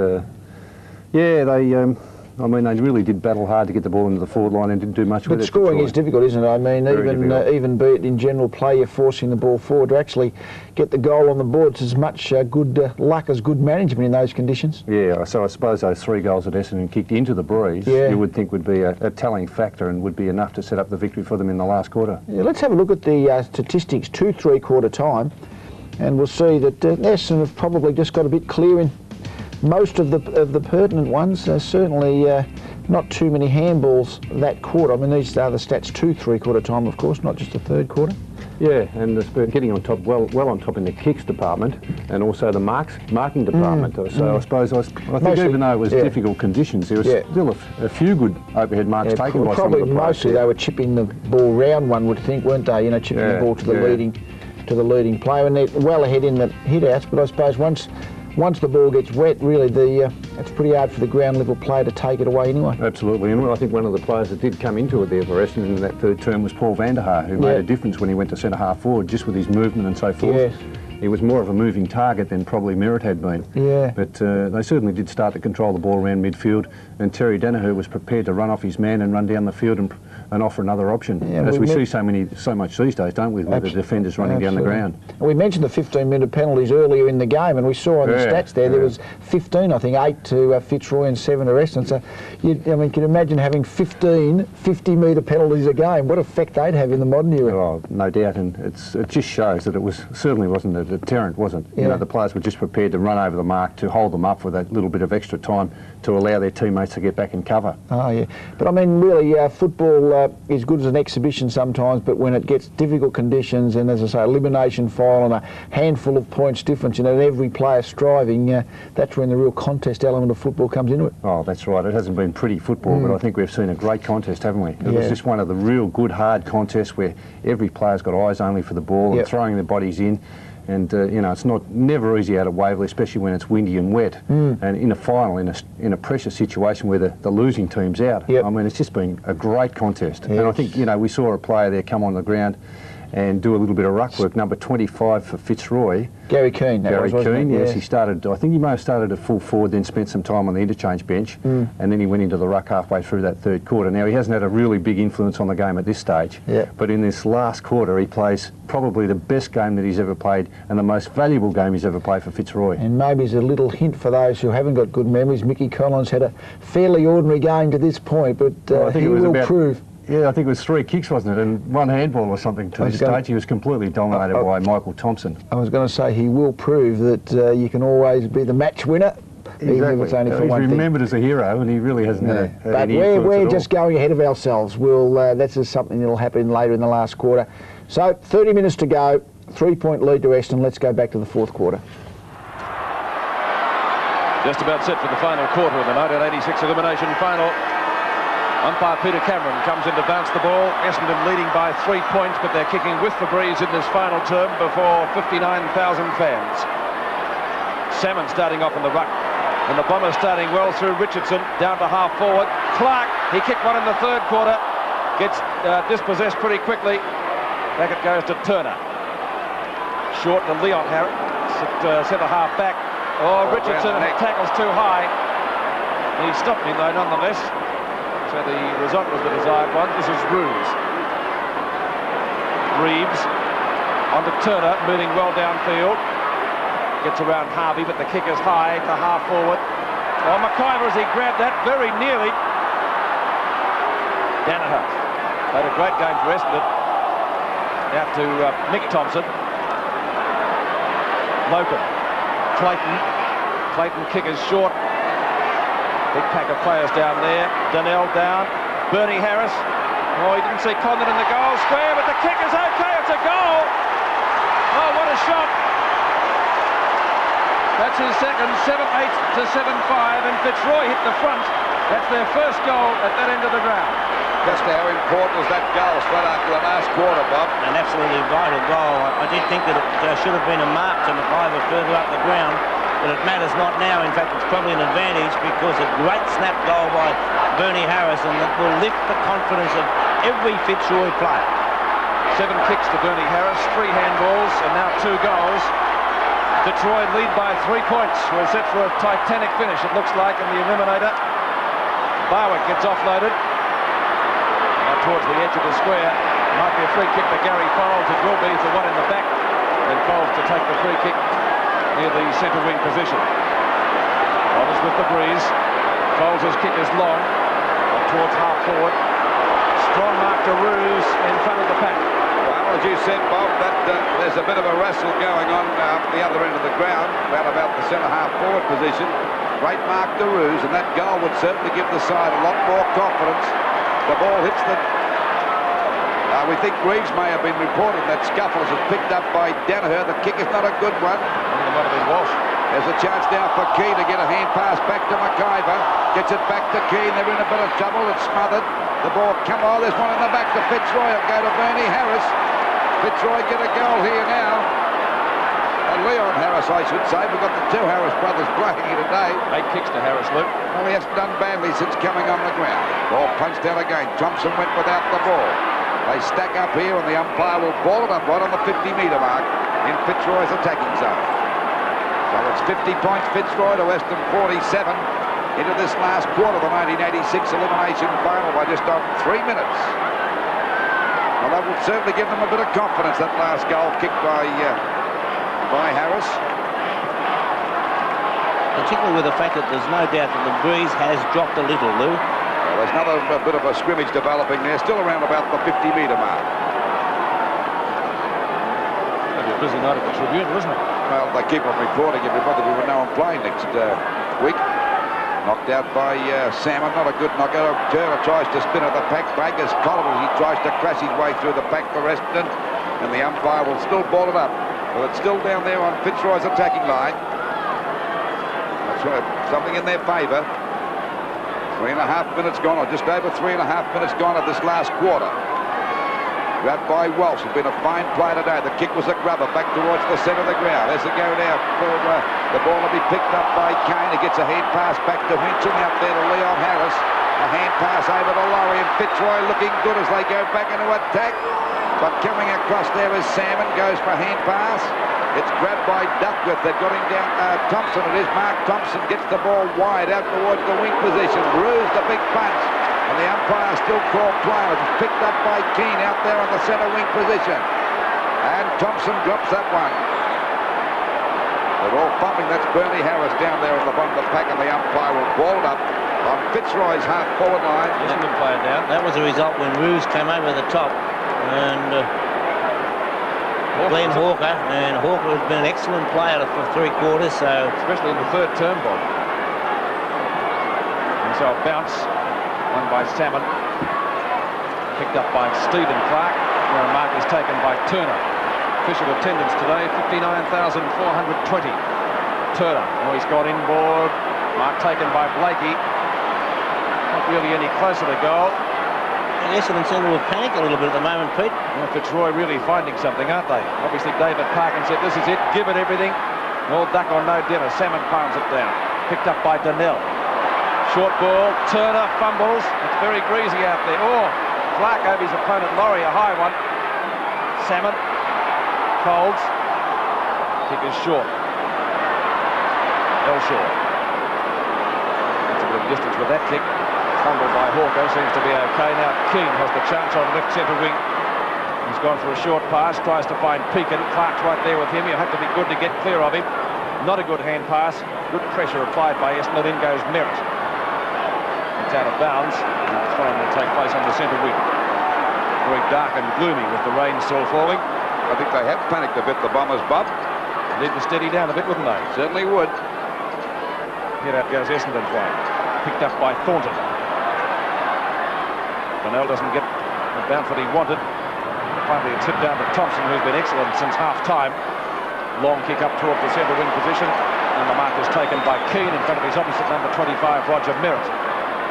I mean, they really did battle hard to get the ball into the forward line and didn't do much with it. But scoring is difficult, isn't it? I mean, even be it in general play, you're forcing the ball forward to actually get the goal on the board. It's as much good luck as good management in those conditions. Yeah, so I suppose those 3 goals that Essendon kicked into the breeze, you would think would be a telling factor and would be enough to set up the victory for them in the last quarter. Yeah, let's have a look at the statistics to three-quarter time, and we'll see that Essendon have probably just got a bit clear in most of the pertinent ones. Certainly not too many handballs that quarter. I mean, these are the stats to three-quarter time, of course, not just the third quarter. Yeah, and they're getting on top, well on top in the kicks department, and also the marking department. So I suppose I think even though it was difficult conditions, there was still a few good overhead marks taken by some of the players. Mostly they were chipping the ball round, one would think, weren't they? You know, chipping the ball to the leading player, and they're well ahead in the hit-outs. But I suppose once the ball gets wet, really, it's pretty hard for the ground level player to take it away anyway. Absolutely, and I think one of the players that did come into it there for Essendon in that third term was Paul Van der Haar, who made a difference when he went to centre half forward, just with his movement and so forth. Yeah. He was more of a moving target than probably Merritt had been. Yeah. But they certainly did start to control the ball around midfield, and Terry Danaher was prepared to run off his man and run down the field and and offer another option, as we see so much these days, don't we, with the defenders running down the ground. We mentioned the 15-minute penalties earlier in the game, and we saw on the stats there was 15, I think, 8 to Fitzroy and 7 to Essendon. So, I mean, can you imagine having 15 50-metre penalties a game? What effect they'd have in the modern era? Oh, no doubt, and it just shows that it certainly wasn't a deterrent, was it? You know, the players were just prepared to run over the mark to hold them up with that little bit of extra time to allow their teammates to get back in cover. Oh, yeah. But, I mean, really, football is good as an exhibition sometimes, but when it gets difficult conditions and, as I say, elimination final and a handful of points difference, and every player striving, that's when the real contest element of football comes into it. Oh, that's right. It hasn't been pretty football, but I think we've seen a great contest, haven't we? It was just one of the real good, hard contests where every player's got eyes only for the ball and throwing their bodies in. And you know, it's never easy out of Waverley, especially when it's windy and wet. And in a final, in a pressure situation where the losing team's out. I mean, it's just been a great contest. And I think, you know, we saw a player there come on the ground and do a little bit of ruck work. Number 25 for Fitzroy. Gary Keane. Gary Keane, yes. He started, I think he may have started at full forward, then spent some time on the interchange bench, and then he went into the ruck halfway through that third quarter. Now, he hasn't had a really big influence on the game at this stage, but in this last quarter, he plays probably the best game that he's ever played and the most valuable game he's ever played for Fitzroy. And maybe as a little hint for those who haven't got good memories, Mickey Collins had a fairly ordinary game to this point, but I think he will prove. Yeah, I think it was 3 kicks, wasn't it, and 1 handball or something to this stage. He was completely dominated by Michael Thompson. I was going to say he will prove that you can always be the match winner, even if it's only for one thing. He's remembered as a hero, and he really hasn't had any influence But we're at just all. going ahead of ourselves. That's just something that'll happen later in the last quarter. So 30 minutes to go, 3-point lead to Essendon. Let's go back to the fourth quarter. Just about set for the final quarter of the 1986 elimination final. Umpire Peter Cameron comes in to bounce the ball. Essendon leading by 3 points, but they're kicking with the breeze in this final term before 59,000 fans. Salmon starting off in the ruck, and the Bombers starting well through Richardson, down to half forward. Clark, he kicked one in the third quarter, gets dispossessed pretty quickly. Back it goes to Turner. Short to Leon Harris, centre half back. Oh, Richardson tackles too high. He stopped him though nonetheless. So the result was the desired one. This is Roos. Reeves onto Turner, moving well downfield. Gets around Harvey, but the kick is high to half forward. Oh, McIver as he grabbed that very nearly. Danaher had a great game for Essendon. Out to Mick Thompson. Logan. Clayton kick is short. Big pack of players down there. Donnell down. Bernie Harris. Oh, he didn't see Condon in the goal square, but the kick is okay. It's a goal. Oh, what a shot. That's his second, 7-8 to 7-5, and Fitzroy hit the front. That's their first goal at that end of the ground. Just how important was that goal straight after the last quarter, Bob? An absolutely vital goal. I did think that it should have been a mark to McIver further up the ground. But it matters not now. In fact, it's probably an advantage because a great snap goal by Bernie Harris, and that will lift the confidence of every Fitzroy player. 7 kicks to Bernie Harris, 3 handballs, and now 2 goals. Fitzroy lead by 3 points. We're set for a titanic finish, it looks like, in the Eliminator. Barwick gets offloaded. Now towards the edge of the square. Might be a free kick to Gary Foles. It will be for one in the back. And Foles to take the free kick near the centre wing position. Foles with the breeze. Foles' kick is long, towards half forward. Strong mark to Roos in front of the pack. Well, as you said, Bob, that there's a bit of a wrestle going on up the other end of the ground, about the centre half forward position. Great mark to Roos, and that goal would certainly give the side a lot more confidence. The ball hits the... we think Reeves may have been reported that Scuffles is picked up by Danaher. The kick is not a good one. It might have been Walsh. There's a chance now for Keane to get a hand pass back to McIver. Gets it back to Keane. They're in a bit of trouble. It's smothered. The ball, there's one in the back to Fitzroy. It'll go to Bernie Harris. Fitzroy get a goal here now. Leon Harris, I should say. We've got the 2 Harris brothers playing here today. 8 kicks to Harris, Luke. Well, he hasn't done badly since coming on the ground. Ball punched out again. Thompson went without the ball. They stack up here, and the umpire will ball it up right on the 50-metre mark in Fitzroy's attacking zone. So it's 50 points Fitzroy to Western 47 into this last quarter of the 1986 elimination final by just on 3 minutes. Well, that would certainly give them a bit of confidence, that last goal kicked by Harris. Particularly with the fact that there's no doubt that the breeze has dropped a little, Lou. Well, there's another bit of a scrimmage developing there, still around about the 50-metre mark. It'll be a busy night at the Tribune, wasn't it? Well, they keep on reporting everybody we will know on play next week. Knocked out by Salmon, not a good knockout. Turner tries to spin at the pack. Baker's collared as he tries to crash his way through the pack for Essendon, and the umpire will still ball it up. Well, it's still down there on Fitzroy's attacking line. That's right, something in their favour. 3.5 minutes gone, or just over 3.5 minutes gone of this last quarter. Grabbed by Walsh. It's been a fine play today. The kick was a grubber back towards the centre of the ground. There's a go now for the ball to be picked up by Kane. He gets a hand pass back to Winchell. Out there to Leon Harris. A hand pass over to Laurie, and Fitzroy looking good as they go back into attack. But coming across there is Salmon. Goes for a hand pass. It's grabbed by Duckworth. They've got him down. Thompson. It is Mark Thompson. Gets the ball wide out towards the wing position. Bruised the big punch. And the umpire still called play. It's picked up by Keane out there on the centre wing position. And Thompson drops that one. They're all pumping. That's Bernie Harris down there at the bottom of the pack, and the umpire will ball it up on Fitzroy's half-forward line. Essendon player down. That was the result when Roos came over the top. And Glenn Hawker. And Hawker has been an excellent player for 3 quarters, so... Especially in the third term, Bob. And so a bounce. Won by Salmon. Picked up by Stephen Clark. Where a mark is taken by Turner. Official attendance today, 59,420. Turner. Oh, he's got inboard. Mark taken by Blakey. Not really any closer to goal. And Essendon seem to have panicked a little bit at the moment, Pete. Well, Fitzroy really finding something, aren't they? Obviously, David Parkin said, this is it, give it everything. All duck or no dinner. Salmon palms it down. Picked up by Donnell. Short ball, Turner fumbles. It's very greasy out there. Oh, Clark over his opponent, Laurie, a high one. Salmon, Colds. Kick is short. Elshaw. That's a good distance with that kick. Fumbled by Hawker, seems to be okay. Now Keane has the chance on left centre wing. He's gone for a short pass, tries to find Pekin. Clark's right there with him. You'll have to be good to get clear of him. Not a good hand pass. Good pressure applied by Essendon. In goes Merritt. It's out of bounds. And the throw will take place on the centre wing. Very dark and gloomy with the rain still falling. I think they have panicked a bit, the Bombers, Bob. Need to steady down a bit, wouldn't they? Certainly would. Here out goes Essendon's way. Picked up by Thornton. Bonnell doesn't get the bounce that he wanted. Finally, it's hit down to Thompson, who's been excellent since half-time. Long kick up towards the centre wing position. And the mark is taken by Keane in front of his opposite number 25, Roger Merritt.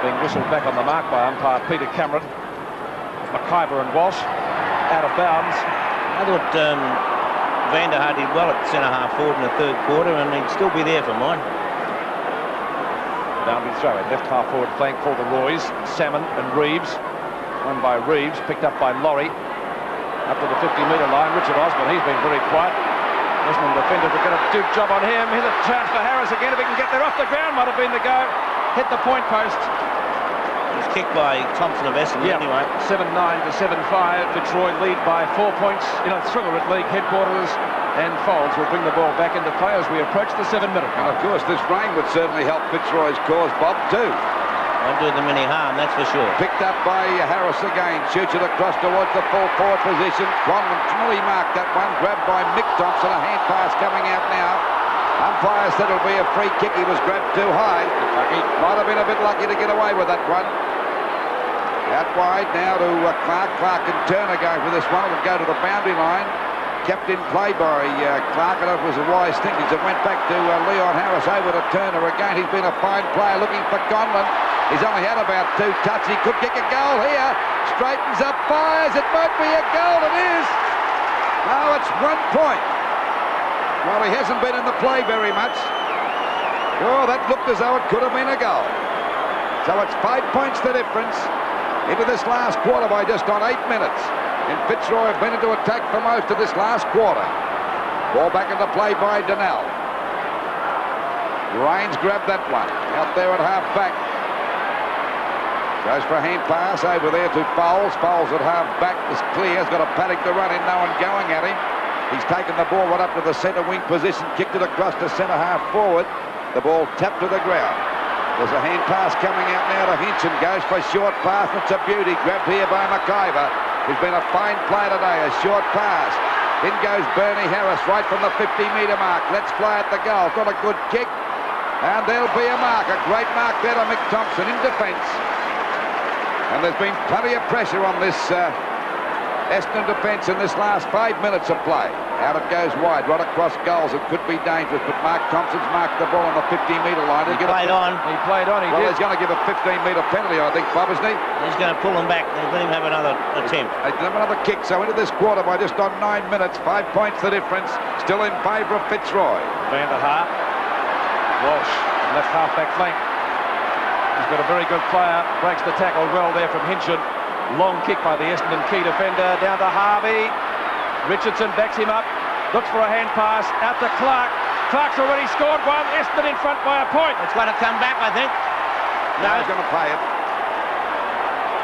Being whistled back on the mark by umpire Peter Cameron. McIver and Walsh out of bounds. I thought Vanderhart did well at centre-half forward in the third quarter, and he'd still be there for mine. Boundary throw in left half forward flank for the Roys. Salmon and Reeves. Won by Reeves, picked up by Laurie. Up to the 50-metre line. Richard Osborne, he's been very quiet. Essendon defender to get a good job on him. Here's a chance for Harris again. If he can get there off the ground, might have been the go. Hit the point post. It was kicked by Thompson of Essendon anyway. 7-9 to 7-5. Fitzroy lead by 4 points in a thriller at league headquarters. And Folds will bring the ball back into play as we approach the 7-minute mark. And of course, this rain would certainly help Fitzroy's cause, Bob, too. Won't do them any harm, that's for sure. Picked up by Harris again. Shoots it across towards the full forward position. Conlon truly marked that one. Grabbed by Mick Thompson. A hand pass coming out now. Umpire said it'll be a free kick. He was grabbed too high. He might have been a bit lucky to get away with that one. Out wide now to Clark. Clark and Turner going for this one. It'll go to the boundary line. Kept in play by Clark, and it was a wise thing as it went back to Leon Harris over to Turner again. He's been a fine player looking for Conlon. He's only had about 2 touches. He could kick a goal here. Straightens up, fires. It might be a goal. It is. Now it's 1 point. Well, he hasn't been in the play very much. Oh, that looked as though it could have been a goal. So it's 5 points the difference into this last quarter by just on 8 minutes. And Fitzroy have been into attack for most of this last quarter. Ball back into play by Donnell. Raines grabbed that one. Out there at half back. Goes for a hand pass over there to Foles. Foles at half back is clear. Has got a paddock to run in. No one going at him. He's taken the ball right up to the centre wing position. Kicked it across to centre half forward. The ball tapped to the ground. There's a hand pass coming out now to Hinchin. Goes for a short pass. It's a beauty. Grabbed here by McIver. Who's been a fine player today. A short pass. In goes Bernie Harris right from the 50-metre mark. Let's fly at the goal. Got a good kick. And there'll be a mark. A great mark there to Mick Thompson in defence. And there's been plenty of pressure on this Essendon defence in this last 5 minutes of play. Out it goes wide, right across goals. It could be dangerous, but Mark Thompson's marked the ball on the 15-metre line. He played on. He played on, well, did. He's going to give a 15-metre penalty, I think, Bob, isn't he? He's going to pull him back. Let him have another attempt. Another kick, so into this quarter by just on 9 minutes. 5 points the difference. Still in favour of Fitzroy. Van der Haar. Walsh, left half-back flank. He's got a very good player. Breaks the tackle well there from Hinchin. Long kick by the Essendon key defender. Down to Harvey. Richardson backs him up. Looks for a hand pass. Out to Clark. Clark's already scored one. Essendon in front by a point. It's going to come back, I think. No, he's going to play it.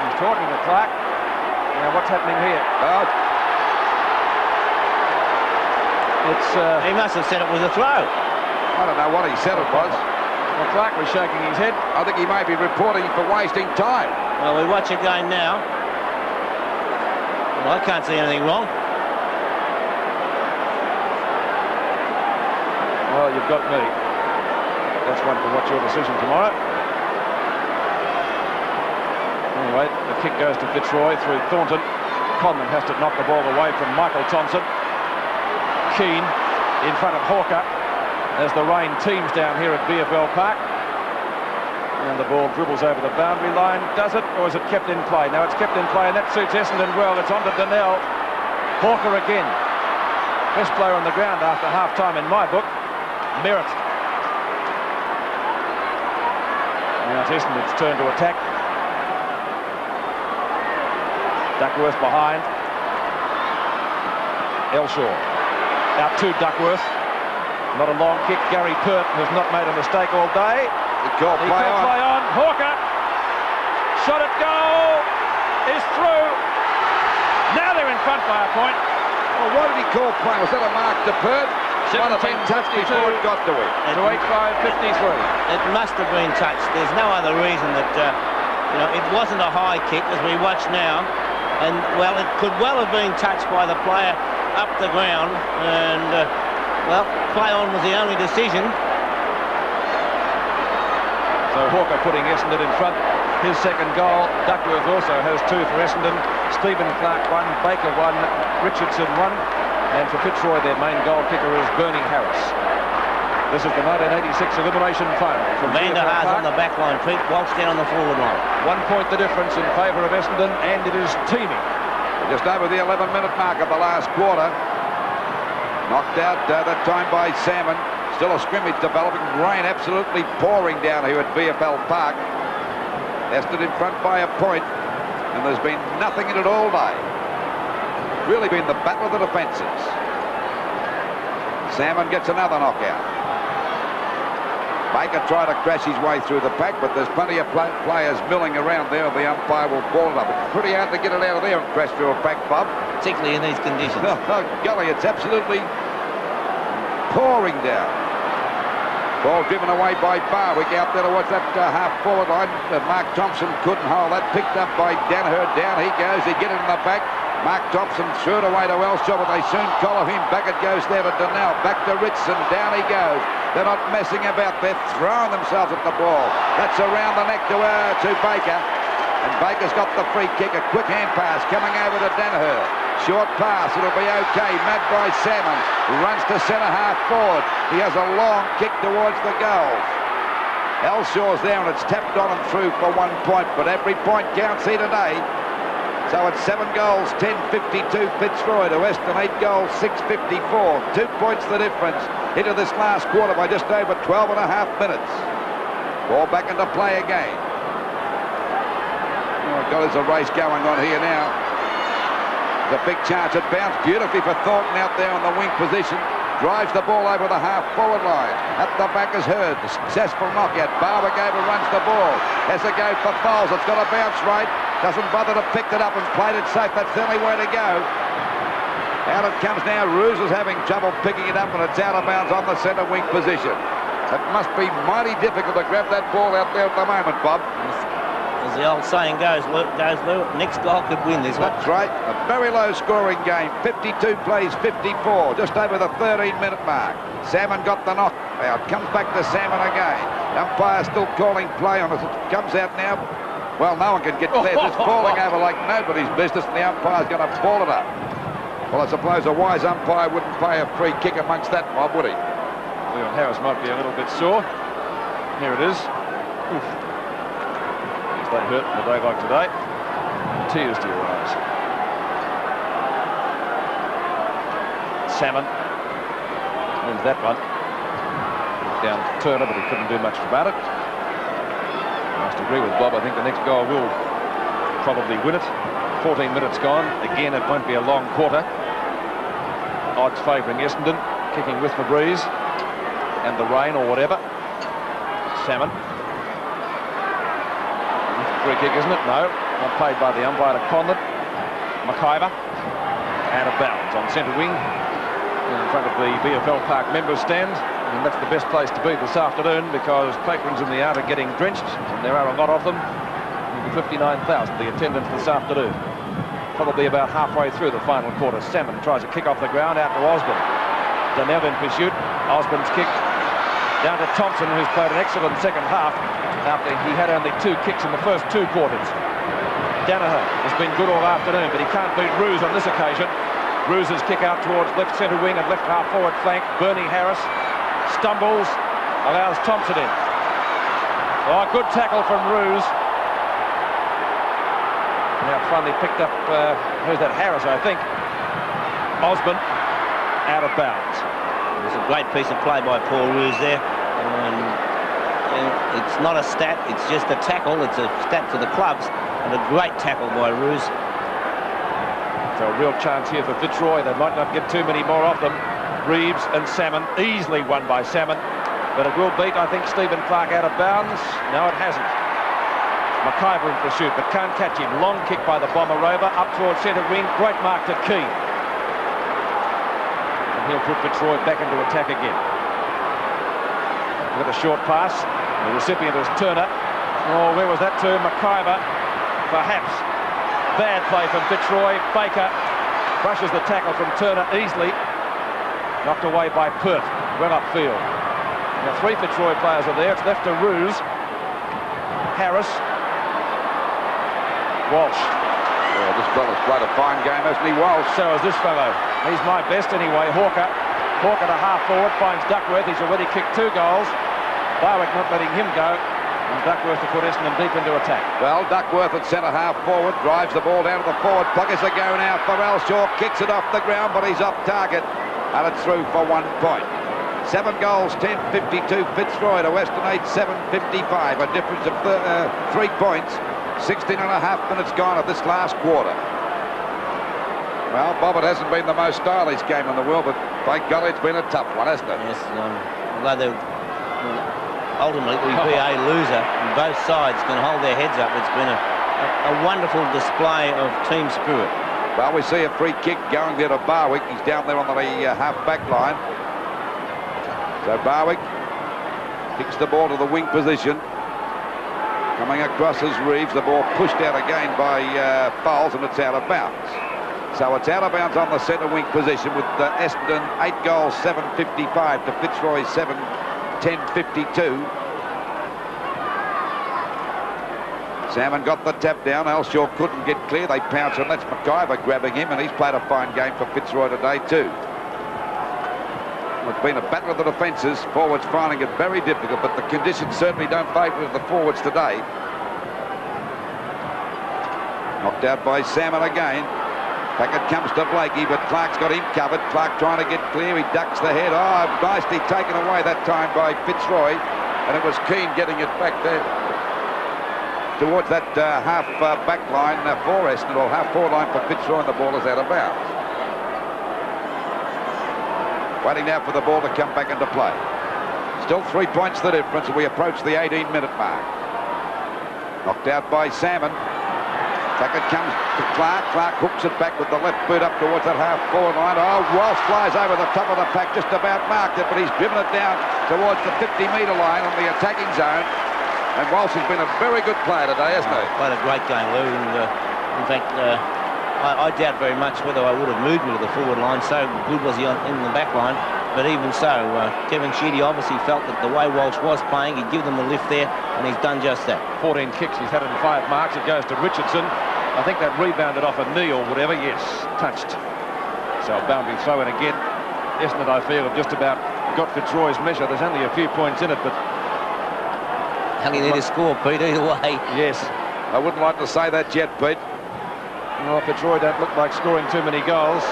He's talking to Clark. Now, what's happening here? Oh. It's... He must have said it was a throw. I don't know what he said it was. Well, Clark was shaking his head. I think he may be reporting for wasting time. Well, we watch it going now. Well, I can't see anything wrong. Well, you've got me. That's one to watch your decision tomorrow. Anyway, the kick goes to Fitzroy through Thornton. Conlon has to knock the ball away from Michael Thompson. Keane in front of Hawker as the rain teems down here at VFL Park. And the ball dribbles over the boundary line. Does it, or is it kept in play? Now it's kept in play, and that suits Essendon well. It's on to Donnell. Hawker again. Best player on the ground after half-time in my book. Merritt. Now it's Essendon's turn to attack. Duckworth behind. Elshaw. Out to Duckworth. Not a long kick. Gary Pert has not made a mistake all day. He called play on. Hawker. Shot at goal. Is through. Now they're in front by a point. Well, why did he call play? Was that a mark to Pert? Might have been touched before it got to him. To 8-5-53. It must have been touched. There's no other reason that, it wasn't a high kick as we watch now. And, well, it could well have been touched by the player up the ground. And, play on was the only decision. So Hawker putting Essendon in front. His second goal. Duckworth also has 2 for Essendon. Stephen Clark 1, Baker 1, Richardson 1. And for Fitzroy, their main goal kicker is Bernie Harris. This is the 1986 Elimination Final. Van der Haar's on the back line, Pete. Walsh down on the forward line. 1 point the difference in favour of Essendon, and it is teeming. Just over the 11-minute mark of the last quarter. Knocked out that time by Salmon. Still a scrimmage developing. Rain absolutely pouring down here at VFL Park. Essendon in front by a point, and there's been nothing in it all day. Really been the battle of the defences. Salmon gets another knockout. Baker tried to crash his way through the pack, but there's plenty of players milling around there, and the umpire will ball it up. It's pretty hard to get it out of there and crash through a pack, Bob. Particularly in these conditions. Oh, golly, it's absolutely pouring down. Ball driven away by Barwick out there towards that half-forward line. Mark Thompson couldn't hold that. Picked up by Danaher. Down he goes. He get it in the back. Mark Thompson threw it away to Elshaw, but they soon collar him. Back it goes there to Donnell. Back to Richardson. Down he goes. They're not messing about. They're throwing themselves at the ball. That's around the neck to Baker. And Baker's got the free kick. A quick hand pass coming over to Danaher. Short pass. It'll be okay. Mad by Salmon. Runs to centre half forward. He has a long kick towards the goal. Elshaw's there, and it's tapped on and through for 1 point. But every point counts here today. So it's 7 goals, 10-52 Fitzroy to Essendon, 8 goals, 6-54. 2 points the difference into this last quarter by just over 12 and a half minutes. Ball back into play again. Oh, God, there's a race going on here now. The big chance. It bounced beautifully for Thornton out there on the wing position. drives the ball over the half-forward line. At the back is Hurd, the successful knockout. Barwick over runs the ball. Has a go for Foles. It's got a bounce rate. Doesn't bother to pick it up and played it safe. That's the only way to go. Out it comes now. Roos is having trouble picking it up, and it's out of bounds on the centre wing position. It must be mighty difficult to grab that ball out there at the moment, Bob. As the old saying goes, Lou, next goal could win this one. That's right. A very low-scoring game. 52 plays 54, just over the 13-minute mark. Salmon got the knock out. Comes back to Salmon again. Umpire still calling play on it. It comes out now. Well, no one can get clear. It's falling over like nobody's business, and the umpire's going to ball it up. Well, I suppose a wise umpire wouldn't pay a free kick amongst that mob, would he? Leon Harris might be a little bit sore. Here it is. Oof. They hurt in a day like today. Tears to your eyes. Salmon wins that one. Down to Turner, but he couldn't do much about it. I must agree with Bob. I think the next goal will probably win it. 14 minutes gone. Again, it won't be a long quarter. Odds favouring Essendon, kicking with the breeze and the rain or whatever. Salmon. Free kick, isn't it? No. Not played by the umpire to Conlon. McIver. Out of bounds on centre wing in front of the VFL Park members stand. And that's the best place to be this afternoon because patrons in the yard are getting drenched, and there are a lot of them. 59,000 the attendance this afternoon. Probably about halfway through the final quarter. Salmon tries a kick off the ground out to Osborne. Donnell in pursuit. Osborne's kick down to Thompson, who's played an excellent second half after he had only 2 kicks in the first 2 quarters. Danaher has been good all afternoon, but he can't beat Roos on this occasion. Roos's kick out towards left centre wing and left half forward flank. Bernie Harris stumbles, allows Thompson in. Oh, good tackle from Roos. Now finally picked up, who's that, Harris, I think. Osborne out of bounds. It was a great piece of play by Paul Roos there. It's not a stat, it's just a tackle. It's a stat to the clubs, and a great tackle by Roos. So a real chance here for Fitzroy. They might not get too many more of them. Reeves and Salmon, easily won by Salmon. But it will beat, I think, Stephen Clark out of bounds. No, it hasn't. McIver in pursuit, but can't catch him. Long kick by the Bomber Rover, up towards centre wing. Great mark to Keane. And he'll put Fitzroy back into attack again. With a short pass. The recipient is Turner. Oh, where was that to? McIver, perhaps. Bad play from Fitzroy. Baker brushes the tackle from Turner easily. Knocked away by Perth. Well upfield. Now 3 Fitzroy players are there. It's left to Roos. Harris. Walsh. Well, this fella's played a fine game, hasn't he, Walsh? So is this fellow. He's my best anyway. Hawker to half forward, finds Duckworth. He's already kicked 2 goals. Barwick not letting him go. And Duckworth to put Essendon deep into attack. Well, Duckworth at centre half forward, drives the ball down to the forward. Puck is a go now for Elshaw. Kicks it off the ground, but he's off target. And it's through for 1 point. 7 goals, 10-52. Fitzroy to Western 8, 7-55. A difference of 3 points. 16 and a half minutes gone of this last quarter. Well, Bob, it hasn't been the most stylish game in the world, but by golly, it's been a tough one, hasn't it? Yes, although they'll ultimately be a loser, and both sides can hold their heads up. It's been a wonderful display of team spirit. Well, we see a free kick going there to Barwick. He's down there on the half-back line. So Barwick kicks the ball to the wing position. Coming across is Reeves. The ball pushed out again by Foles, and it's out of bounds. So it's out of bounds on the centre wing position with Essendon 8 goals, 7-55 to Fitzroy 7, 10-52. Salmon got the tap down. Elshaw couldn't get clear. They pounce, and that's McIver grabbing him, and he's played a fine game for Fitzroy today too. It's been a battle of the defences. Forwards finding it very difficult, but the conditions certainly don't favour the forwards today. Knocked out by Salmon again. Back it comes to Blakey, but Clark's got him covered. Clark trying to get clear. He ducks the head. Oh, nicely taken away that time by Fitzroy. And it was Keane getting it back there towards that half-back line for Essendon, or half-forward line for Fitzroy, and the ball is out of bounds. Waiting now for the ball to come back into play. Still 3 points the difference, and we approach the 18-minute mark. Knocked out by Salmon. Back it comes to Clark. Clark hooks it back with the left boot up towards that half-forward line. Oh, Walsh flies over the top of the pack, just about marked it, but he's driven it down towards the 50-metre line on the attacking zone. And Walsh has been a very good player today, hasn't he? Played a great game, Lou. And in fact, I doubt very much whether I would have moved him to the forward line. So good was he in the back line. But even so, Kevin Sheedy obviously felt that the way Walsh was playing, he'd give them the lift there, and he's done just that. 14 kicks, he's had it in 5 marks. It goes to Richardson. I think that rebounded off a knee or whatever. Yes, touched. So a boundary throw in again. Essendon, I feel, have just about got Fitzroy's measure. There's only a few points in it, but... Hell, you need to score, Pete, either way. Yes. I wouldn't like to say that yet, Pete. Well, Fitzroy don't look like scoring too many goals.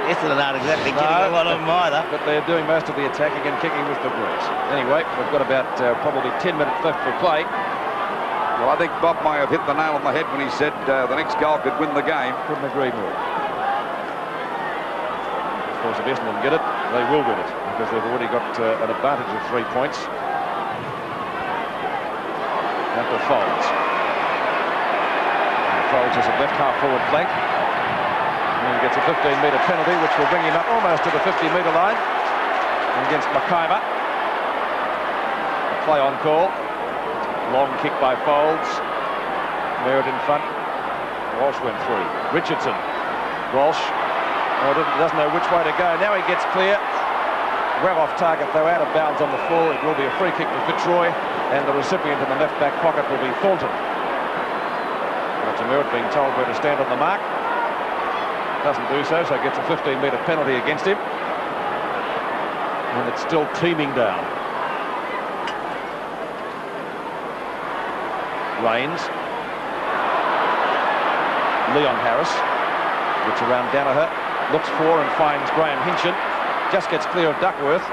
Essendon aren't exactly getting a lot of them either. But they're doing most of the attacking and kicking with the Blues. Anyway, we've got about probably 10 minutes left for play. Well, I think Bob may have hit the nail on the head when he said the next goal could win the game. Couldn't agree more. Of course, if Essendon get it, they will win it, because they've already got an advantage of 3 points. Out to Folds. And Folds is a left half-forward flank. And he gets a 15-metre penalty, which will bring him up almost to the 50-metre line. And against McIver. A play on call. Long kick by Folds. Merritt in front. Walsh went free. Richardson. Walsh doesn't know which way to go. Now he gets clear. Well off target, though, out of bounds on the full. It will be a free kick to Fitzroy, and the recipient in the left back pocket will be Thornton. Roger Merritt being told where to stand on the mark. Doesn't do so, so gets a 15-metre penalty against him. And it's still teeming down. Rains. Leon Harris. Looks around Danaher. Looks for and finds Graham Hinchin. Just gets clear of Duckworth.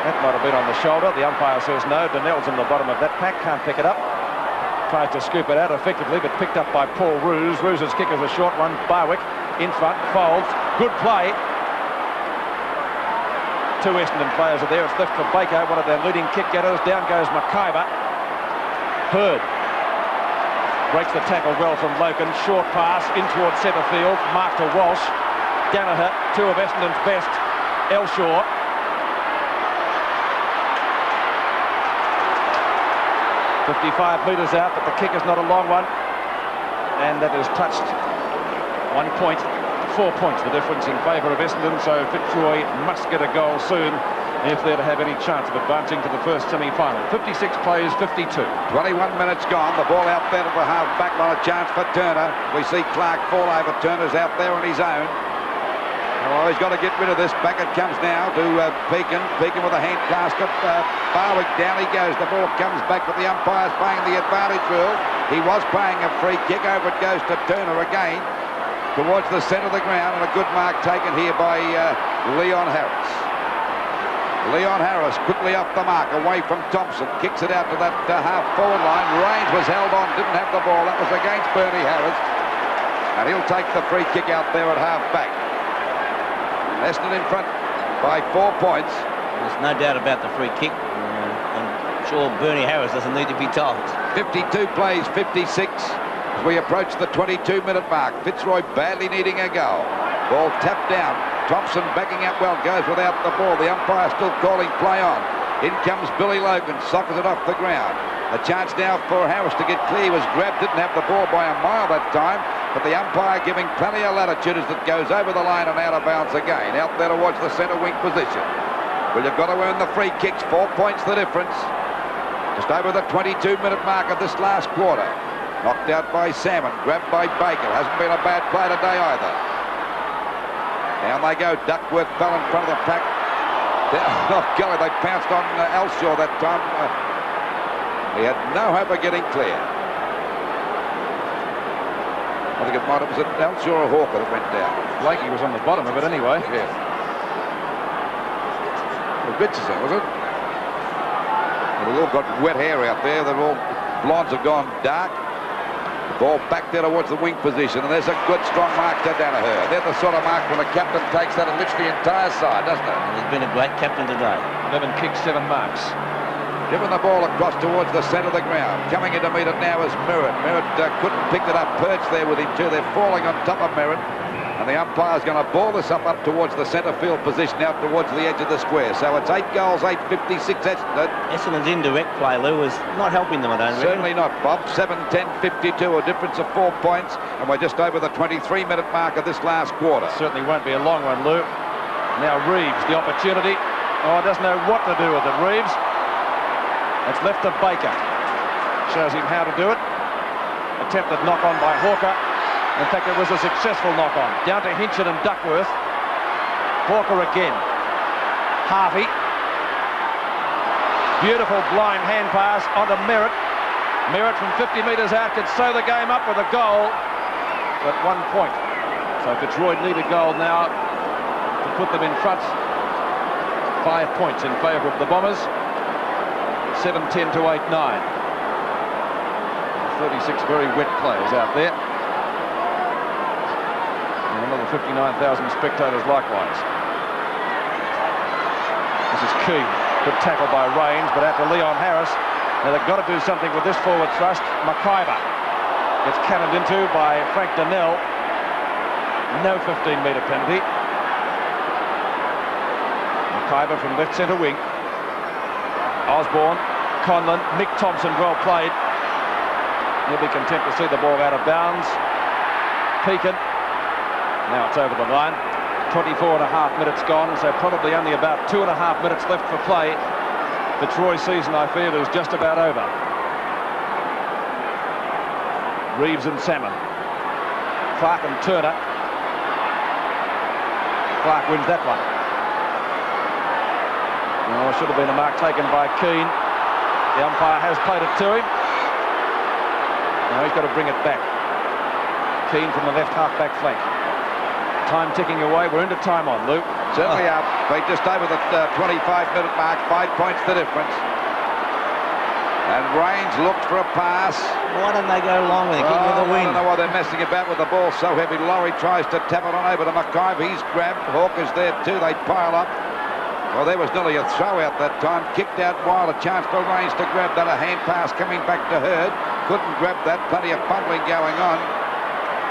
That might have been on the shoulder. The umpire says no. Donnell's in the bottom of that pack. Can't pick it up. Tries to scoop it out effectively, but picked up by Paul Roos. Roos's kick is a short one. Barwick in front. Folds. Good play. 2 Essendon players are there. It's left for Baker, one of their leading kick getters. Down goes McIver. Hurd breaks the tackle well from Loken. Short pass in towards centre field. Mark to Walsh. Danaher, 2 of Essendon's best. Elshaw. .55 metres out, but the kick is not a long one. And that is touched. 1 point, 4 points the difference in favour of Essendon, so Fitzroy must get a goal soon if they're to have any chance of advancing to the first semi-final. 56 plays, 52. 21 minutes gone. The ball out there to the half-back line. A chance for Turner. We see Clark fall over. Turner's out there on his own. Oh, he's got to get rid of this. Back it comes now to Pekin. Pekin with a hand clasp of Barwick. Down he goes. The ball comes back, but the umpire's playing the advantage rule. He was playing a free kick. Over it goes to Turner again towards the centre of the ground, and a good mark taken here by Leon Harris. Leon Harris quickly off the mark, away from Thompson, kicks it out to that half-forward line. Rains was held on, didn't have the ball. That was against Bernie Harris. And he'll take the free kick out there at half-back. Essendon in front by 4 points. There's no doubt about the free kick. I'm sure Bernie Harris doesn't need to be told. 52 plays, 56 as we approach the 22-minute mark. Fitzroy badly needing a goal. Ball tapped down. Thompson backing up well, goes without the ball. The umpire still calling play on. In comes Billy Logan, sockets it off the ground. A chance now for Harris to get clear. He was grabbed, didn't have the ball by a mile that time, but the umpire giving plenty of latitude as it goes over the line and out of bounds again. Out there towards the centre wing position. Well, you've got to earn the free kicks. 4 points the difference. Just over the 22-minute mark of this last quarter. Knocked out by Salmon, grabbed by Baker. Hasn't been a bad play today either. Down they go. Duckworth fell in front of the pack. Oh, golly, they pounced on Elshaw that time. He had no hope of getting clear. I think it might have been Elshaw or Hawker that went down. Blakey was on the bottom of it anyway. Yeah. Well, Richardson, was it? Well, they've all got wet hair out there. They're all blondes have gone dark. Ball back there towards the wing position, and there's a good strong mark to Danaher. They're the sort of mark when a captain takes that and lifts the entire side, doesn't it? He's been a great captain today. 11 kicks, 7 marks. Giving the ball across towards the centre of the ground. Coming in to meet it now is Merritt. Merritt couldn't pick it up, perched there with him too. They're falling on top of Merritt. And the umpire's going to ball this up towards the centre field position, out towards the edge of the square. So it's 8 goals, 8-56 Essendon. Essendon's indirect play, Lou, is not helping them, I don't Certainly not, Bob. 7-10-52, a difference of 4 points. And we're just over the 23-minute mark of this last quarter. Certainly won't be a long one, Lou. Now Reeves, the opportunity. Oh, doesn't know what to do with it, Reeves. It's left to Baker. Shows him how to do it. Attempted knock-on by Hawker. In fact, it was a successful knock-on. Down to Hinchin and Duckworth. Hawker again. Harvey. Beautiful blind hand pass onto Merritt. Merritt from 50 metres out could sew the game up with a goal. But 1 point. So Fitzroy need a goal now to put them in front. 5 points in favour of the Bombers. 7-10 to 8-9. 36 very wet players out there. And another 59,000 spectators likewise. This is Keane. Good tackle by Rains, but out to Leon Harris. Now they've got to do something with this forward thrust. McIver gets cannoned into by Frank Donnell. No 15-metre penalty. McIver from left centre wing. Osborne, Conlon, Mick Thompson, well played. He'll be content to see the ball out of bounds. Pekin. Now it's over the line. 24 and a half minutes gone, so probably only about 2.5 minutes left for play. Fitzroy's season, I feel, is just about over. Reeves and Salmon. Clark and Turner. Clark wins that one. Oh, should have been a mark taken by Keane. The umpire has played it to him. Now he's got to bring it back. Keane from the left half-back flank. Time ticking away. We're into time on, Luke. Certainly up. They just over the 25-minute mark. 5 points the difference. And Rains looked for a pass. Why don't they go long with it? Kick with the wind. I don't know why they're messing about with the ball so heavy. Laurie tries to tap it on over to McIver. He's grabbed. Hawker's there too. They pile up. Well, there was nearly a throw out that time. Kicked out wide. A chance for Rains to grab that. A hand pass coming back to Hurd. Couldn't grab that. Plenty of fumbling going on.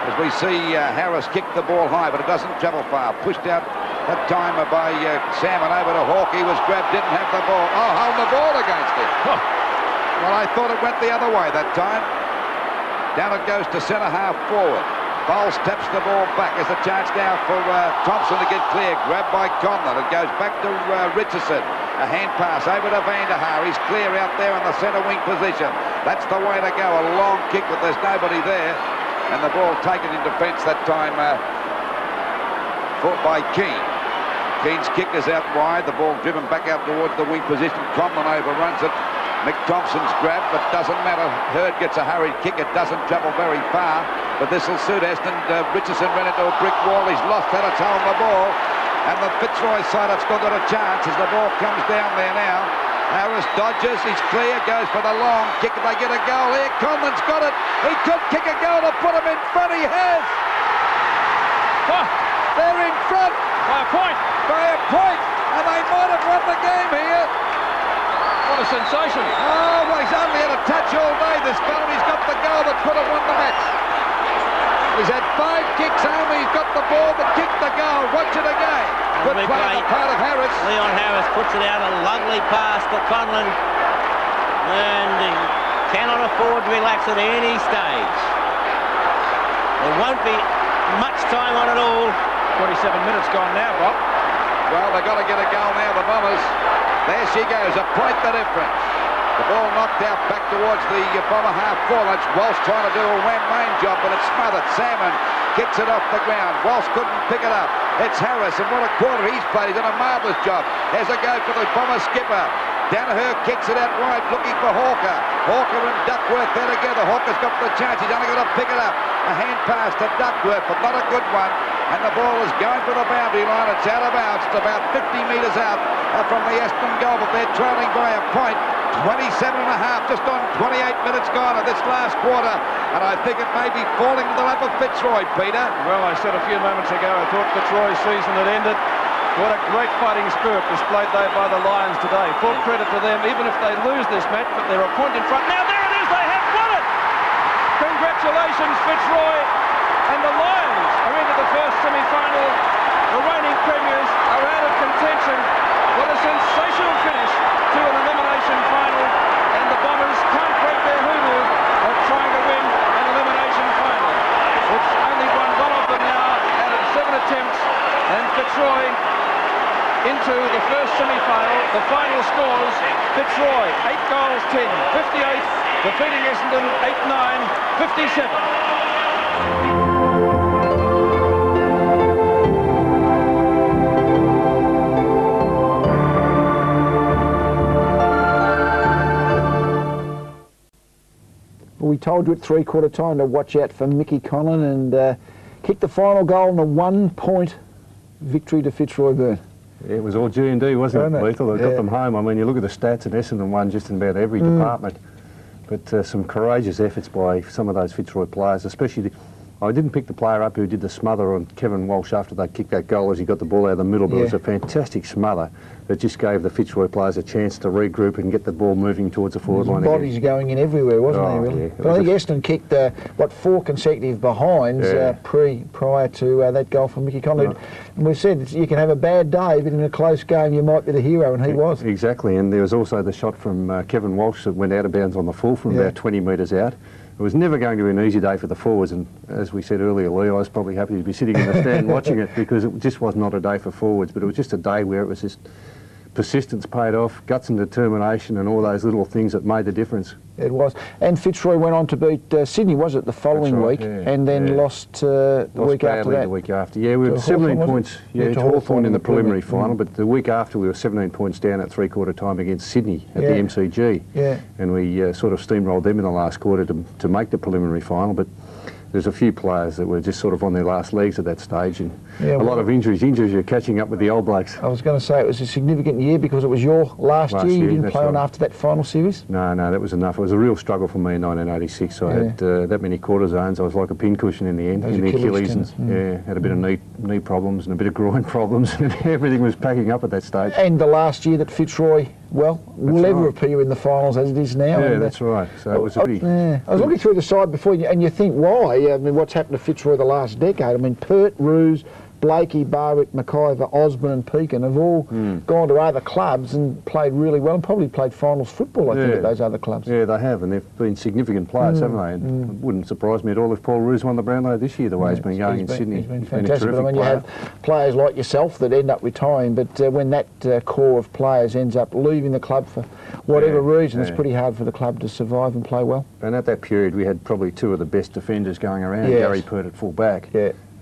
As we see Harris kick the ball high, but it doesn't travel far. Pushed out that time by Salmon over to Hawke. He was grabbed, didn't have the ball. Oh, holding the ball against him. Huh. Well, I thought it went the other way that time. Down it goes to centre half forward. Bowles taps the ball back. There's a chance now for Thompson to get clear. Grabbed by Conlon. It goes back to Richardson. A hand pass over to Van der Haar. He's clear out there in the centre wing position. That's the way to go. A long kick, but there's nobody there. And the ball taken in defence that time fought by Keane. Keane's kick is out wide. The ball driven back out towards the wing position. Conlon overruns it. Mick Thompson's grabbed, but doesn't matter. Hurd gets a hurried kick. It doesn't travel very far, but this will suit Essendon. Richardson ran into a brick wall. He's lost that. It's on the ball. And the Fitzroy side have still got a chance as the ball comes down there now. Harris dodges, he's clear, goes for the long kick. If they get a goal here, Conlon's got it. He could kick a goal to put him in front. He has. Huh. They're in front. By a point. By a point. And they might have won the game here. What a sensation. Oh, well, he's only had a touch all day, this fellow. He's got the goal that could have won the match. He's had 5 kicks only. He's got the ball that kicked the goal. Watch it again. Good play on the part of Harris. Leon Harris puts it out. A lovely pass for Conlon. And he cannot afford to relax at any stage. There won't be much time on it all. 27 minutes gone now, Bob. Well, they've got to get a goal now, the Bombers. There she goes. A point the difference. The ball knocked out back towards the Bomber half forward. That's Walsh trying to do a main job, but it's smothered. Salmon kicks it off the ground. Walsh couldn't pick it up. It's Harris, and what a quarter he's played. He's done a marvellous job. Has a go for the Bomber skipper. Danaher kicks it out wide, looking for Hawker. Hawker and Duckworth there together. Hawker's got the chance. He's only got to pick it up. A hand pass to Duckworth, but not a good one. And the ball is going for the boundary line. It's out of bounds. It's about 50 metres out from the Essendon goal, but they're trailing by a point. 27 and a half, just on 28 minutes gone of this last quarter, and I think it may be falling to the lap of Fitzroy, Peter. Well, I said a few moments ago I thought Fitzroy's season had ended. What a great fighting spirit displayed there by the Lions today. Full credit to them, even if they lose this match, but they're a point in front. Now there it is, they have won it! Congratulations, Fitzroy, and the Lions are into the first semi-final. The reigning premiers are out of contention. What a sensational finish to an elimination final, and the Bombers can't break their hoodoo of trying to win an elimination final. It's only won one of them now out of 7 attempts, and Fitzroy into the first semi-final. The final scores: Fitzroy 8 goals 10, 58, defeating Essendon 8-9, 57. We told you at three-quarter time to watch out for Mickey Conlon, and kicked the final goal in a 1-point victory to Fitzroy Burn. It was all G&D, wasn't it, Lethal? They got them home. I mean, you look at the stats, and Essendon won just in about every department. But some courageous efforts by some of those Fitzroy players, especially I didn't pick the player up who did the smother on Kevin Walsh after they kicked that goal as he got the ball out of the middle, but it was a fantastic smother that just gave the Fitzroy players a chance to regroup and get the ball moving towards the forward line again. Bodies going in everywhere, wasn't they, really? Yeah. But I think Essendon kicked, 4 consecutive behinds prior to that goal from Mickey Conlon. And we said you can have a bad day, but in a close game you might be the hero, and he was. Exactly, and there was also the shot from Kevin Walsh that went out of bounds on the full from about 20 metres out. It was never going to be an easy day for the forwards, and as we said earlier, Lee, I was probably happy to be sitting in the stand watching it, because it just was not a day for forwards, but it was just a day where it was just persistence paid off, guts and determination, and all those little things that made the difference. It was. And Fitzroy went on to beat Sydney, was it, the following week, and then lost the week after that. The week after, we were 17 points, to Hawthorn in the preliminary final, but the week after we were 17 points down at three-quarter time against Sydney at the MCG, and we sort of steamrolled them in the last quarter to make the preliminary final, but there's a few players that were just sort of on their last legs at that stage, and a lot of injuries. Injuries are catching up with the old blokes. I was going to say it was a significant year because it was your last year. You didn't play on after that final series? No, that was enough. It was a real struggle for me in 1986. I had that many cortisons. I was like a pincushion in the end, in the Achilles, and had a bit of knee problems and a bit of groin problems, and everything was packing up at that stage. And the last year that Fitzroy, will ever appear in the finals as it is now. Yeah, that's right. So it was a pretty... I was looking through the side before, and you think, why? I mean, what's happened to Fitzroy the last decade? I mean, Pert, Roos, Blakey, Barwick, McIver, Osborne and Pekin have all gone to other clubs and played really well, and probably played finals football, I think, at those other clubs. Yeah, they have, and they've been significant players, haven't they? And it wouldn't surprise me at all if Paul Roos won the Brownlow this year, the way he's been going in Sydney. He's been fantastic. But I mean, you have players like yourself that end up retiring, but when that core of players ends up leaving the club for whatever reason, it's pretty hard for the club to survive and play well. And at that period, we had probably 2 of the best defenders going around, Gary Pert at full back.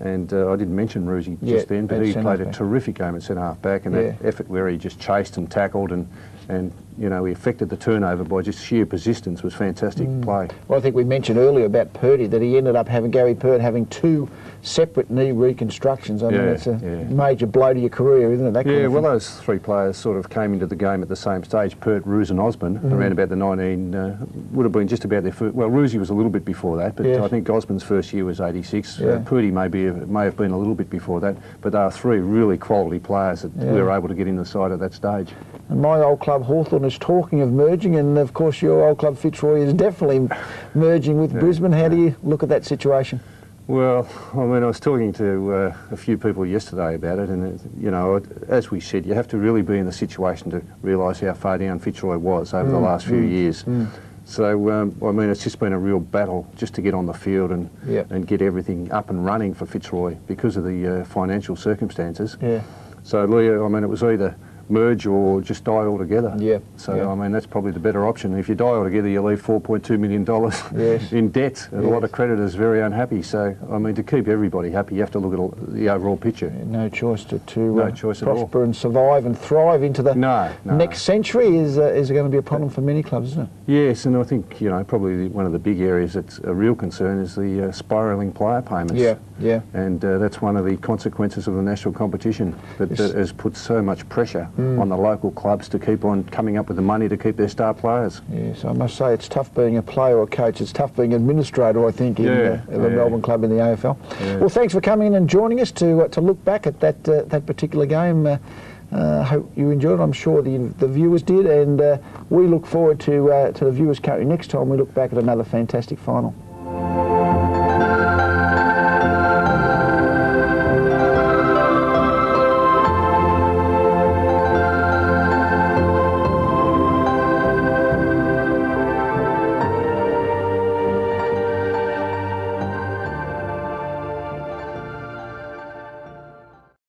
And I didn't mention Roosie just then, but he played a terrific game at centre-half back, and that effort where he just chased and tackled and you know, he affected the turnover by just sheer persistence was fantastic play. Well, I think we mentioned earlier about Purdy, that he ended up Gary Pert having 2 separate knee reconstructions. I mean, it's a major blow to your career, isn't it? That kind of well, those 3 players sort of came into the game at the same stage, Pert, Roos and Osborne, around about the 19, would have been just about their first, well, Roosie was a little bit before that, but I think Osborne's first year was 86. Purdy may have been a little bit before that, but they are 3 really quality players that we were able to get in the side at that stage. And my old club Hawthorn is talking of merging, and of course your old club Fitzroy is definitely merging with Brisbane. How do you look at that situation? Well, I mean, I was talking to a few people yesterday about it, and you know, as we said, you have to really be in the situation to realise how far down Fitzroy was over the last few years. So, I mean, it's just been a real battle just to get on the field and get everything up and running for Fitzroy because of the financial circumstances. So, Leah, I mean, it was either merge or just die altogether. So, I mean, that's probably the better option. If you die altogether, you leave $4.2 million in debt, and a lot of creditors very unhappy. So, I mean, to keep everybody happy, you have to look at the overall picture. No choice to prosper and survive and thrive into the next century is going to be a problem for many clubs, isn't it? Yes, and I think, you know, probably one of the big areas that's a real concern is the spiralling player payments. And that's one of the consequences of the national competition that has put so much pressure on the local clubs to keep on coming up with the money to keep their star players. Yes, I must say it's tough being a player or coach. It's tough being administrator, I think, in the Melbourne club in the AFL. Yeah. Well, thanks for coming in and joining us to look back at that particular game. I hope you enjoyed it. I'm sure the viewers did, and we look forward to the viewers' country next time we look back at another fantastic final.